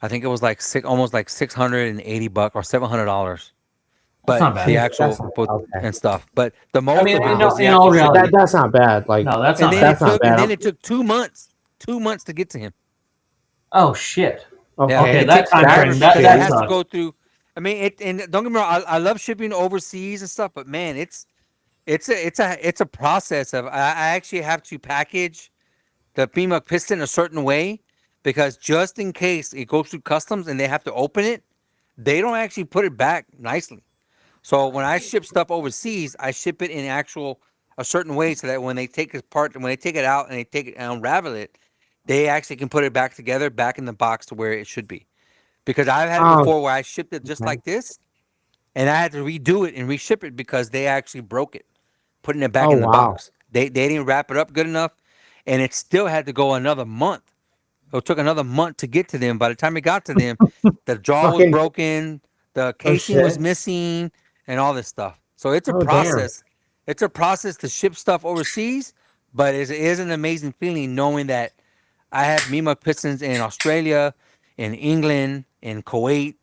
I think it was like almost like $680 or $700. But not bad. the actual That's not- okay. and stuff. But the most mean, of it in was the all actual reality- shipping. That's not bad. Like No, that's And not then bad. That's not bad. it took 2 months. 2 months to get to him. Oh shit. okay. Yeah, Okay, it that takes time forever frame, that- because that it has to sucks. go through. I mean, and don't get me wrong. I love shipping overseas and stuff, but man, it's a process of. I actually have to package the Mean Mug Piston a certain way because just in case it goes through customs and they have to open it, they don't actually put it back nicely. So when I ship stuff overseas, I ship it in a certain way so that when they take it apart and when they take it out and they take it and unravel it, they actually can put it back together, back in the box to where it should be. Because I've had it Oh, before where I shipped it just okay. like this, and I had to redo it and reship it because they actually broke it, putting it back Oh, in the wow. box. They didn't wrap it up good enough, and it still had to go another month. It took another month to get to them. By the time it got to them, the jaw was Fucking- broken, the casing was shit. missing, and all this stuff. So it's a Oh, damn. process. It's a process to ship stuff overseas, but it is an amazing feeling knowing that I have Mean Mug Pistons in Australia, in England, in Kuwait,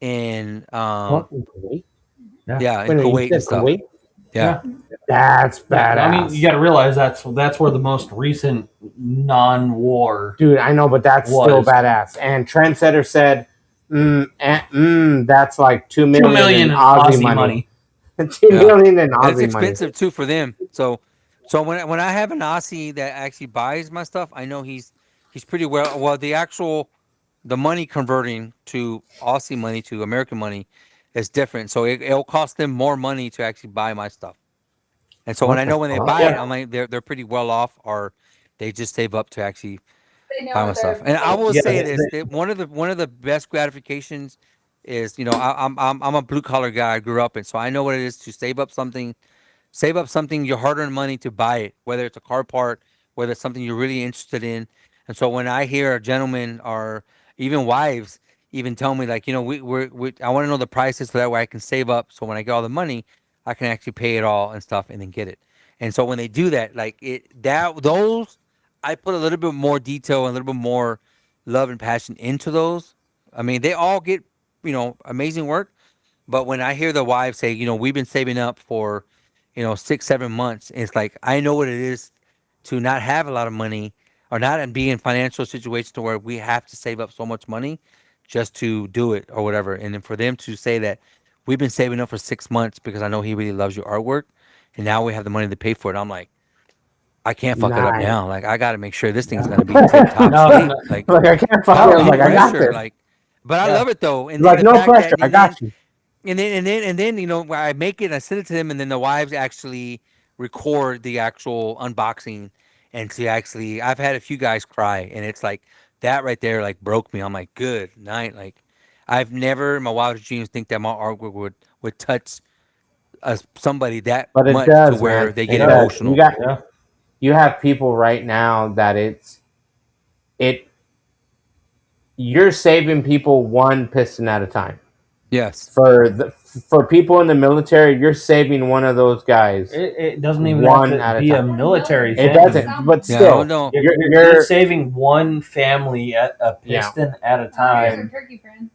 in What, in Kuwait? yeah, in Wait, you Kuwait said and stuff. Kuwait? Yeah. That's badass. I mean, you got to realize that's where the most recent non-war. Dude, I know, but that's still Was. badass. And Trendsetter said, that's like 2 million, 2 million in Aussie money. 2 million in And Aussie it's money. expensive too for them. So when I have an Aussie that actually buys my stuff, I know he's pretty well the money converting to Aussie money to American money is different. So it'll cost them more money to actually buy my stuff. And so when I know when they buy it, I'm like they're pretty well off, or they just save up to actually They know buy my what stuff. they're- And I will Yeah, say this: that one of the best gratifications is I'm a blue collar guy. I grew up in, so I know what it is to save up something Save up something, your hard-earned money to buy it, whether it's a car part, whether it's something you're really interested in. And so when I hear a gentleman or even wives even tell me like, I want to know the prices so that way I can save up. So when I get all the money, I can actually pay it all and stuff and then get it. And so when they do that, like those, I put a little bit more detail and a little bit more love and passion into those. I mean, they all get, amazing work. But when I hear the wives say, we've been saving up for, 6, 7 months, it's like I know what it is to not have a lot of money or not and be in financial situations to where we have to save up so much money just to do it or whatever. And then for them to say that we've been saving up for 6 months because I know he really loves your artwork, and now we have the money to pay for it. I'm like, I can't fuck it up Nice. now. Like I got to make sure this thing's gonna be tip top No, shape. no. Like Like I can't without fuck it. I'm any like, I got pressure. this. Like, but I Yeah. love it though. And Like then no the fact pressure. that, I got you. and then when I make it, I send it to them, and then the wives actually record the actual unboxing, and to actually, I've had a few guys cry, and it's like that right there, like broke me. I'm like, good night. Like, I've never in my wildest dreams think that my artwork would touch somebody that But it much to does, where man. they It get does. You emotional. got Yeah. you have people right now that it you're saving people one piston at a time. Yes. For people in the military, you're saving one of those guys. It doesn't even One have at to a be a time. military It thing. doesn't, but Yeah, still, no. You're saving one family at a Yeah. piston at a Here's time. our turkey friend.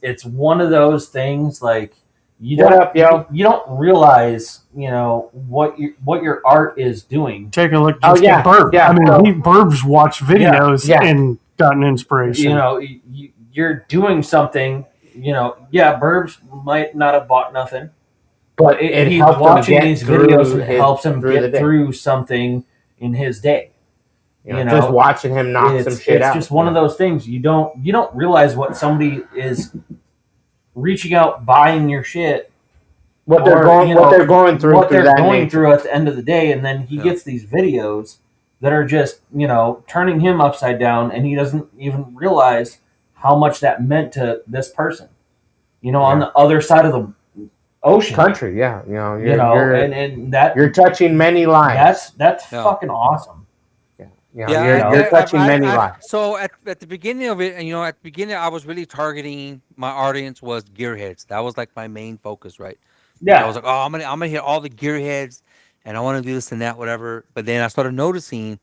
It's one of those things like you What don't up, yo? you don't realize what your art is doing. Take a look Oh, just yeah, at Burb. yeah. I mean, So- Burb's watched videos Yeah. and gotten inspiration. You're doing something. Yeah, Burbs might not have bought nothing, but it he's helped him watching get these through videos and it his- helps him through the get day. through something in his day. Just watching him knock some shit out. It's just one of those things you don't realize what somebody is reaching out buying your shit, what they're or, going through. what they're that going nature. through at the end of the day, and then he Yeah. gets these videos that are just turning him upside down, and he doesn't even realize how much that meant to this person. On the other side of the ocean, Country, yeah. You're and that you're touching many lives. that's Yeah. fucking awesome. You're touching many lives. So at the beginning of it, and at the beginning, I was really targeting my audience was gearheads. That was like my main focus, right? Yeah, I was like, oh, I'm gonna hit all the gearheads, and I want to do this and that, whatever. But then I started noticing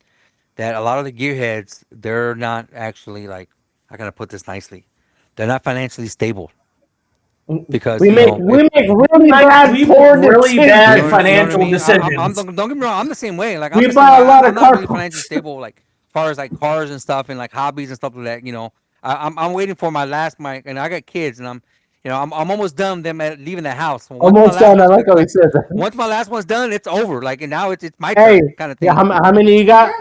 that a lot of the gearheads, they're not actually like, I gotta put this nicely, they're not financially stable because We make really bad, we poor make really decisions. bad you know what I financial mean? decisions. Don't get me wrong. I'm the same way. Like We I'm the buy same a way. lot of I'm not really car financially stable, like as far as like cars and stuff and like hobbies and stuff like that. I'm waiting for my last mic, and I got kids, and I'm almost done them leaving the house. Once my Almost last done. I one's like how he says that. once my last one's done, it's over. Like, and now it's my Hey, turn, kind of thing. yeah, how many you got?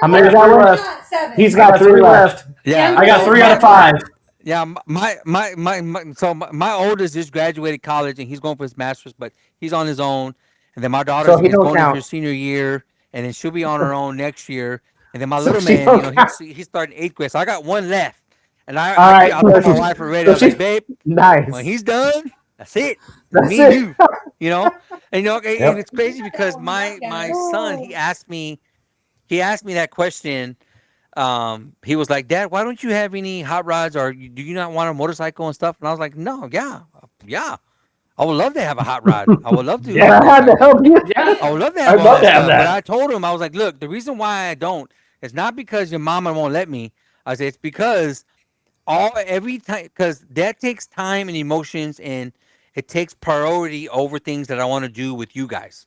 How many You're got three left? not 7. He's I got got three left. Yeah, I got so 3 out of 5. Yeah, my oldest just graduated college and he's going for his master's, but he's on his own. And then my daughter's he is don't going into her count. senior year, and then she'll be on her own next year. And then my So little she man, don't count. he's starting 8th grade, so I got one left. And All I right, told my wife already, I was like, babe, nice. when he's done, that's it. That's Me and it. you, and and it's crazy because my son, he asked me that question. He was like, Dad, why don't you have any hot rods, or do you not want a motorcycle and stuff? And I was like, no, yeah, I would love to have a hot rod. I would love to. Yeah, have a I had to motorcycle. help you. Yeah, I would love to have I'd all love that to have stuff. But that. I told him, I was like, look, the reason why I don't is not because your mama won't let me. I said it's because every time, because that takes time and emotions, and it takes priority over things that I want to do with you guys.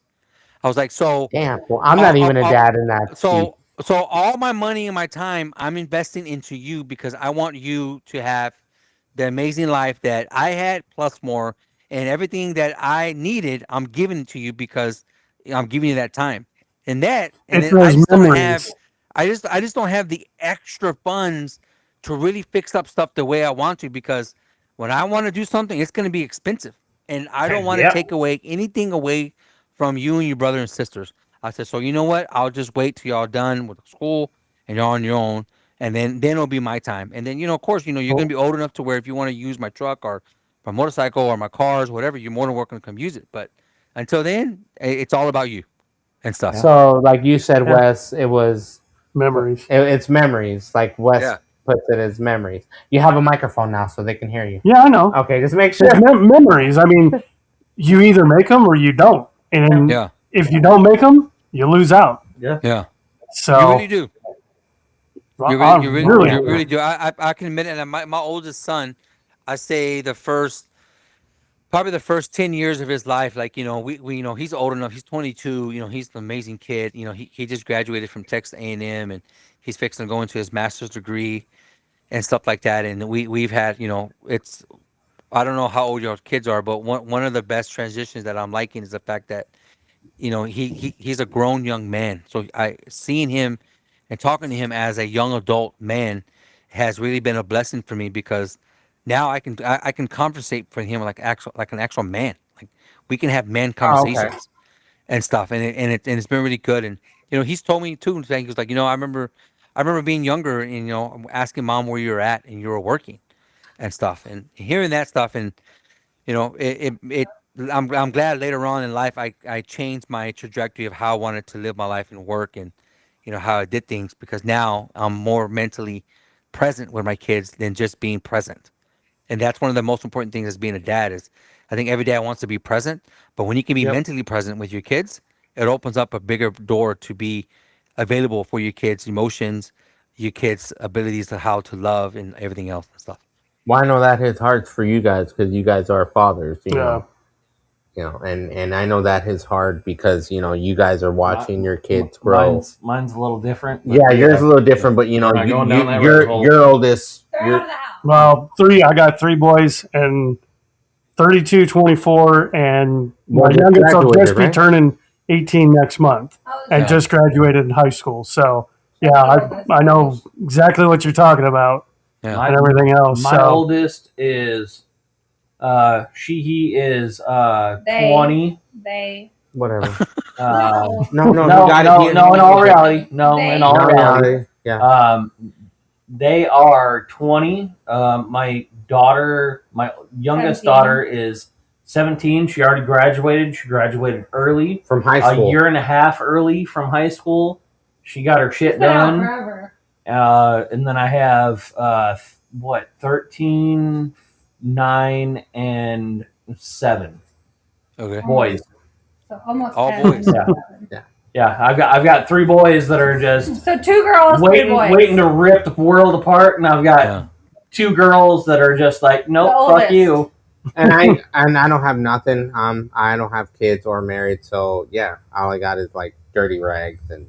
I was like, so Damn. Well, I'm not even a dad in that. so all my money and my time I'm investing into you because I want you to have the amazing life that I had plus more, and everything that I needed I'm giving it to you because I'm giving you that time. And It's then I those just don't have memories. I just don't have the extra funds to really fix up stuff the way I want to, because when I want to do something it's going to be expensive, and I don't want to Yep. take anything away from you and your brother and sisters. I said, so you know what? I'll just wait till y'all done with school and y'all on your own, and then it'll be my time. And then of course, you're gonna be old enough to where if you want to use my truck or my motorcycle or my cars, whatever, you're more than welcome to come use it. But Until then, it's all about you and stuff. So, like you said, Yeah. Wes, it was Memories. it's memories. Like Wes Yeah. puts it as memories. You have a microphone now, so they can hear you. Yeah, I know. Okay, just make sure. It's memories. I mean, you either make them or you don't. And Yeah. if you don't make them, you lose out. Yeah. So You really do. You I really do. I can admit it. And my oldest son, I say probably the first 10 years of his life, like, we he's old enough. He's 22. He's an amazing kid. He just graduated from Texas A&M, and he's fixing to go into his master's degree and stuff like that. And we've had, it's, I don't know how old your kids are, but one of the best transitions that I'm liking is the fact that he's a grown young man. So I seeing him and talking to him as a young adult man has really been a blessing for me, because now I can conversate for him like an actual man. Like, we can have man Oh, okay. conversations and stuff, and it's been really good. And he's told me too. He was like, I remember being younger and asking mom where you were at and you were working and stuff, and hearing that stuff. And I'm glad later on in life I changed my trajectory of how I wanted to live my life and work, and how I did things, because now I'm more mentally present with my kids than just being present. And that's one of the most important things as being a dad is, I think every dad wants to be present, but when you can be Yep. mentally present with your kids, it opens up a bigger door to be available for your kids' emotions, your kids' abilities to how to love and everything else and stuff. Well, I know that hits hard for you guys because you guys are fathers. Yeah. And I know that hits hard because you guys are watching your kids grow. Mine's a little different. but Yeah, yours is a little different, but We're not going down that rabbit your hole. your oldest. They're out of the house. well, I got three boys and 32, 24, and my Well, just youngest will just graduated, be right? turning 18 next month and Yeah. just graduated in high school. So, yeah, I know exactly what you're talking about Yeah. My- and everything else. My So, oldest is he is They. 20. They. Whatever. No, No, no, no. in all reality. No, They. in all No, reality. reality. Yeah. They are 20. My youngest 17. daughter is 17. She already graduated. She graduated early, From high a school. year and a half early from high school. She got her shit It's been out done. forever. And then I have 13, 9, and 7 Okay. boys. So almost All 10. boys. Yeah, I've got 3 boys that are just So 2 girls, 3 boys. waiting to rip the world apart, and I've got Yeah. 2 girls that are just like, nope, The fuck oldest. you. and I don't have nothing. I don't have kids or married, so yeah, all I got is like dirty rags and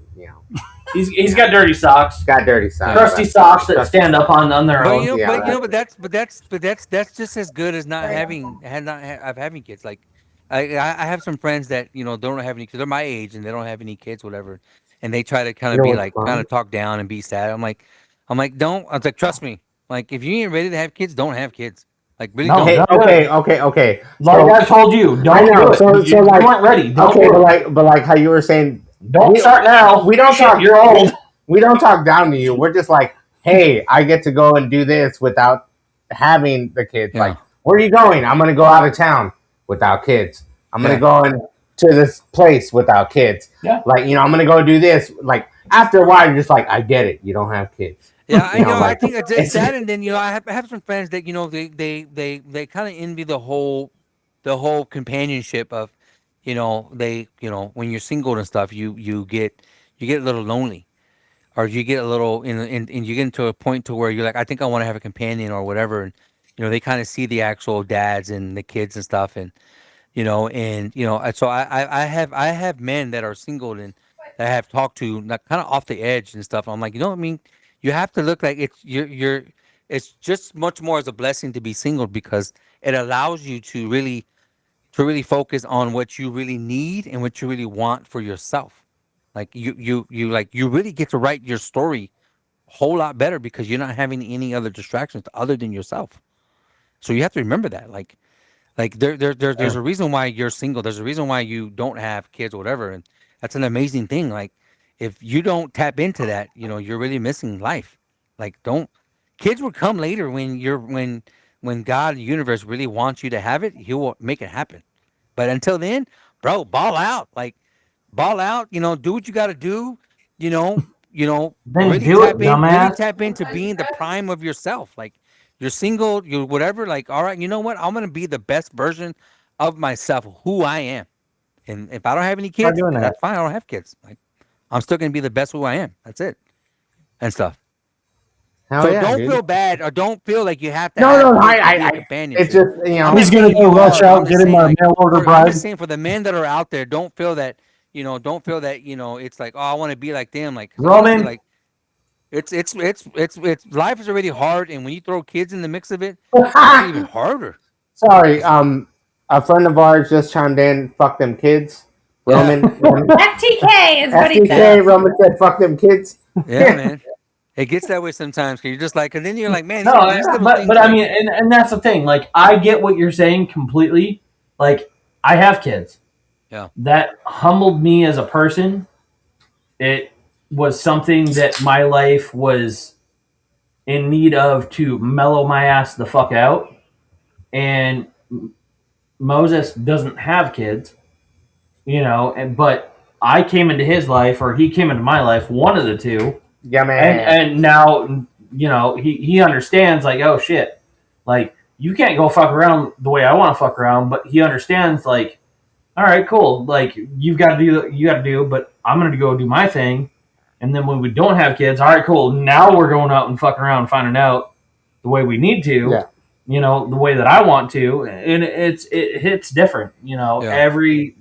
He's got dirty socks, got dirty socks. crusty socks that stand up on their But own. Yeah, that's just as good as not having kids. Like, I have some friends that don't have any kids. They're my age and they don't have any kids, whatever. And they try to kind You of know be what's like, fun? kind of talk down and be sad. I'm like, don't. I was like, trust me. Like, if you ain't ready to have kids, don't have kids. Like, really No, don't. Hey, okay. Like I told you, I don't know. do it. So you like, weren't ready. Don't okay, do it. but like how you were saying, Don't start now. we don't Shit, talk. You're old. We don't talk down to you. We're just like, hey, I get to go and do this without having the kids. Yeah. Like, where are you going? I'm gonna go out of town without kids. I'm gonna Yeah. go to this place without kids. Yeah. Like, I'm gonna go do this. Like, after a while, you're just like, I get it. You don't have kids. Yeah, I You know, know. I like, think it's it's- that, and then I have some friends that they kind of envy the whole companionship of, when you're single and stuff, you get a little lonely, or you get a little and you get into a point to where you're like, I think I want to have a companion or whatever, and they kind of see the actual dads and the kids and stuff, and so I have men that are single and that I have talked to, like, kind of off the edge and stuff. I'm like, I mean, you have to look like it's just much more as a blessing to be single, because it allows you to really focus on what you really need and what you really want for yourself. Like, you really get to write your story a whole lot better because you're not having any other distractions other than yourself. So you have to remember that, like there's a reason why you're single. There's a reason why you don't have kids or whatever, and that's an amazing thing. Like, if you don't tap into that, you're really missing life. Like, don't kids will come later when God, the universe, really wants you to have it. He will make it happen. But until then, bro, ball out, like ball out. You know, do what you got to do. You know, Then really do it, tap in, really dumbass. tap into being the prime of yourself. Like you're single, you whatever. Like, all right, you know what? I'm gonna be the best version of myself, who I am. And if I don't have any Start kids, doing that. that's fine. I don't have kids. Like I'm still gonna be the best who I am. That's it, and stuff. Hell So yeah, don't dude. feel bad or don't feel like you have to No, have no, kids to be a it's companionship. just I'm He's not gonna saying go you rush are. out, I'm get just him saying a like mail order I'm bride. just saying for the men that are out there, don't feel that don't feel that it's like, oh, I want to be like them. Like 'cause honestly, Roman, like it's life is already hard, and when you throw kids in the mix of it, it's even harder. Sorry, a friend of ours just chimed in. Fuck them kids. Yeah. Roman FTK is what he FTK. said. Roman said, "Fuck them kids." Yeah, man. It gets that way sometimes. Cause you're just like, and then you're like, man, no, these little but things. I Like, mean, and that's the thing. Like, I get what you're saying completely. Like, I have kids. Yeah. That humbled me as a person. It was something that my life was in need of to mellow my ass the fuck out. And Moses doesn't have kids, but I came into his life or he came into my life, one of the two. Yeah, man. And now, he understands, like, oh shit, like, you can't go fuck around the way I want to fuck around, but he understands, like, all right, cool, like, you've got to do what you got to do, but I'm going to go do my thing. And then when we don't have kids, all right, cool, now we're going out and fucking around and finding out the way we need to. Yeah. The way that I want to, and it hits different, Yeah. every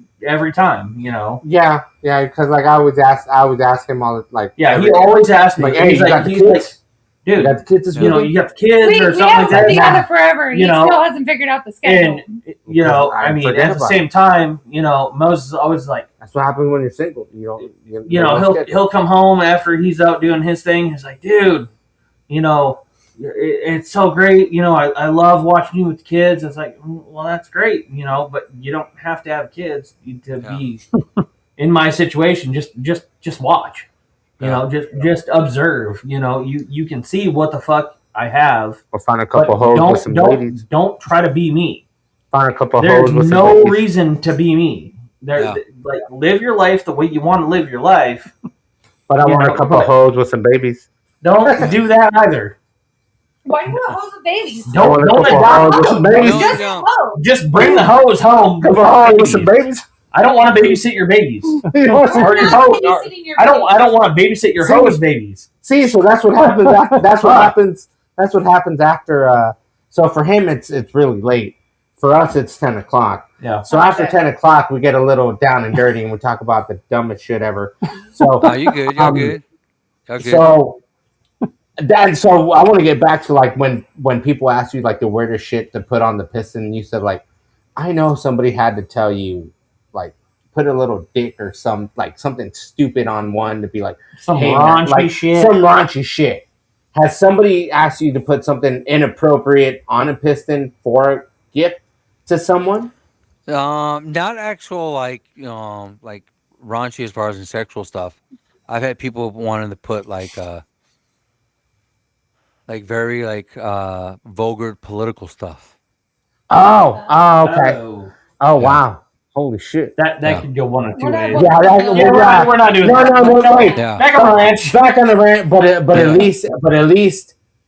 time, Yeah, because like I always ask him all like. Yeah, he always asks me, like, hey, he's you like, got the he's kids? like, You dude, got the kids this you weekend? got the kids We or something like haven't that. been together forever. He still hasn't figured out the schedule. And I mean, forget at the about same time, Moses is always like, That's what happens when you're single. he'll come home after he's out doing his thing. He's like, dude, it's so great. I love watching you with the kids. It's like, well, that's great, but you don't have to have kids to be in my situation. Just watch, just observe. You can see what the fuck I have. Or find a couple hoes with some ladies. Don't try to be me. Find a couple There's hoes with some no ladies. reason to be me. Like, live your life the way you want to live your life. But I want a couple hoes with some babies. Don't do that either. Why do you want hoes with babies? I want a Don't couple hoes with some babies. No, Just no. hoes. just bring the hose home. Couple hoes with some babies. I don't want to babysit your babies. Or I'm your not hose. babysitting your I don't babies. want to babysit your See? hose babies. See, so that's what happens. That's what happens. That's what happens after. So for him, it's really late. For us, it's 10 o'clock. Yeah. So after 10 o'clock, we get a little down and dirty, and we talk about the dumbest shit ever. So Oh, you good? Y'all good? Y'all good? So I want to get back to like when people ask you like the weirdest shit to put on the piston. You said like, I know somebody had to tell you like put a little dick or something stupid on one to be like Some hey, raunchy like, shit. Some raunchy shit. Has somebody asked you to put something inappropriate on a piston for a gift to someone? Not actual like raunchy as far as in sexual stuff. I've had people wanting to put like very vulgar political stuff. Oh, okay. Oh. Oh, wow. Holy shit. That Yeah. could go one or two We're not- ways. We're Not doing No, that. no, wait. Yeah. Back on the ranch. Back on the rant, but Yeah.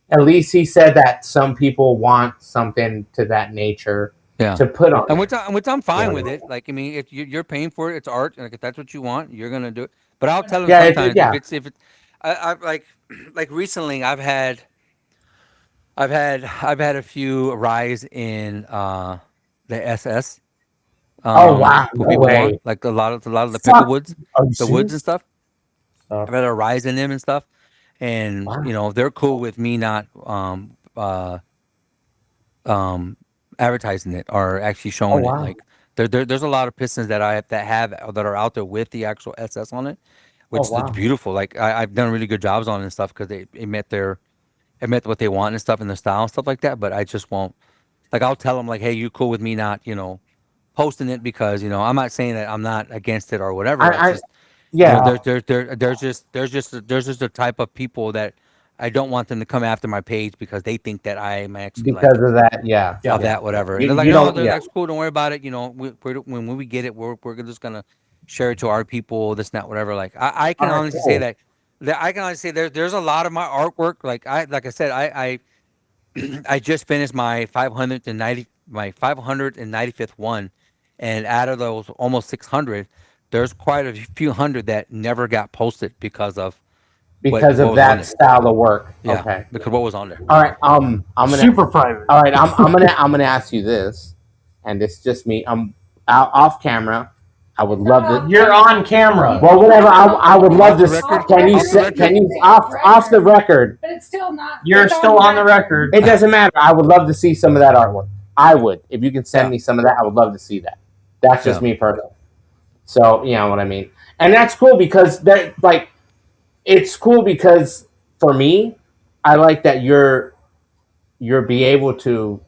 at least he said that some people want something to that nature Yeah. to put on. And which I'm fine Yeah. with it. Like I mean, if you're paying for it, it's art, and like, if that's what you want, you're gonna do it. But I'll tell them Yeah, sometimes if it's I like recently I've had a few rise in the SS. Oh, wow. What No people way. want, like a lot of the Fuck. pickle woods, Are you the woods and serious? stuff. Oh. I've had a rise in them and stuff, and Wow. they're cool with me not advertising it or actually showing wow. it. Like there's a lot of pistons that that are out there with the actual SS on it, which wow. looks beautiful. Like I've done really good jobs on it and stuff because it met what they want and stuff and the style and stuff like that. But I just won't. Like I'll tell them like, hey, you cool with me not posting it because I'm not saying that I'm not against it or whatever. I It's just, yeah. there's just a type of people that I don't want them to come after my page because they think that I'm actually like Because of that, yeah, Yeah. of that whatever. And You, they're like, you no, don't, yeah. that's cool. Don't worry about it. You know, when we get it, we're just gonna share it to our people. This, not whatever. Like I can All right, honestly say cool. that I can honestly say there's a lot of my artwork. Like I said, I just finished my 595th one, and out of those almost 600, there's quite a few hundred that never got posted because of Because what of was on that there. style of work. Yeah, Okay. because what was on there. All right. I'm gonna. Super private. All right. I'm gonna ask you this, and it's just me. I'm out off camera. I would love to. You're on camera. Well, whatever. I would love Off to. the record? Can you Off the say? record? Can you off the record? But it's still not. You're it's still on the record. It doesn't matter. I would love to see some of that artwork. I would. If you can send Yeah. me some of that, I would love to see that. That's just Yeah. me personally. So you know what I mean. And that's cool because that like it's cool because for me, I like that you're be able to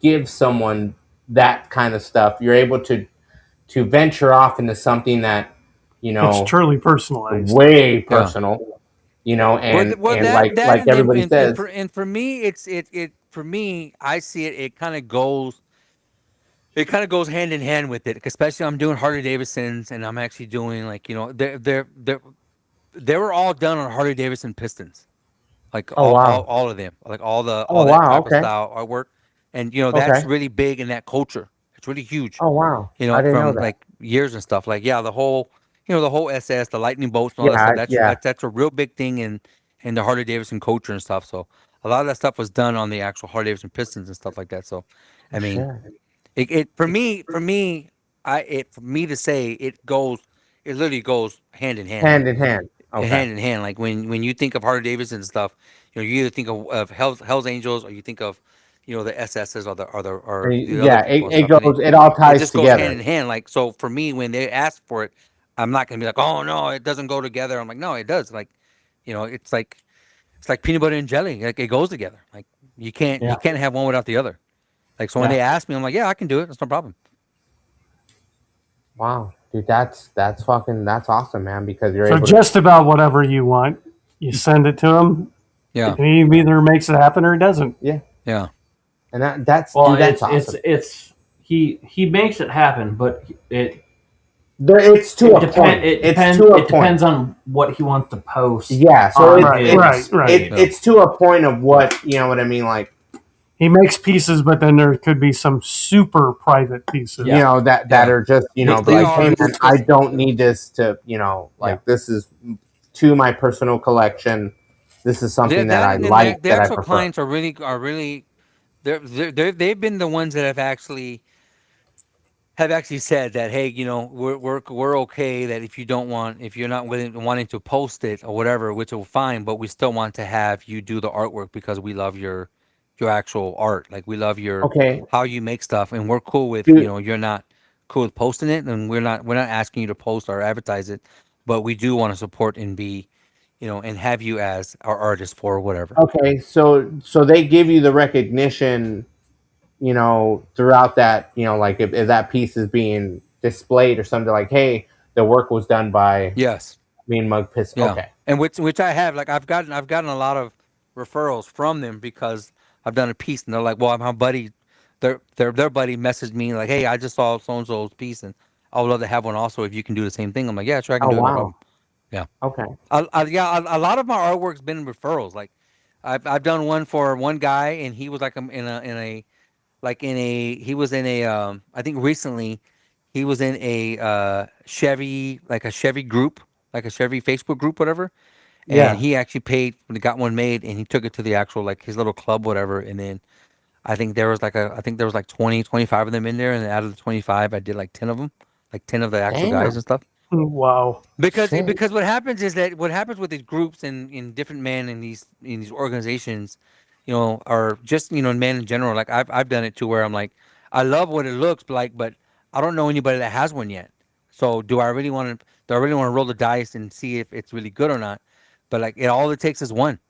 give someone that kind of stuff. You're able to venture off into something that you know It's truly personalized. way personal. You know, and and like and everybody says, for me, it for me, I see it. It kind of goes hand in hand with it, especially I'm doing Harley Davidsons, and I'm actually doing like they were all done on Harley Davidson Pistons, like oh wow, all of them, like oh all that wow, type of okay, style artwork, and that's okay, really big in that culture. It's really huge, oh wow, I didn't know from that. like years and stuff. Like the whole the whole SS, the lightning bolts and all that Yeah, stuff. That's yeah, that's a real big thing in the Harley Davidson culture and stuff. So a lot of that stuff was done on the actual Harley Davidson Pistons and stuff like that. So I for mean, sure. it for me to say it literally goes hand in hand, Hand like in hand. Okay. hand in hand. Like when you think of Harley Davidson and stuff, you either think of Hell's Angels, or you think of the SSs, or the other Yeah, people and it stuff, and goes. It all it ties just goes hand together. in hand. Like, so for me, when they ask for it, I'm not gonna be like, oh no, it doesn't go together. I'm like, no, it does. Like, it's like peanut butter and jelly. Like, it goes together. Like, Yeah. you can't have one without the other. Like, so when Yeah. they ask me, I'm like, yeah, I can do it. That's no problem. Wow, dude, that's awesome, man. Because you're So able just about whatever you want, you send it to him, Yeah, and he either makes it happen or he doesn't. yeah, yeah, and that's Well, dude, that's it's awesome. he makes it happen, but It's to a point. It It's depends. to a It point. depends on what he wants to post. Yeah, so Right, right. it's to a point of what you know what I mean. Like He makes pieces, but then there could be some super private pieces. you know that Yeah. are just Which be they like, are, hey man, because- I don't need this to like this is to my personal collection. This is something that I and then like the that I actual prefer. clients are really they've been the ones that have actually said that, hey, we're okay that if you're not wanting to post it or whatever, which will fine, but we still want to have you do the artwork because we love your actual art. Like, we love Okay, how you make stuff, and we're cool with dude. you're not cool with posting it, and we're not asking you to post or advertise it, but we do want to support and be and have you as our artist for whatever. Okay, so they give you the recognition, throughout that, like if that piece is being displayed or something like, hey, the work was done by Yes. Mean Mug Pistons. Yeah. Okay. And which I have, like, I've gotten a lot of referrals from them because I've done a piece, and they're like, well, my buddy, their buddy messaged me like, hey, I just saw so and so's piece, and I would love to have one also if you can do the same thing. I'm like, yeah, sure, I can Oh do it, no wow. problem. Yeah. Okay. Yeah, a lot of my artwork's been referrals. Like, I've done one for one guy, and he was like he was in a I think recently he was in a Chevy, like a Chevy group, like a Chevy Facebook group, whatever. And Yeah. he actually paid when he got one made, and he took it to the actual, like, his little club, whatever. And then I think there was like 20, 25 of them in there, and out of the 25, I did like 10 of them, like 10 of the actual guys Damn. and stuff. Wow. Because Shit. what happens with these groups and in different men in these organizations, are just men in general. Like, I've done it too, where I'm like, I love what it looks like, but I don't know anybody that has one yet. So do I really want to roll the dice and see if it's really good or not? But, like, all it takes is one.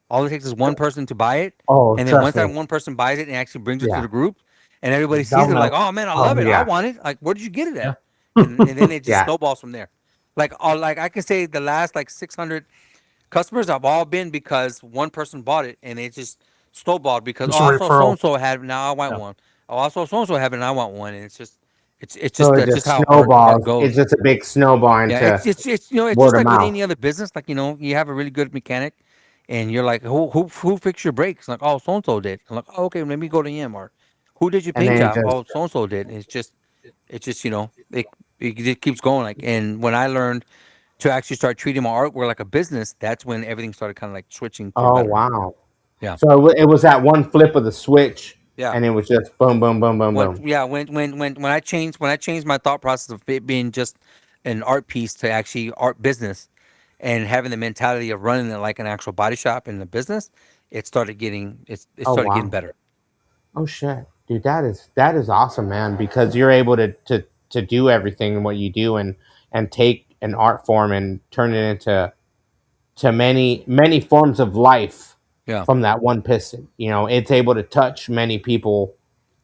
All it takes is one person to buy it, Oh, and then trust once that me. one person buys it and actually brings it to Yeah. the group, and everybody sees They'll it, like, know. oh man, I Oh, love it, I yeah. want it. Like, where did you get it at? Yeah. And then it just Yeah. snowballs from there. Like, I can say the last like 600, Customers have all been because one person bought it and it just snowballed because Just a I saw so referral. and so had it, now I want Yeah. one. Oh, I saw so and so have it, and I want one, and it's So just it that's just just how art snowballs. It's goes. just a big snowball Yeah, into it's it's word just of like with mouth. any other business. Like you have a really good mechanic, and you're like, who fixed your brakes? Like, oh, so and so did. I'm like, oh, okay, let me go to him. Or who did your And paint then job? just Oh, so and so did. It's just it just keeps going. Like, and when I learned to actually start treating my artwork like a business, that's when everything started kind of like switching for oh better. wow. Yeah, So it was that one flip of the switch, yeah. and it was just boom, boom, boom, boom, When boom. yeah when I changed my thought process of it being just an art piece to actually art business and having the mentality of running it like an actual body shop and a business, it Oh started getting wow. better. Oh shit, dude, that is awesome, man. Because you're able to do everything and what you do, and take an art form and turn it into to many forms of life Yeah, from that one piston. It's able to touch many people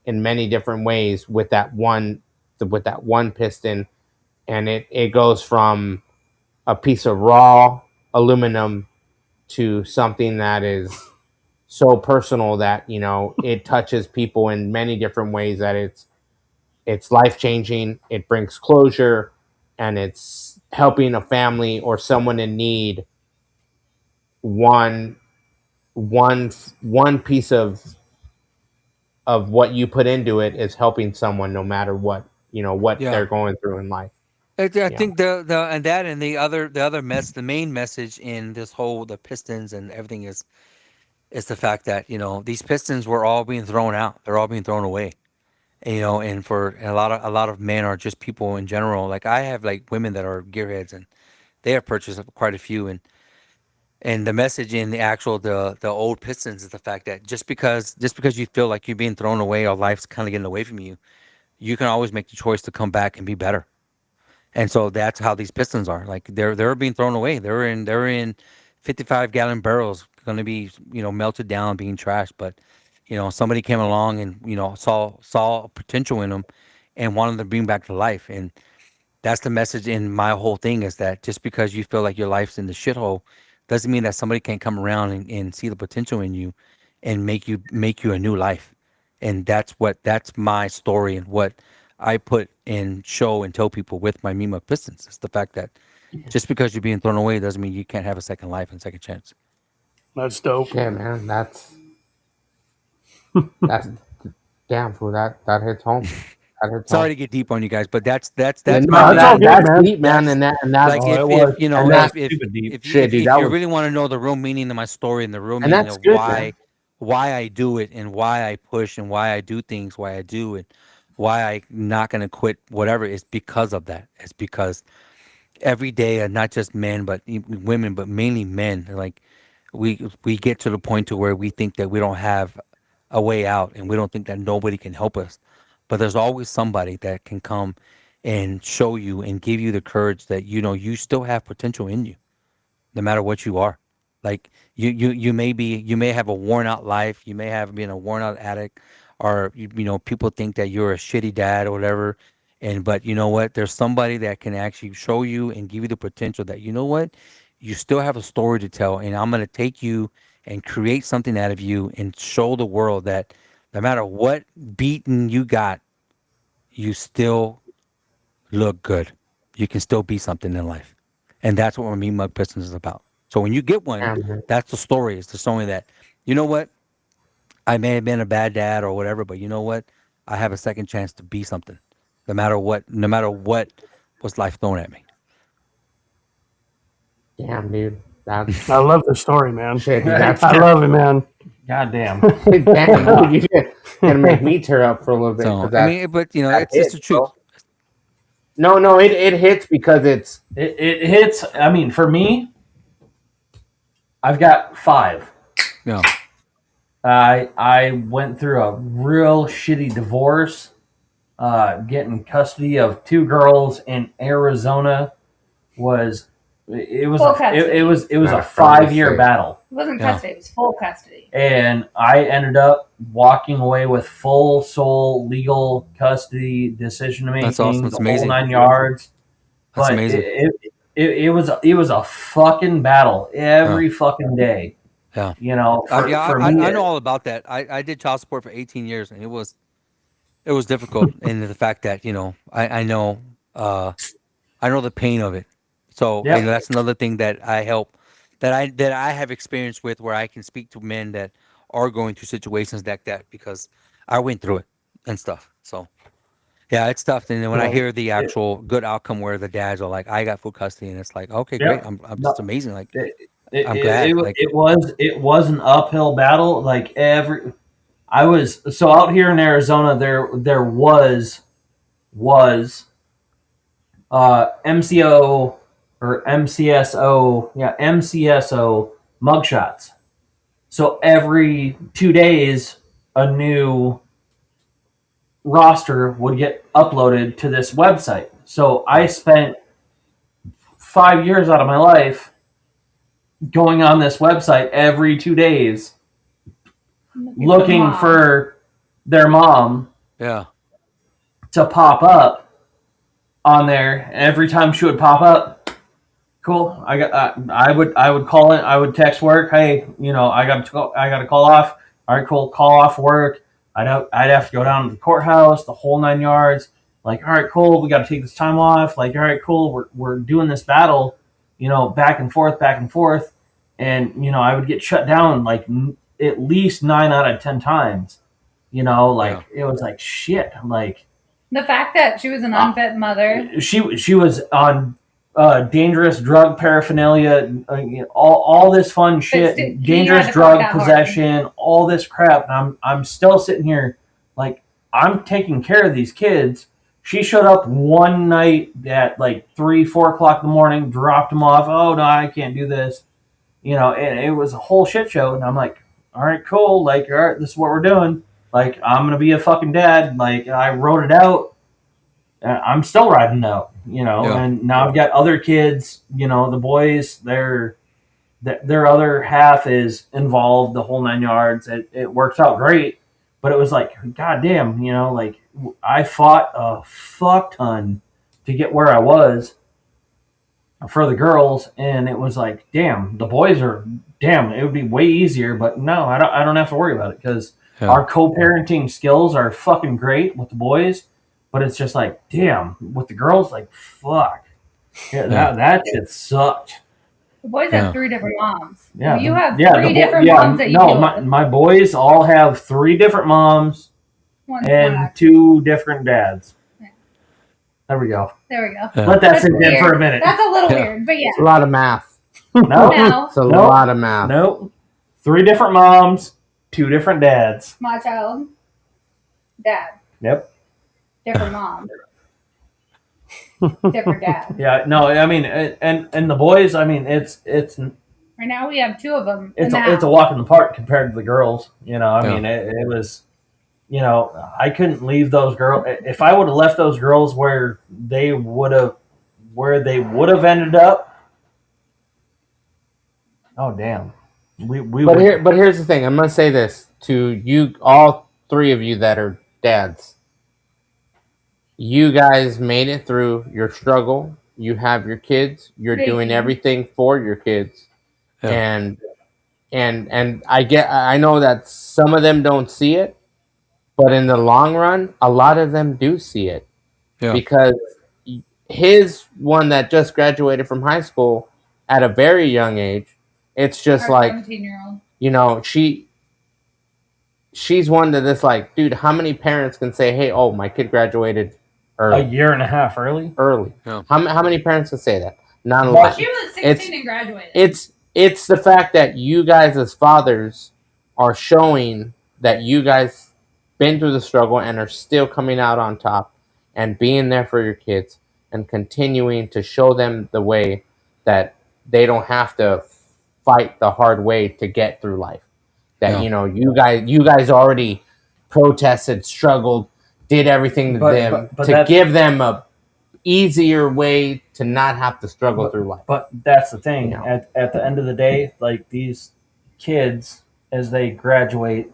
in many different ways with that one piston, and it goes from a piece of raw aluminum to something that is so personal that it touches people in many different ways, that it's life changing, it brings closure, and it's helping a family or someone in need. One one one piece of what you put into it is helping someone, no matter what yeah. they're going through in life. I Yeah. think the and that and the main message in this whole the Pistons and everything is the fact that these Pistons were all being thrown out. They're all being thrown away. And for a lot of men are just people in general. Like I have like women that are gearheads and they have purchased quite a few. And the message in the old Pistons is the fact that just because you feel like you're being thrown away or life's kind of getting away from you, you can always make the choice to come back and be better. And so that's how these Pistons are. Like they're being thrown away. They're in 55-gallon barrels, going to be melted down, being trashed. But somebody came along and saw potential in them and wanted to bring back to life. And that's the message in my whole thing, is that just because you feel like your life's in the shithole doesn't mean that somebody can't come around and see the potential in you and make you a new life. And that's my story and what I put in show and tell people with my Mean Mug Pistons. It's the fact that just because you're being thrown away doesn't mean you can't have a second life and second chance. That's dope. Shit, man, that's damn fool. That hits home. That hits Sorry home. to get deep on you guys, but that's Yeah, my no, No, it's all main. good, that's man. deep, man, That's and that like Oh, it if was. you know and that Stupid deep. shit, dude. if That you was really want to know the real meaning of my story and the real and meaning that's of good, man. why I do it and why I push and why I do things why I do and why I'm not gonna quit whatever, is because of that. It's because every day, and not just men but women, but mainly men, like we get to the point to where we think that we don't have a way out and we don't think that nobody can help us, but there's always somebody that can come and show you and give you the courage that you still have potential in you, no matter what you are. Like you may have a worn out life, you may have been a worn out addict, or people think that you're a shitty dad or whatever. And but you know what? There's somebody that can actually show you and give you the potential that you still have a story to tell, and I'm gonna take you and create something out of you and show the world that no matter what beating you got, you still look good. You can still be something in life. And that's what Mean Mug Pistons is about. So when you get one, Man, that's the story. It's the story that, you know what? I may have been a bad dad or whatever, but you know what? I have a second chance to be something. No matter what was life thrown at me. damn, dude. That's I love the story, man. shit, dude. That's I love it, man. God damn. damn, dude. You're gonna make me tear up for a little bit, So because I that mean, but that it's hits, the truth. bro. No, it hits because it's It hits. I mean, for me, I've got 5. Yeah. I went through a real shitty divorce, getting custody of 2 girls in Arizona. Was it was Full a, custody. it was Not a a friendly 5-year state. battle, It wasn't Yeah. custody. It was full custody. and I ended up walking away with full sole legal custody, decision That's awesome. making, It's the whole amazing. 9 yards. That's But amazing. it was a fucking battle every fucking day. Yeah. You know, for me, I know all about that. I did child support for 18 years, and it was difficult. And the fact that I know the pain of it. So yep. that's another thing that I help that I have experience with, where I can speak to men that are going through situations like that, because I went through it and stuff. So yeah, it's tough. And then when I Well, hear the actual good outcome where the dads are like, I got full custody, and it's like, okay, great. yep. I'm No, just amazing. Like, I'm it, glad. it, Like, it was an uphill battle. Like I was so out here in Arizona. There was MCO or MCSO, yeah, MCSO mugshots. So every 2 days, a new roster would get uploaded to this website. So I spent 5 years out of my life going on this website every 2 days looking for their mom yeah, to pop up on there. Every time she would pop up, cool. I would call it. I would text work. Hey, I got to call off. All right, cool. Call off work. I'd have to go down to the courthouse, the whole 9 yards. Like, all right, cool. We got to take this time off. Like, all right, cool. We're doing this battle, back and forth, back and forth, and I would get shut down like at least 9 out of 10 times. It was like shit. I'm like, The fact that she was an unfit mother. she was on dangerous drug paraphernalia, all this fun shit, dangerous drug possession, all this crap. And I'm still sitting here like I'm taking care of these kids. She showed up one night at like 3-4 o'clock in the morning, dropped them off. Oh no, I can't do this. And it was a whole shit show. And I'm like, all right, cool. Like, all right, this is what we're doing. Like, I'm gonna be a fucking dad. Like, I wrote it out. I'm still riding out, Yeah. and now I've got other kids, the boys, their other half is involved, the whole 9 yards. It works out great, but it was like, goddamn, like I fought a fuck ton to get where I was for the girls, and it was like, damn, the boys are, damn, it would be way easier, but no, I don't have to worry about it because our co-parenting skills are fucking great with the boys. But it's just like, damn, with the girls, like, fuck. Yeah, that shit sucked. The boys have 3 different moms. Yeah, you have 3 different moms that you deal with. My boys all have 3 different moms and 2 different dads. Yeah. There we go. There we go. Yeah. Let that That's sink in weird. for a minute. That's a little weird, but yeah. It's a lot of math. No, No, It's a Nope. lot of math. nope. 3 different moms, 2 different dads. my child, dad, Yep. different mom, different dad. Yeah. No. I mean, and the boys. I mean, it's Right now we have 2 of them. it's in the it's a house. walk in the park compared to the girls. I Yeah. mean, it was, I couldn't leave those girls. If I would have left those girls where they would have ended up. Oh damn, we But here's the thing. I'm gonna say this to you, all 3 of you that are dads. You guys made it through your struggle. You have your kids. You're Thank doing you. everything for your kids, Yeah. and I know that some of them don't see it, but in the long run, a lot of them do see it. Yeah. Because his one that just graduated from high school at a very young age, it's just Our like, 17-year-old. she's one that is like, dude, how many parents can say, hey, oh, my kid graduated a early? year and a half early. Yeah. How many parents can say that? Not a lot. She was 16 It's- and graduated. It's the fact that you guys as fathers are showing that you guys been through the struggle and are still coming out on top and being there for your kids and continuing to show them the way that they don't have to fight the hard way to get through life. That Yeah. you guys already protested, struggled, did everything to them but to that's- give them a easier way to not have to struggle through life. But that's the thing. Yeah. At the end of the day, like these kids, as they graduate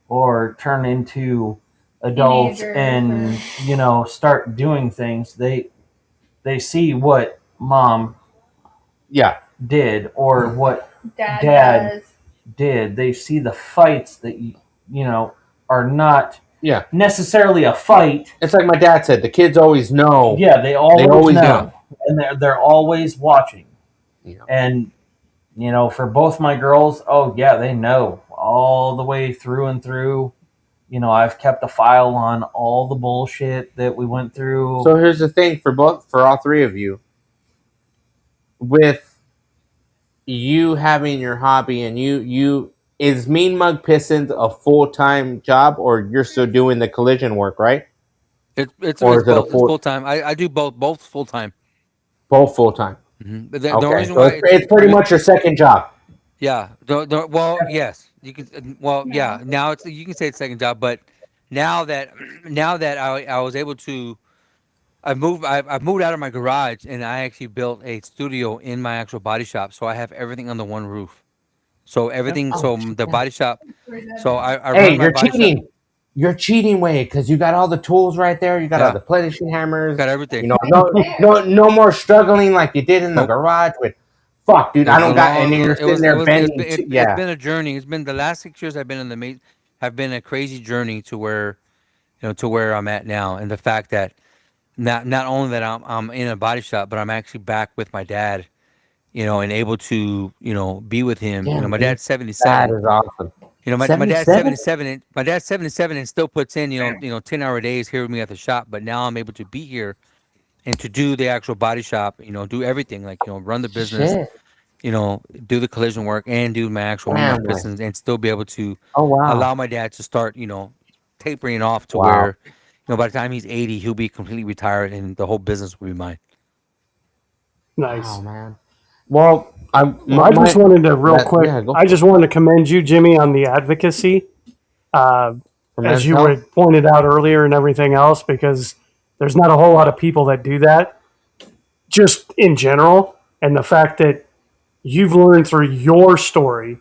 or turn into adults Teenagers and start doing things, they see what mom Yeah. did or what Dad, Dad does. did. They see the fights that you know are not Yeah. necessarily a fight. It's like my dad said, the kids always know. Yeah, they always, always know, and they're always watching. You know. And for both my girls, oh yeah, they know all the way through and through. I've kept a file on all the bullshit that we went through. So here's the thing for all three of you. With you having your hobby and you is Mean Mug Pistons a full-time job, or you're still doing the collision work, right? It's Or it's is it a both. It's full full time. I do both full time. both full-time? But the only Okay. reason So why it's pretty much your second job. yeah, well, yes, you can. Well, yeah. Now it's you can say it's second job, but now that now that I was able to, I've moved out of my garage and I actually built a studio in my actual body shop, so I have everything under one roof. So everything, Oh, so shit, the yeah. body shop. So I Hey, run my you're body shop. cheating. You're cheating, way, because you got all the tools right there. You got all Yeah, the polishing hammers. got everything. No more struggling like you did in the Nope. garage with. Fuck, dude, I It was don't a got. And long. you're It sitting was. It there was. bending. It's Yeah, been a journey. It's been the last 6 years I've been in the have been a crazy journey to where to where I'm at now, and the fact that not only that I'm in a body shop, but I'm actually back with my dad, and able to be with him. damn, My dude, dad's that 77. is awesome. My dad's 77. 77. And my dad's 77 and still puts in 10-hour days here with me at the shop. But now I'm able to be here and to do the actual body shop. Do everything like run the business. Shit, Do the collision work and do my actual Mean damn, Mug way. Pistons and still be able to Oh wow, allow my dad to start, tapering off to wow, where, by the time he's 80, he'll be completely retired and the whole business will be mine. wow, Nice. man. Well, Well, I just wanted to real quick. yeah, go I just wanted to commend you, Jimmy, on the advocacy, uh, for as men's you health. were pointed out earlier, and everything else, because there's not a whole lot of people that do that, just in general. And the fact that you've learned through your story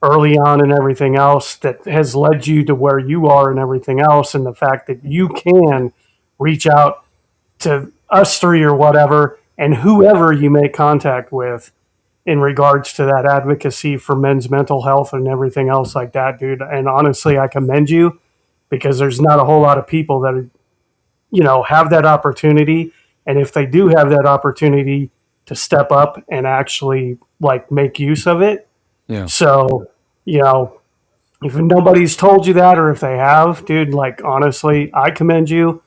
early on and everything else that has led you to where you are and everything else, and the fact that you can reach out to us three or whatever, and whoever you make contact with in regards to that advocacy for men's mental health and everything else like that, dude. And honestly, I commend you because there's not a whole lot of people that have that opportunity, and if they do have that opportunity to step up and actually like make use of it. Yeah. So, if nobody's told you that, or if they have, dude, like honestly, I commend you.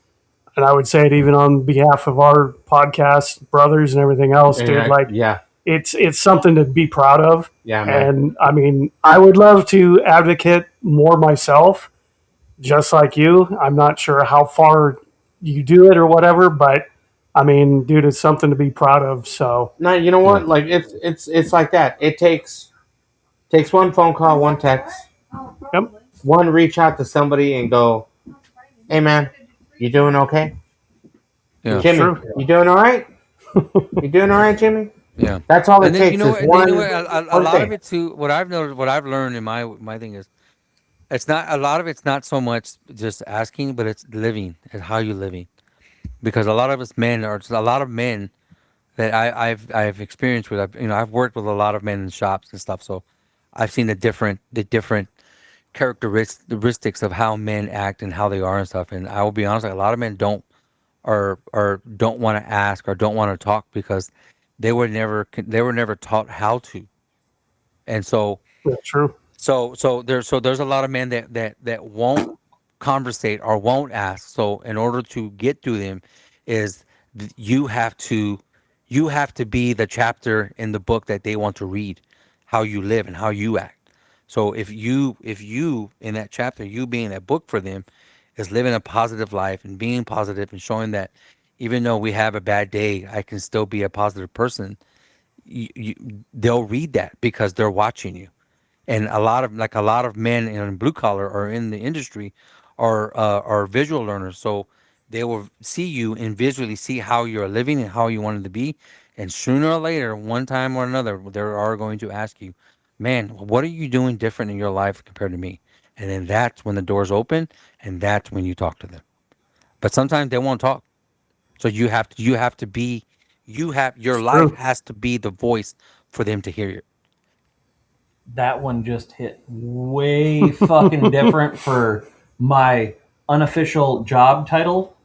And I would say it even on behalf of our podcast brothers and everything else, dude. Like Yeah, it's something to be proud of. yeah, man. And I mean, I would love to advocate more myself, just like you. I'm not sure how far you do it or whatever, but I mean, dude, it's something to be proud of. So No, you know Yeah. what? Like it's like that. It takes one phone call, one text, yep. one reach out to somebody and go, "Hey, man, you doing okay? Yeah. Jimmy, True. you doing all right? You doing all right, Jimmy?" Yeah. That's all it And then takes. Is and then one, a one lot of thing. it too. What I've noticed, what I've learned in my thing is, it's not a lot of it's not so much just asking, but it's living. It's how you living. Because a lot of us men, or a lot of men that I've experienced with, I've worked with a lot of men in shops and stuff. So I've seen the different characteristics of how men act and how they are and stuff. And I will be honest, like a lot of men don't or don't want to ask or don't want to talk because they were never taught how to. And Yeah, true. there's a lot of men that won't conversate or won't ask. So in order to get to them, is you have to be the chapter in the book that they want to read, how you live and how you act. So if you in that chapter, you being that book for them, is living a positive life and being positive and showing that even though we have a bad day, I can still be a positive person. They'll read that because they're watching you. And a lot of men in blue collar or in the industry are visual learners, so they will see you and visually see how you're living and how you wanted to be, and sooner or later, one time or another, they are going to ask you, man, what are you doing different in your life compared to me? And then that's when the doors open, and that's when you talk to them. But sometimes they won't talk, so you have to be your life true. has to be the voice for them to hear you. That one just hit way fucking different for my unofficial job title.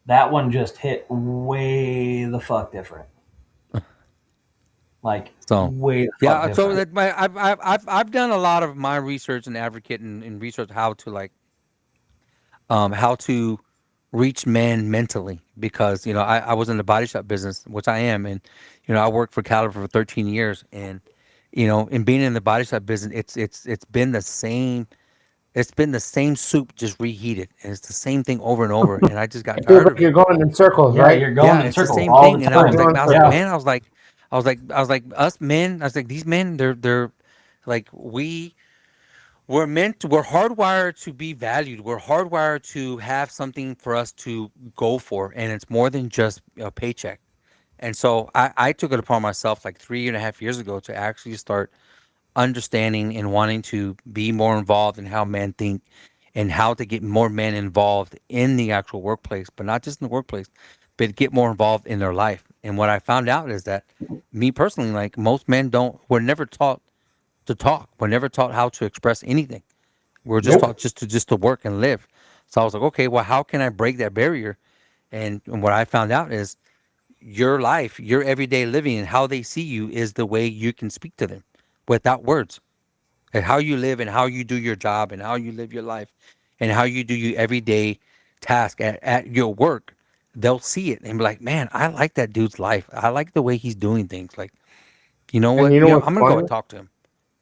That one just hit way the fuck different. Like So way the fuck yeah, so different. that I've done a lot of my research and advocate and research how to how to reach men mentally, because I was in the body shop business, which I am, and I worked for Caliber for 13 years, and in being in the body shop business, it's been the same. It's been the same soup, just reheated, and it's the same thing over and over. And I just got It feels tired like of you're it. going in circles, Yeah, right? you're Yeah, going in it's the circles same all thing. the And I was time. like, Going in Yeah. circles. man, I was like, us men. I was like, these men, they're like we're hardwired to be valued. We're hardwired to have something for us to go for, and it's more than just a paycheck. And so I took it upon myself like 3.5 years ago to actually start understanding and wanting to be more involved in how men think and how to get more men involved in the actual workplace, but not just in the workplace, but get more involved in their life. And what I found out is that me personally, like most men we're never taught to talk. We're never taught how to express anything. We're just Nope. taught just to work and live. So I was like, okay, well, how can I break that barrier? And what I found out is your life, your everyday living, and how they see you is the way you can speak to them without words. And how you live and how you do your job and how you live your life and how you do your everyday task at your work, they'll see it and be like, man, I like that dude's life. I like the way he's doing things. Like, you know And what? you know what's I'm gonna go and funny? talk to him.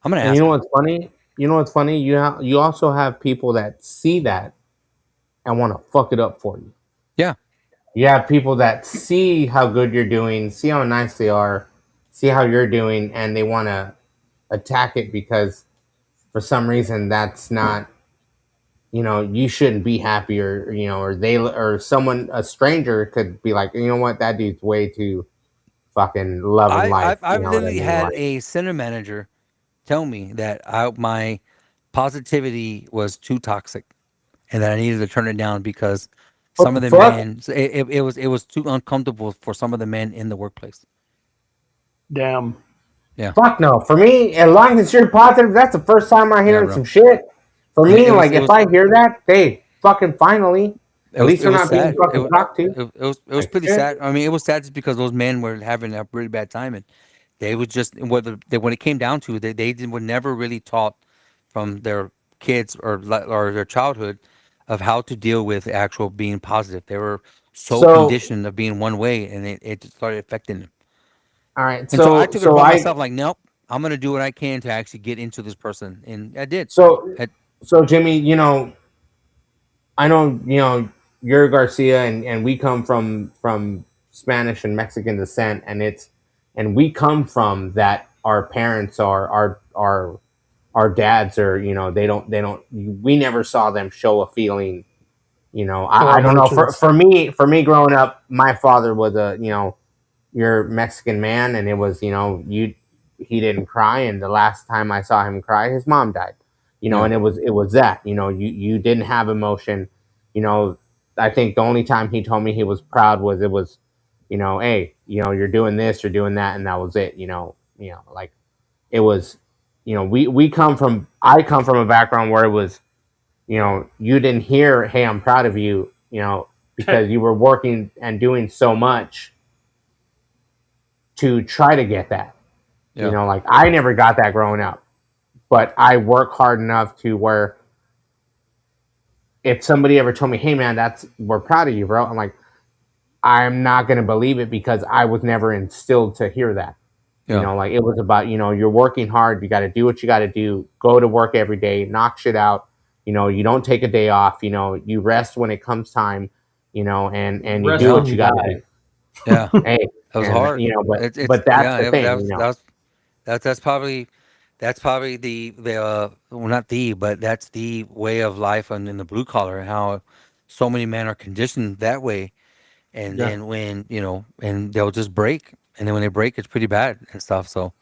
I'm gonna And you ask know him. what's funny? You know what's funny? You also have people that see that and want to fuck it up for you. Yeah. You have people that see how good you're doing, see how nice they are, see how you're doing, and they want to attack it because for some reason that's not, you shouldn't be happy, or they, or someone, a stranger could be like, you know what, that dude's way too fucking loving I, life. I've You I've know what I literally mean? had Like, a center manager tell me that my positivity was too toxic and that I needed to turn it down because what some of the the fuck? men it was too uncomfortable for some of the men in the workplace. Damn. Yeah. Fuck no. For me, as long as you're positive, that's the first time I'm Yeah, hearing bro. some shit. For And me, it was like it if was I hear that, they fucking finally, it at was least it they're was not being sad. fucking talked to. It was Like pretty shit. sad. I mean, it was sad just because those men were having a really bad time, and they would just when it came down to it, were never really taught from their kids or their childhood of how to deal with actual being positive. They were so So, conditioned of being one way, and it just started affecting them. all right. And so I So, took it upon myself, like, nope, I'm gonna do what I can to actually get into this person, and I did. so, I, so, Jimmy, I know, you're Garcia, and we come from Spanish and Mexican descent, and we come from that. Our parents are our dads are, they don't we never saw them show a feeling. Or I don't know, emotions. for me growing up, my father was a, your Mexican man, and it was, he didn't cry, and the last time I saw him cry, his mom died. yeah, And it was that, you didn't have emotion. You know, I think the only time he told me he was proud was, it was, hey, you're doing this, you're doing that, and that was it. Like, it was, I come from a background where it was, you didn't hear, hey, I'm proud of you, because you were working and doing so much to try to get that. yeah, Like, I never got that growing up, but I work hard enough to where if somebody ever told me, hey man, we're proud of you, bro, I'm like, I'm not gonna believe it because I was never instilled to hear that. yeah, Like, it was about, you're working hard, you got to do what you got to do, go to work every day, knock shit out. You don't take a day off. You rest when it comes time. And you Rest do yeah, when what you you got to die. do. yeah. Hey, It was and hard. It's but that's yeah. the That thing. was that was that's probably the well, not the, but that's the way of life in the blue collar. How so many men are conditioned that way, and Yeah. then when and they'll just break, and then when they break, it's pretty bad and stuff. So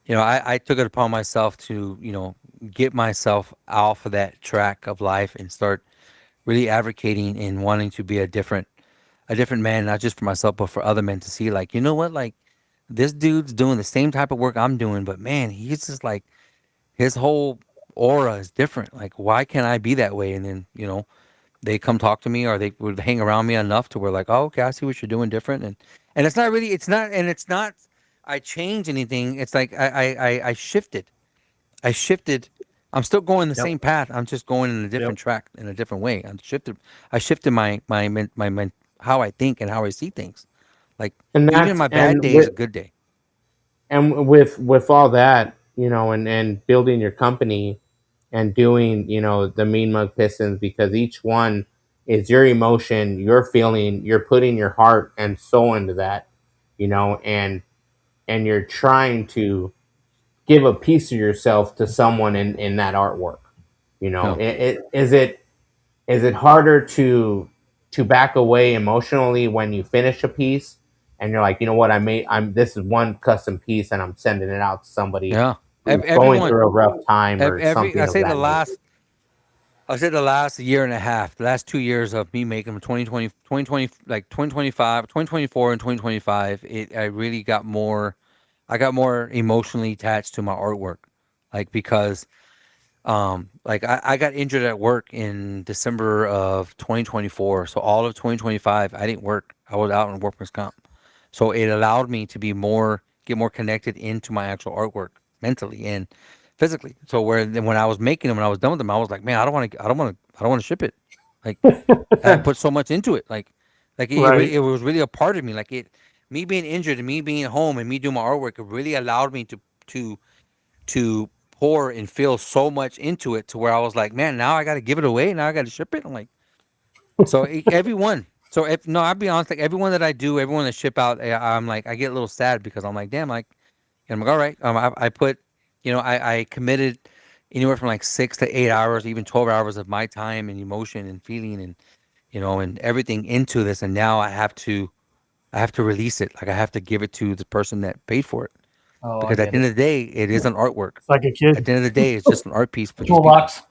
I took it upon myself to get myself off of that track of life and start really advocating and wanting to be a a different man, not just for myself, but for other men to see, like, you know what, like this dude's doing the same type of work I'm doing, but man, he's just like his whole aura is different. Like, why can't I be that way? And then, they come talk to me or they would hang around me enough to where like, oh, okay, I see what you're doing different. And it's not really, it's not, I change anything. It's like, I shifted. I shifted. I'm still going the Yep. same path. I'm just going in a different track in a different way. I shifted my how I think and how I see things. Like And even that's my bad day is a good day. and with all that, and building your company and doing, the Mean Mug Pistons, because each one is your emotion, your feeling, you're putting your heart and soul into that, and you're trying to give a piece of yourself to someone in that artwork. No. Is it harder to back away emotionally when you finish a piece and you're like, you know what, this is one custom piece and I'm sending it out to somebody Yeah. who's going Everyone. through a rough time or something I of say that nature. I said the last year and a half, the last 2 years of me making 2020, like 2025, 2024 and 2025, I got more emotionally attached to my artwork. Like, because, like I got injured at work in December of 2024. So all of 2025, I didn't work. I was out on workman's comp. So it allowed me to get more connected into my actual artwork mentally and physically. So when I was making them, when I was done with them, I was like, man, I don't want to ship it. Like I put so much into it. Like Right. it was really a part of me. Like me being injured and me being home and me doing my artwork, it really allowed me to to pour and feel so much into it to where I was like, man, now I got to give it away. Now I got to ship it. I'm like, so everyone. So if no, I'll be honest. Like everyone that I do, everyone that ship out, I'm like, I get a little sad because I'm like, damn, like, and I'm like, all right. I put, I committed anywhere from like 6 to 8 hours, even 12 hours of my time and emotion and feeling and and everything into this, and now I have to release it. Like I have to give it to the person that paid for it Oh, I because at get the end it. of the day, it is an artwork. It's like a At kid. the end of the day, it's just an art piece for these people. Toolbox.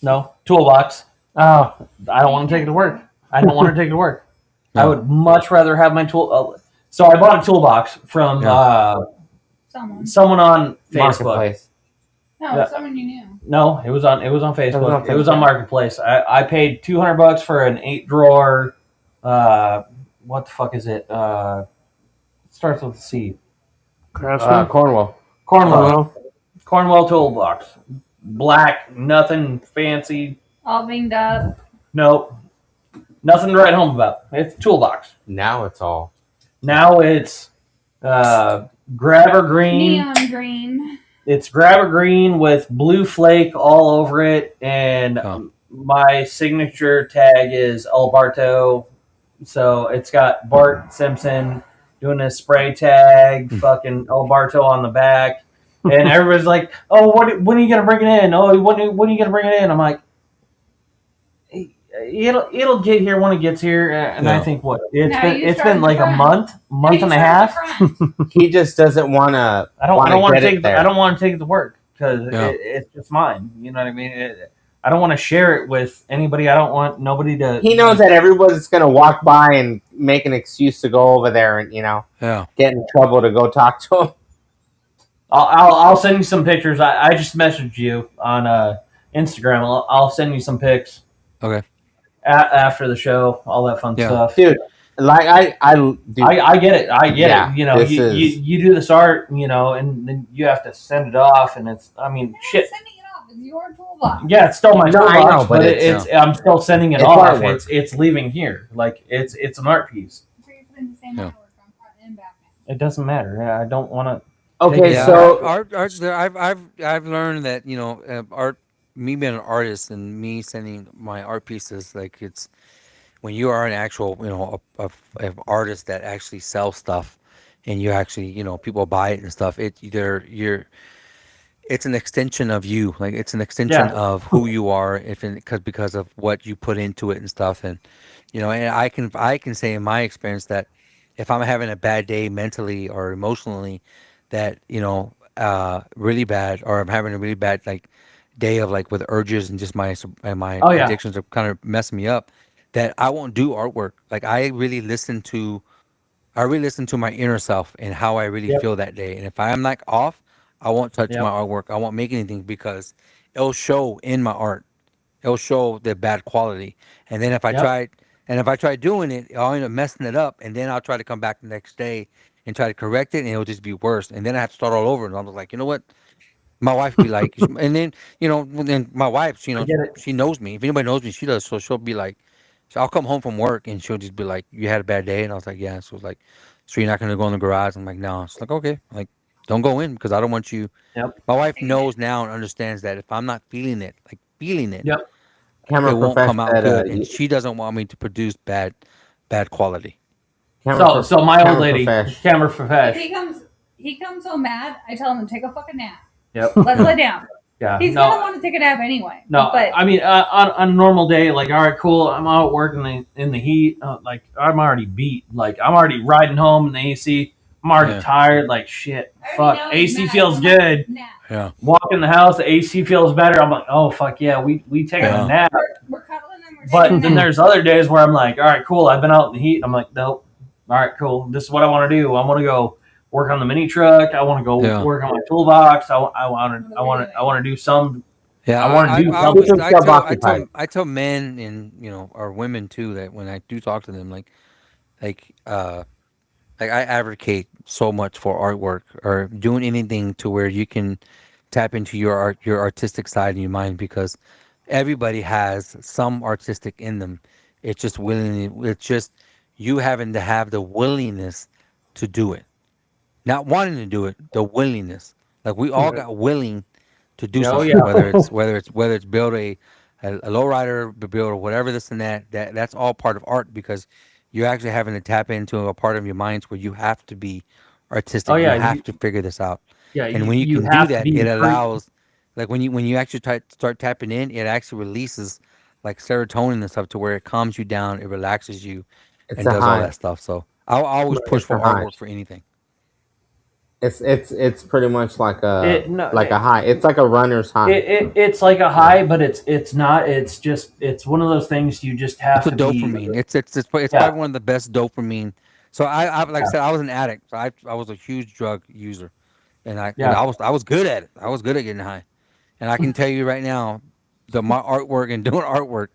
No, toolbox. Oh, I don't want to take it to work. I don't want to take it to work. I No. would much rather have my tool. So I bought a toolbox from someone on Facebook. Marketplace. No, Yeah. someone you knew. No, it was on Facebook. on It was on Facebook. Marketplace. I paid $200 for an 8-drawer. What the fuck is it? Starts with a C. Craftsman. Cornwall. Cornwell. Cornwell toolbox. Black, nothing fancy. All banged up. Nope. Nothing to write home about. It's a toolbox. Now it's all. Now it's grabber green. Neon green. It's grabber green with blue flake all over it, and my signature tag is Alberto. So it's got Bart Simpson doing a spray tag, fucking Alberto on the back, and everybody's like, "Oh, when are you gonna bring it in? Oh, when are you gonna bring it in?" I'm like, It'll get here when it gets here, and I think it's been like a month and a half. He just doesn't want to. I don't want to take it. I don't want to take it to work because it's just mine. You know what I mean? I don't want to share it with anybody. I don't want nobody to. He knows that everybody's going to walk by and make an excuse to go over there and get in trouble to go talk to him. I'll send you some pictures. I just messaged you on Instagram. I'll send you some pics. Okay. After the show, all that fun stuff, dude. Like I get it. I get it. You know, you do this art, and then you have to send it off, and it's. I mean, shit. Sending it off. It's your toolbox. Yeah, it's still my toolbox, I know, but it's I'm still sending it it's off. artwork. It's leaving here. Like it's an art piece. So you're putting the same artwork on front and back. It doesn't matter. I don't want to. Okay, Yeah, so art. I've learned that art. Me being an artist and me sending my art pieces, like it's when you are an actual a artist that actually sells stuff, and you actually people buy it and stuff. It's an extension of you. Like it's an extension of who you are, because of what you put into it and stuff. And and I can say in my experience that if I'm having a bad day mentally or emotionally, that really bad, or I'm having a really bad day of like with urges and just my addictions are kind of messing me up, that I won't do artwork. Like I really listen to my inner self and how I really Yep. feel that day. And if I am like off, I won't touch my Yep. artwork. I won't make anything because it'll show in my art. It'll show the bad quality. And then Yep. if I try doing it, I'll end up messing it up. And then I'll try to come back the next day and try to correct it, and it'll just be worse. And then I have to start all over. And I'm like, you know what? My wife be like, and then then my wife, I get it. she knows me. If anybody knows me, she does. So she'll be like, so I'll come home from work and she'll just be like, "You had a bad day," and I was like, "Yeah." So it's like, "So you're not gonna go in the garage?" I'm like, "No." It's like, "Okay, like, don't go in because I don't want you." Yep. My wife knows now and understands that if I'm not feeling it, like feeling it, Yep. it Camera won't professor come out said, good, and she doesn't want me to produce bad quality. So my old camera lady, profesh. camera If profesh. he comes so mad, I tell him to take a fucking nap. Yep. Let's lay down. Yeah. He's no, gonna want to take a nap anyway. no. but I mean, on a normal day, like, all right, cool. I'm out working in the heat. Like, I'm already beat. Like, I'm already riding home in the AC. I'm already Yeah. tired. Like, shit. I Fuck. already know he's AC mad. feels I'm like, good. nap. Yeah, Walk in the house, the AC feels better. I'm like, oh fuck yeah, we taking Yeah. a nap. We're cuddling and we're But taking a then nap. there's other days where I'm like, all right, cool. I've been out in the heat. I'm like, nope. All right, cool. This is what I want to do. I want to go work on the mini truck. I want to go Yeah. work on my toolbox. I want to do some. yeah. I wanna do I something. always Keep yourself occupied. I tell men and or women too that when I do talk to them, like I advocate so much for artwork or doing anything to where you can tap into your artistic side in your mind because everybody has some artistic in them. It's just you having to have the willingness to do it. Not wanting to do it, the willingness. Like we all got willing to do Oh something, yeah. whether it's build a lowrider, build or whatever this and that's all part of art because you're actually having to tap into a part of your mind where you have to be artistic. Oh You yeah. have to figure this out. Yeah. And when you You can do have to that, be it free. allows like when you actually start tapping in, it actually releases like serotonin and stuff to where it calms you down, it relaxes you, It's and a does all high. that stuff. So I'll always push It's a for high. artwork for anything. It's pretty much like No, a high. It's like a runner's high. it's like a high, but it's not. It's just it's one of those things you just have It's a to be. dopamine. It's Yeah. probably one of the best dopamine. So I like I said, I was an addict. So I was a huge drug user, and Yeah. I was good at it. I was good at getting high, and I can tell you right now, my artwork and doing artwork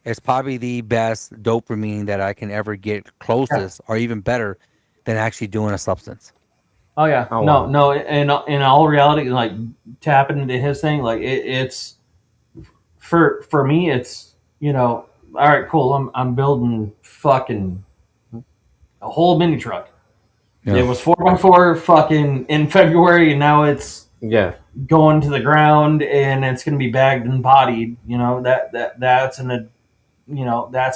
is probably the best dopamine that I can ever get closest or even better than actually doing a substance. Oh yeah, Oh, no, wow. no. In all reality, like tapping into his thing, like it's for me, it's all right, cool. I'm building fucking a whole mini truck. Yeah. It was 4x4 fucking in February, and now it's Yeah. going to the ground, and it's gonna be bagged and bodied. That's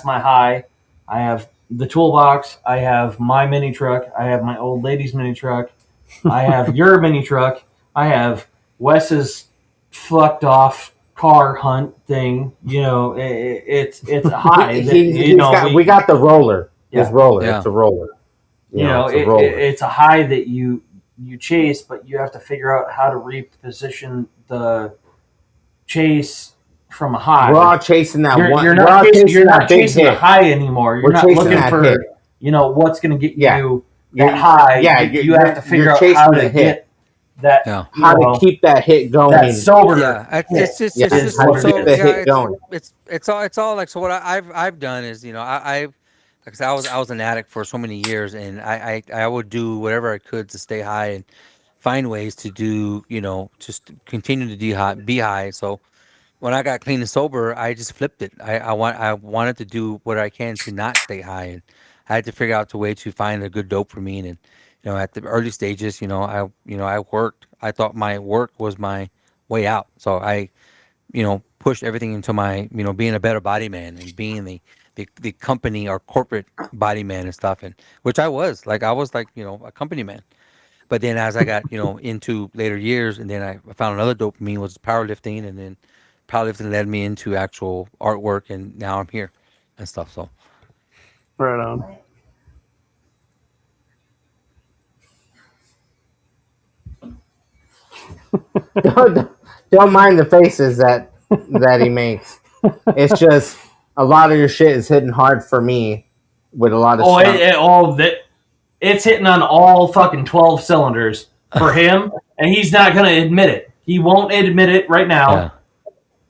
my high. I have the toolbox. I have my mini truck. I have my old lady's mini truck. I have your mini truck. I have Wes's fucked off car hunt thing. It's a high. We got the roller. His Yeah. roller. Yeah. It's a roller. It's a it, roller. it's a high that you chase, but you have to figure out how to reposition the chase from a high. We're all chasing that You're, one. you're We're not all chasing, chasing you're that not big chasing hit. a high anymore. You're We're not chasing looking that for hit. what's going to get Yeah. you You're- that high. yeah, you have to figure you're out chasing how the to hit. get that. Yeah. How to keep that hit going. that sober. Yeah, it's just Yeah, it's just how to so keep the yeah, hit going. it's all like so what I've done is I've like I said I was an addict for so many years and I would do whatever I could to stay high and find ways to do just continue to be high. So when I got clean and sober, I just flipped it. I wanted to do what I can to not stay high, and I had to figure out a way to find a good dopamine. And at the early stages, I worked. I thought my work was my way out, so I pushed everything into my being a better body man and being the company or corporate body man and stuff, and which I was like a company man. But then as I got, into later years and then I found another dopamine was powerlifting and then powerlifting led me into actual artwork and now I'm here and stuff. So Right on. don't mind the faces that he makes. It's just a lot of your shit is hitting hard for me with a lot of Oh, stuff. it's hitting on all fucking 12 cylinders for him, and he's not going to admit it. He won't admit it right now. Yeah.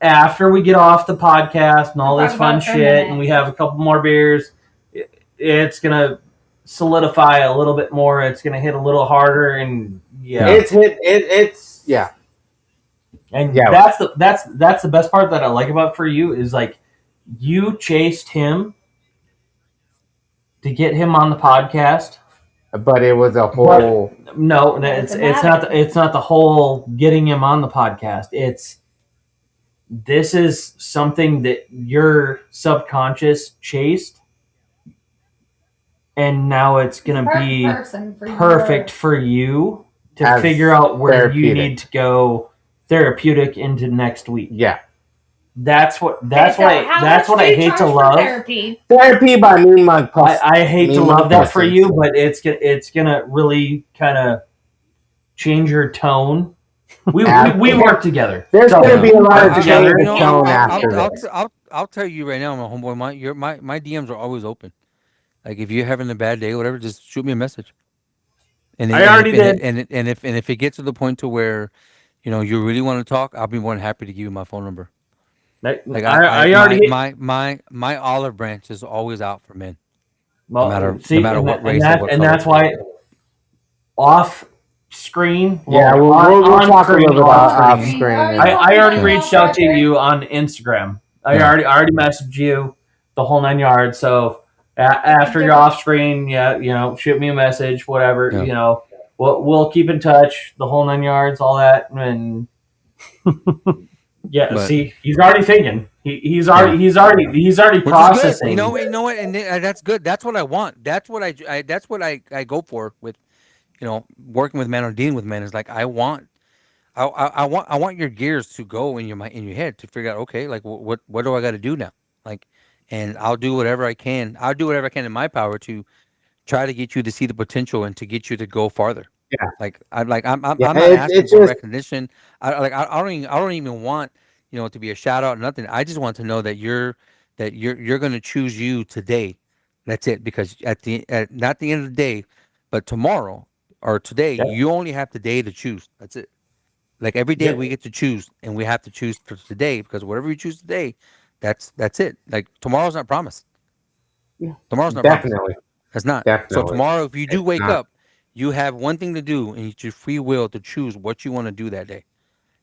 After we get off the podcast and all We'll this talk about fun it for a shit, minute. and we have a couple more beers, it's going to solidify a little bit more. It's going to hit a little harder, and It's yeah. And Yeah. that's the best part that I like about for you is like you chased him to get him on the podcast. But it was a whole. No, it's not the whole getting him on the podcast. This is something that your subconscious chased, and now it's gonna be perfect for you to As figure out where you therapeutic. need to go therapeutic into next week. Yeah. That's what I hate to love. Therapy. Therapy by Mean Mug Pistons. I hate to Mean love Mug that for Pistons. you, but it's gonna really kind of change your tone. We work together. There's So, gonna be a lot of work change together. in tone after this. I'll tell you right now, my homeboy, my DMs are always open. Like if you're having a bad day, or whatever, just shoot me a message. And I already did. And if it gets to the point to where, you really want to talk, I'll be more than happy to give you my phone number. Like I already my olive branch is always out for men. well, no see, matter and what that- race and, or that, what and color. that's why off screen. Yeah, we'll on talk a screen, little bit off about off screen. screen. I already reached out to you on Instagram. I Yeah. already messaged you the whole 9 yards. So after you're off screen, shoot me a message, whatever. Yeah. We'll keep in touch the whole 9 yards, all that, and yeah. But- see, he's already thinking. He's already Which is good. processing. You know what, and that's good. That's what I want. That's what I go for with, working with men or dealing with men. Is like I want your gears to go in your head to figure out, okay, like what do I got to do now? Like, and I'll do whatever I can. I'll do whatever I can in my power to try to get you to see the potential and to get you to go farther. Yeah. Like I'm not Yeah, asking it's for just- recognition. I don't even want, to be a shout out or nothing. I just want to know that you're going to choose you today. That's it. Because not the end of the day, but tomorrow or today, Yeah. you only have today to choose. That's it. Like every day Yeah. we get to choose, and we have to choose for today, because whatever you choose today, that's it. Like tomorrow's not promised. Yeah. Tomorrow's not promised. Definitely. That's not. Definitely. So tomorrow, if you do It's wake not. up, you have one thing to do, and it's your free will to choose what you want to do that day,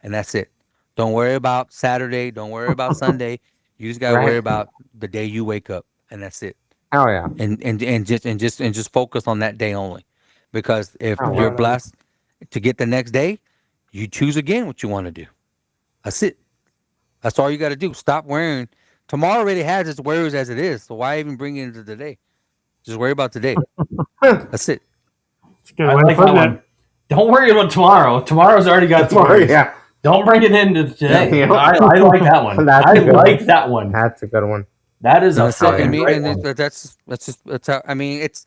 and that's it. Don't worry about Saturday. Don't worry about Sunday. You just gotta Right. worry about the day you wake up, and that's it. Oh yeah. And just focus on that day only, because if Oh, you're wow. blessed to get the next day, you choose again what you want to do. That's it. That's all you got to do. Stop worrying. Tomorrow already has its worries as it is, so why even bring it into today? Just worry about today. That's it. It's a good I way to like put that it. one. Don't worry about tomorrow. Tomorrow's already got Tomorrow, tomorrow. yeah. Don't bring it into today. Yeah. I like that one. That's a I good like one. that one. That's a good one. That is a That's it. I fucking mean, great and one. that's how. I mean, it's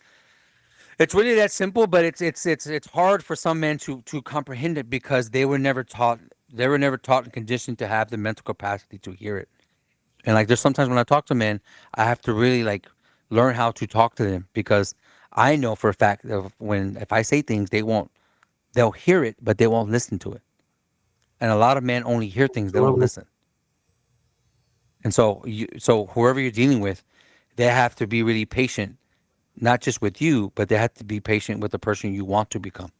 really that simple, but it's hard for some men to comprehend it, because they were never taught and conditioned to have the mental capacity to hear it. And like there's sometimes when I talk to men, I have to really like learn how to talk to them, because I know for a fact that if I say things, they'll hear it, but they won't listen to it. And a lot of men only hear things, they don't listen. And so whoever you're dealing with, they have to be really patient, not just with you, but they have to be patient with the person you want to become.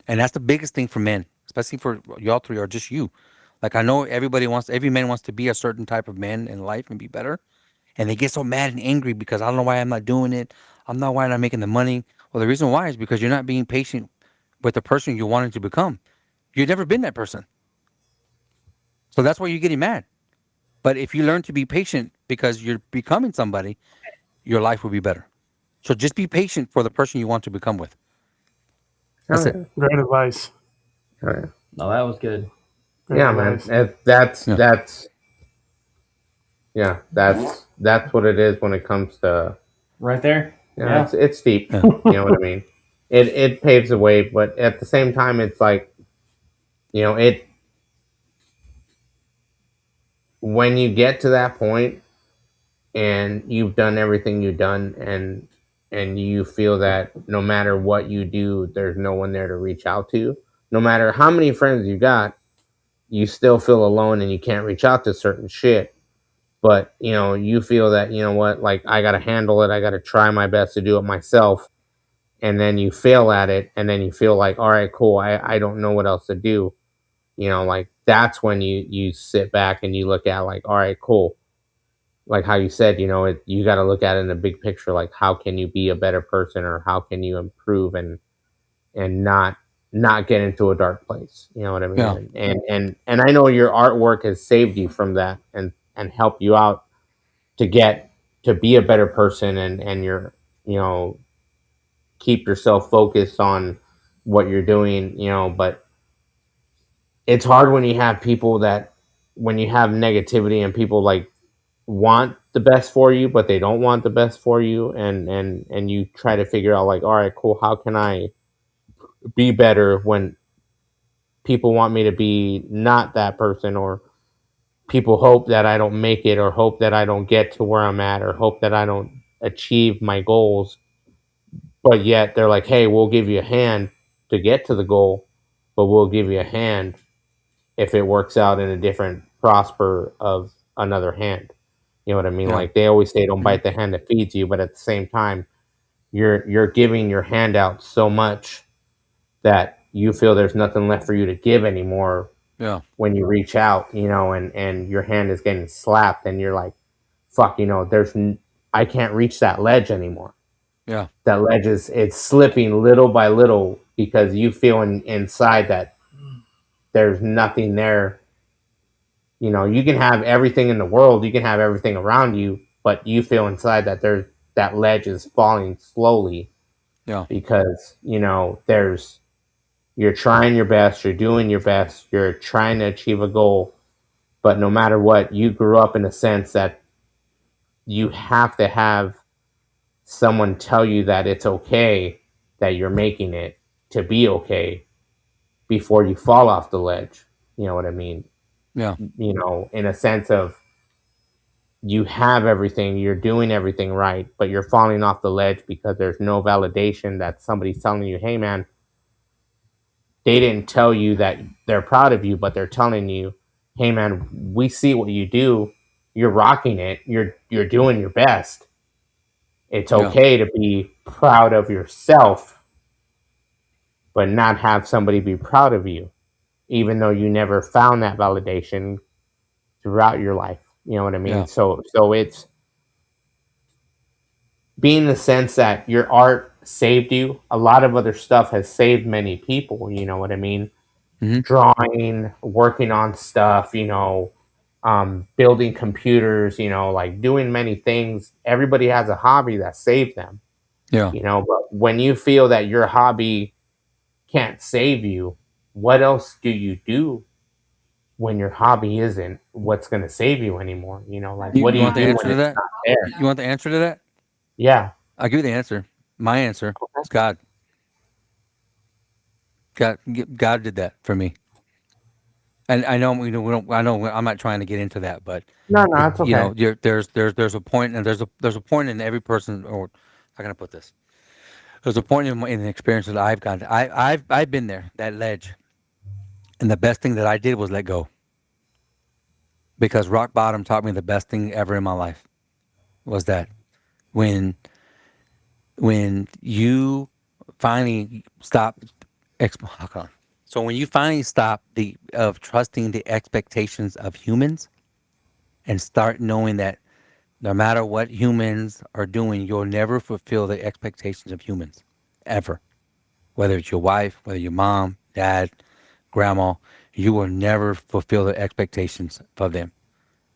And that's the biggest thing for men, especially for y'all three or just you. Like I know every man wants to be a certain type of man in life and be better. And they get so mad and angry because I don't know why I'm not doing it. Why I'm not making the money. Well, the reason why is because you're not being patient with the person you wanted to become. You've never been that person. So that's why you're getting mad. But if you learn to be patient because you're becoming somebody, your life will be better. So just be patient for the person you want to become with. That's Oh, it. Great advice. yeah. Oh, yeah. No, that was good. Great Yeah, man. advice. That's what it is when it comes to. Right there. Yeah, it's deep. Yeah. You know what I mean? It paves the way, but at the same time, it's like, it. When you get to that point, and you've done everything you've done, and you feel that no matter what you do, there's no one there to reach out to. No matter how many friends you got, you still feel alone and you can't reach out to certain shit. But you feel that, what, like, I gotta handle it, I gotta try my best to do it myself, and then you fail at it, and then you feel like, all right, cool, I don't know what else to do. Like, that's when you sit back and you look at, like, all right, cool, like how you said, you got to look at it in the big picture, like how can you be a better person, or how can you improve, and not get into a dark place. You know what I mean? Yeah. And I know your artwork has saved you from that, and helped you out to get to be a better person, and you're, you know keep yourself focused on what you're doing. But it's hard when you have people that, when you have negativity, and people like want the best for you, but they don't want the best for you, and you try to figure out, like, all right, cool, how can I be better when people want me to be not that person, or people hope that I don't make it, or hope that I don't get to where I'm at, or hope that I don't achieve my goals, but yet they're like, hey, we'll give you a hand to get to the goal, but we'll give you a hand if it works out in a different prosper of another hand. You know what I mean? Yeah. Like, they always say, don't Mhm. bite the hand that feeds you, but at the same time, you're giving your hand out so much that you feel there's nothing left for you to give anymore Yeah. when you reach out, and your hand is getting slapped, and you're like, fuck, I can't reach that ledge anymore. Yeah. That ledge it's slipping little by little, because you feel inside that there's nothing there. You can have everything in the world, you can have everything around you, but you feel inside that that ledge is falling slowly, Yeah. because you're trying your best, you're doing your best, you're trying to achieve a goal, but no matter what, you grew up in a sense that you have to have someone tell you that it's okay, that you're making it, to be okay, before you fall off the ledge. You know what I mean? Yeah. In a sense of, you have everything, you're doing everything right, but you're falling off the ledge because there's no validation that somebody's telling you, hey man, they didn't tell you that they're proud of you, but they're telling you, hey man, we see what you do, you're rocking it, you're doing your best. It's Yeah. okay to be proud of yourself, but not have somebody be proud of you, even though you never found that validation throughout your life. You know what I mean? Yeah. So it's being the sense that your art saved you. A lot of other stuff has saved many people. You know what I mean? Mhm. Drawing, working on stuff. Building computers. Like, doing many things. Everybody has a hobby that saved them. Yeah. But when you feel that your hobby can't save you, what else do you do when your hobby isn't what's going to save you anymore? Like, You what do you you want the do answer when to it's that? not there? You want the answer to that? Yeah. I'll give you the answer. My answer is God. God did that for me. And I know we don't. I know I'm not trying to get into that, but No, no, it's okay. there's a point, and there's a point in every person, or how can I put this? There's a point in the experience that I've gone. I've been there, that ledge, and the best thing that I did was let go, because rock bottom taught me the best thing ever in my life was that when when you finally stop. Hold on. So when you finally stop the of trusting the expectations of humans and start knowing that no matter what humans are doing, you'll never fulfill the expectations of humans, ever. Whether it's your wife, whether your mom, dad, grandma, you will never fulfill the expectations of them.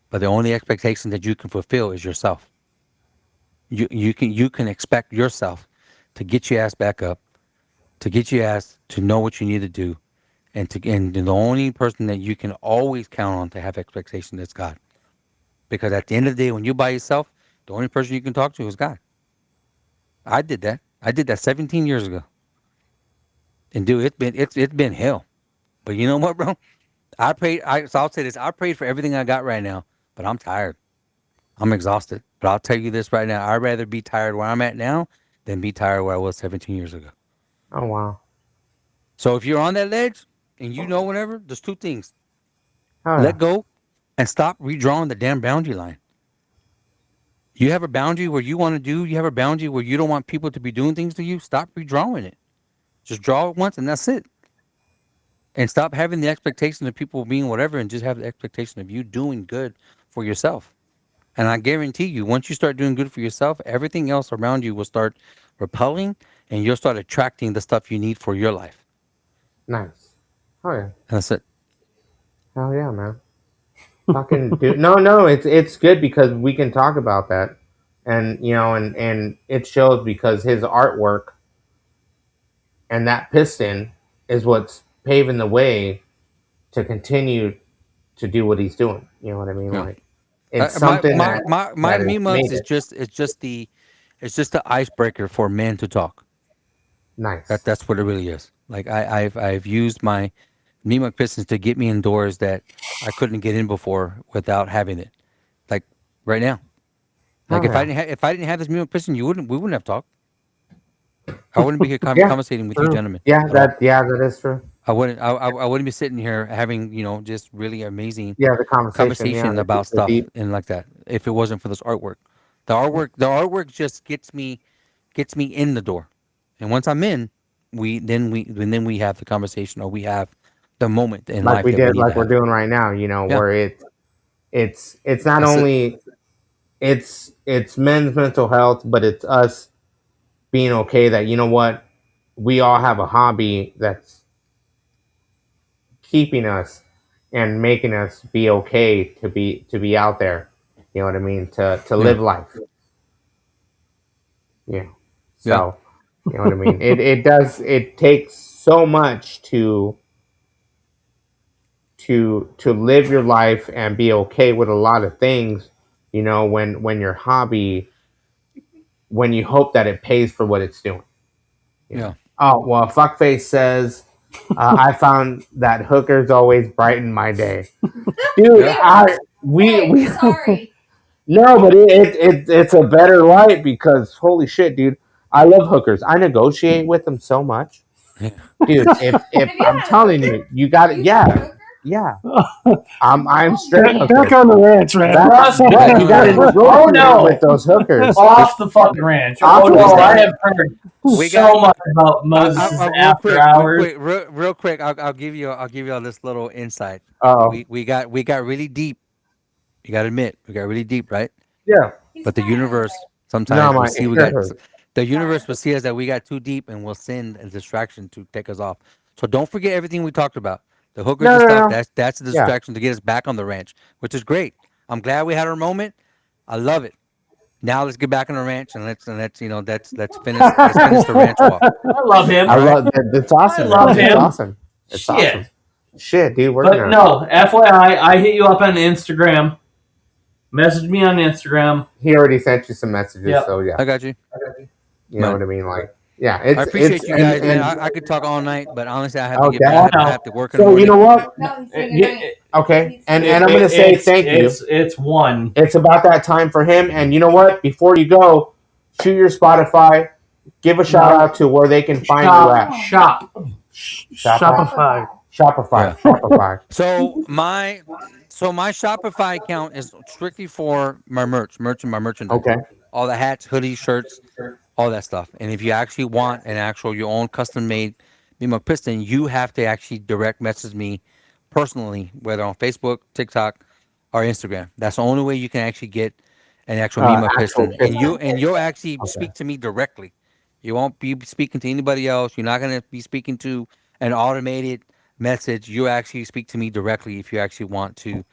But the only expectation that you can fulfill is yourself. You can expect yourself to get your ass back up, to get your ass to know what you need to do, and the only person that you can always count on to have expectation is God. Because at the end of the day, when you're by yourself, the only person you can talk to is God. I did that. I did that 17 years ago. And dude, it's been hell. But you know what, bro? So I'll say this. I prayed for everything I got right now, but I'm tired. I'm exhausted. But I'll tell you this right now: I'd rather be tired where I'm at now than be tired where I was 17 years ago. Oh wow. So if you're on that ledge and you know whatever, there's two things: Oh yeah. let go and stop redrawing the damn boundary line. You have a boundary where you want to do. You have a boundary where you don't want people to be doing things to you. Stop redrawing it. Just draw it once and that's it. And stop having the expectation of people being whatever and just have the expectation of you doing good for yourself. And I guarantee you, once you start doing good for yourself, everything else around you will start repelling and you'll start attracting the stuff you need for your life. Nice. Oh yeah. And that's it. Hell yeah, man. Fucking dude. No, it's good because we can talk about that. And and it shows because his artwork and that piston is what's paving the way to continue to do what he's doing. You know what I mean? Yeah. Like it's something My that has Mean Mugs made is it just the icebreaker for men to talk. nice. That's what it really is. Like I've used my Mean Mug Pistons to get me indoors that I couldn't get in before without having it. Like right now. Like Oh, if I didn't have this Mean Mug Piston, we wouldn't have talked. I wouldn't be here yeah, conversating with you True. gentlemen yeah, at all. that is true. I wouldn't be sitting here having, just really amazing Yeah, the conversation. Yeah, conversation about the stuff deep. and like that if it wasn't for this artwork. The artwork just gets me in the door. And once I'm in, we have the conversation or we have the moment in Like life we that we did, need to like we're have. doing right now. Yeah. Where it's not That's it. only it's men's mental health, but it's us being okay that what we all have a hobby that's keeping us and making us be okay to be out there. You know what I mean? To Yeah. live life. Yeah. Yeah. So you know what I mean? It takes so much to live your life and be okay with a lot of things, when your hobby, when you hope that it pays for what it's doing. Yeah. Oh well, fuckface says, I found that hookers always brighten my day, dude. Yeah. We Sorry. no, but it's a better light because holy shit, dude, I love hookers. I negotiate with them so much, Yeah. dude. If Have you I'm had a telling hooker? you, you got it. You Yeah, had a hooker? yeah. I'm straight Back hooker. on the ranch, man. Russ, But you got to oh negotiate no, with those hookers. off the fucking ranch. Off Oh the no, I ranch. have heard We so got much about Moses' after hours. real quick. I'll give you all this little insight. Oh We got really deep. You got to admit, we got really deep, right? yeah. He's But the fine. universe No, sometimes will my see the universe will see us that we got too deep and will send a distraction to take us off. So don't forget everything we talked about. The hookers no, and no, stuff, no. that's the Yeah. distraction to get us back on the ranch, which is great. I'm glad we had our moment. I love it. Now let's get back on the ranch and let's finish the ranch walk. I love him. I All right. love that. That's awesome, love man. It's him. awesome. It's Shit. awesome. Shit, dude, we're But gonna. no, FYI, I hit you up on Instagram. Message me on Instagram. He already sent you some messages, Yep. so yeah, I got you. you know Man. what I mean. Like, yeah, I appreciate it's you guys, man. and I could talk all night, but honestly, I have to okay. get back. I have to work in the So morning. you know what? No, he's saying Yeah, goodnight. Okay, and I'm gonna say it's- thank you. It's one. It's about that time for him, and you know what? Before you go, shoot your Spotify. Give a shout out to where they can find you at. Shop. Shopify. Shopify. Yeah. Shopify. So my Shopify account is strictly for my merch and my merchandise. Okay. All the hats, hoodies, shirts, all that stuff. And if you actually want an actual your own custom made Mean Mug Piston, you have to actually direct message me personally, whether on Facebook, TikTok, or Instagram. That's the only way you can actually get an actual Mean Mug Actual Piston. And piston. you'll actually Okay. speak to me directly. You won't be speaking to anybody else. You're not gonna be speaking to an automated message. You actually speak to me directly if you actually want to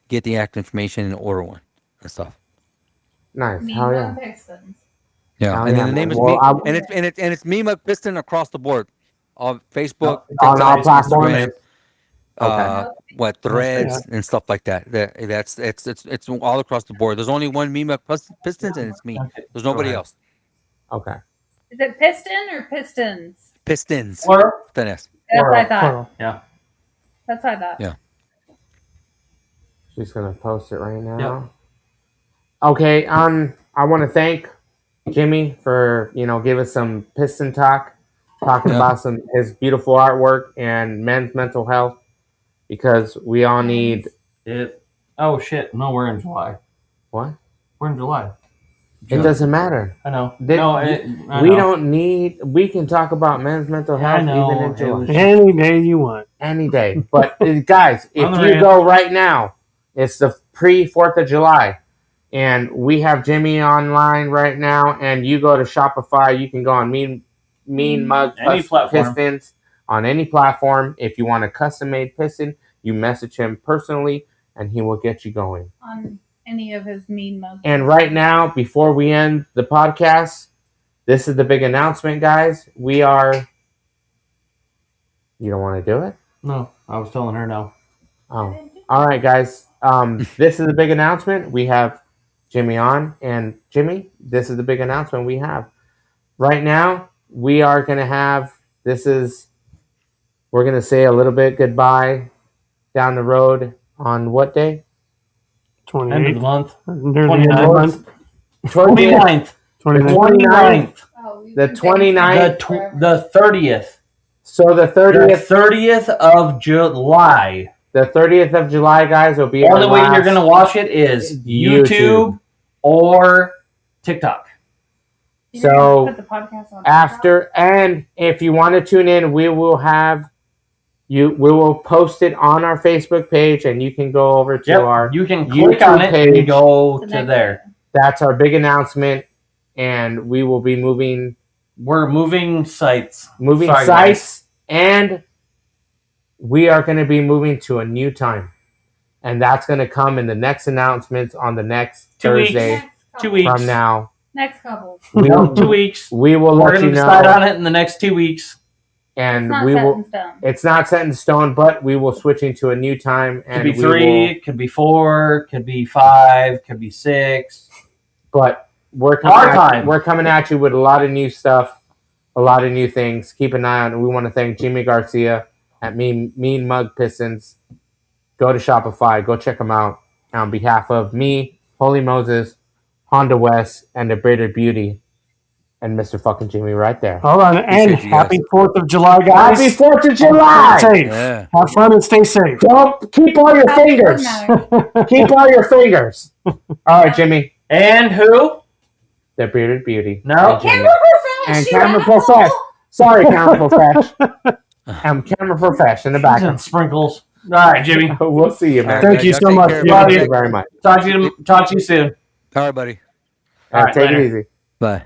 get the actual information and order one and stuff. Nice. Mean Hell Mug yeah. Pistons. Yeah, Hell and yeah, then the name man. is Well, me, and it's Mean Mug Piston across the board, on Facebook, on all TikTok, platforms. Instagram, Okay. Threads and stuff like that. That's it's all across the board. There's only one Mean Mug Pistons, and it's me. There's nobody Alright. else. Okay. Is it piston or pistons? Pistons. Or With an S. That's what I thought. Plural. yeah. That's what I thought. Yeah. She's gonna post it right now. Okay, I want to thank Jimmy for give us some piston talk, talking Yeah. about his beautiful artwork and men's mental health because we all need It. Oh shit! No, we're in July. what? We're in July. It doesn't matter. I know. Did- no, I We know. don't need. We can talk about men's mental Yeah, I health know. even in It July. was- Any day you want. Any day. But guys, if On the you rant. go right now, it's the pre-4th of July, and we have Jimmy online right now. And you go to Shopify, you can go on Mean Mug Any platform. Pistons on any platform. If you want a custom-made piston, you message him personally, and he will get you going. On any of his mean mugs. And right now, before we end the podcast, this is the big announcement, guys. We are. You don't want to do it? No, I was telling her no. Oh, all right, guys. This is the big announcement. We have Jimmy on, and Jimmy, this is the big announcement we have. Right now, we are going to have. We're going to say a little bit goodbye down the road on what day? End of the 28th. month. Near the end of the month. Toward the end. 29th. 29th. 29th. Oh, we've The been saying 29th. forever. The 30th. So the The 30th, 30th of July. the 30th of July, guys, will be The our only way you're last going to watch it is YouTube. YouTube or TikTok. You So, know, put the podcast on after, and if you want to tune in, we will have we will post it on our Facebook page, and you can go over to our You can click on YouTube it page. and go The to next there. That's our big announcement, and we will be moving We're moving sites. Sorry, sites, and we are going to be moving to a new time, and that's going to come in the next announcements on the next 2 weeks. Thursday Next couple. 2 weeks. from now. Next couple. We No, will, 2 weeks. we will We're let going you to decide know, on it in the next 2 weeks. and It's not we set will. in stone. It's not set in stone, but we will switch into a new time, Could and be we 3, will- could be 4, could be 5, could be 6. but we're Our coming. time. We're coming at you with a lot of new stuff, a lot of new things. Keep an eye on it. We want to thank Jimmy Garcia at Mean Mug Pistons. Go to Shopify. Go check them out. On behalf of me, Holy Moses, Honda West, and the Braided Beauty, and Mr. fucking Jimmy right there. Hold on. And Appreciate you guys. happy 4th of July, guys. Happy 4th of Stay July! safe. Yeah. Have fun and stay safe. Don't keep all your fingers. Doesn't matter. Keep all your fingers. All right, Jimmy. And who? The Bearded Beauty. No. And Jimmy. Camera profesh. And you Camera asshole. Profesh. Sorry, Camera Profesh. I'm Camera Profesh in the And back. sprinkles. All right, Jimmy. We'll see you, man. Thank you Y'all so take much. care, Love Thank you. you very much. Talk to you soon. All right, buddy. All right, take later. it easy. Bye.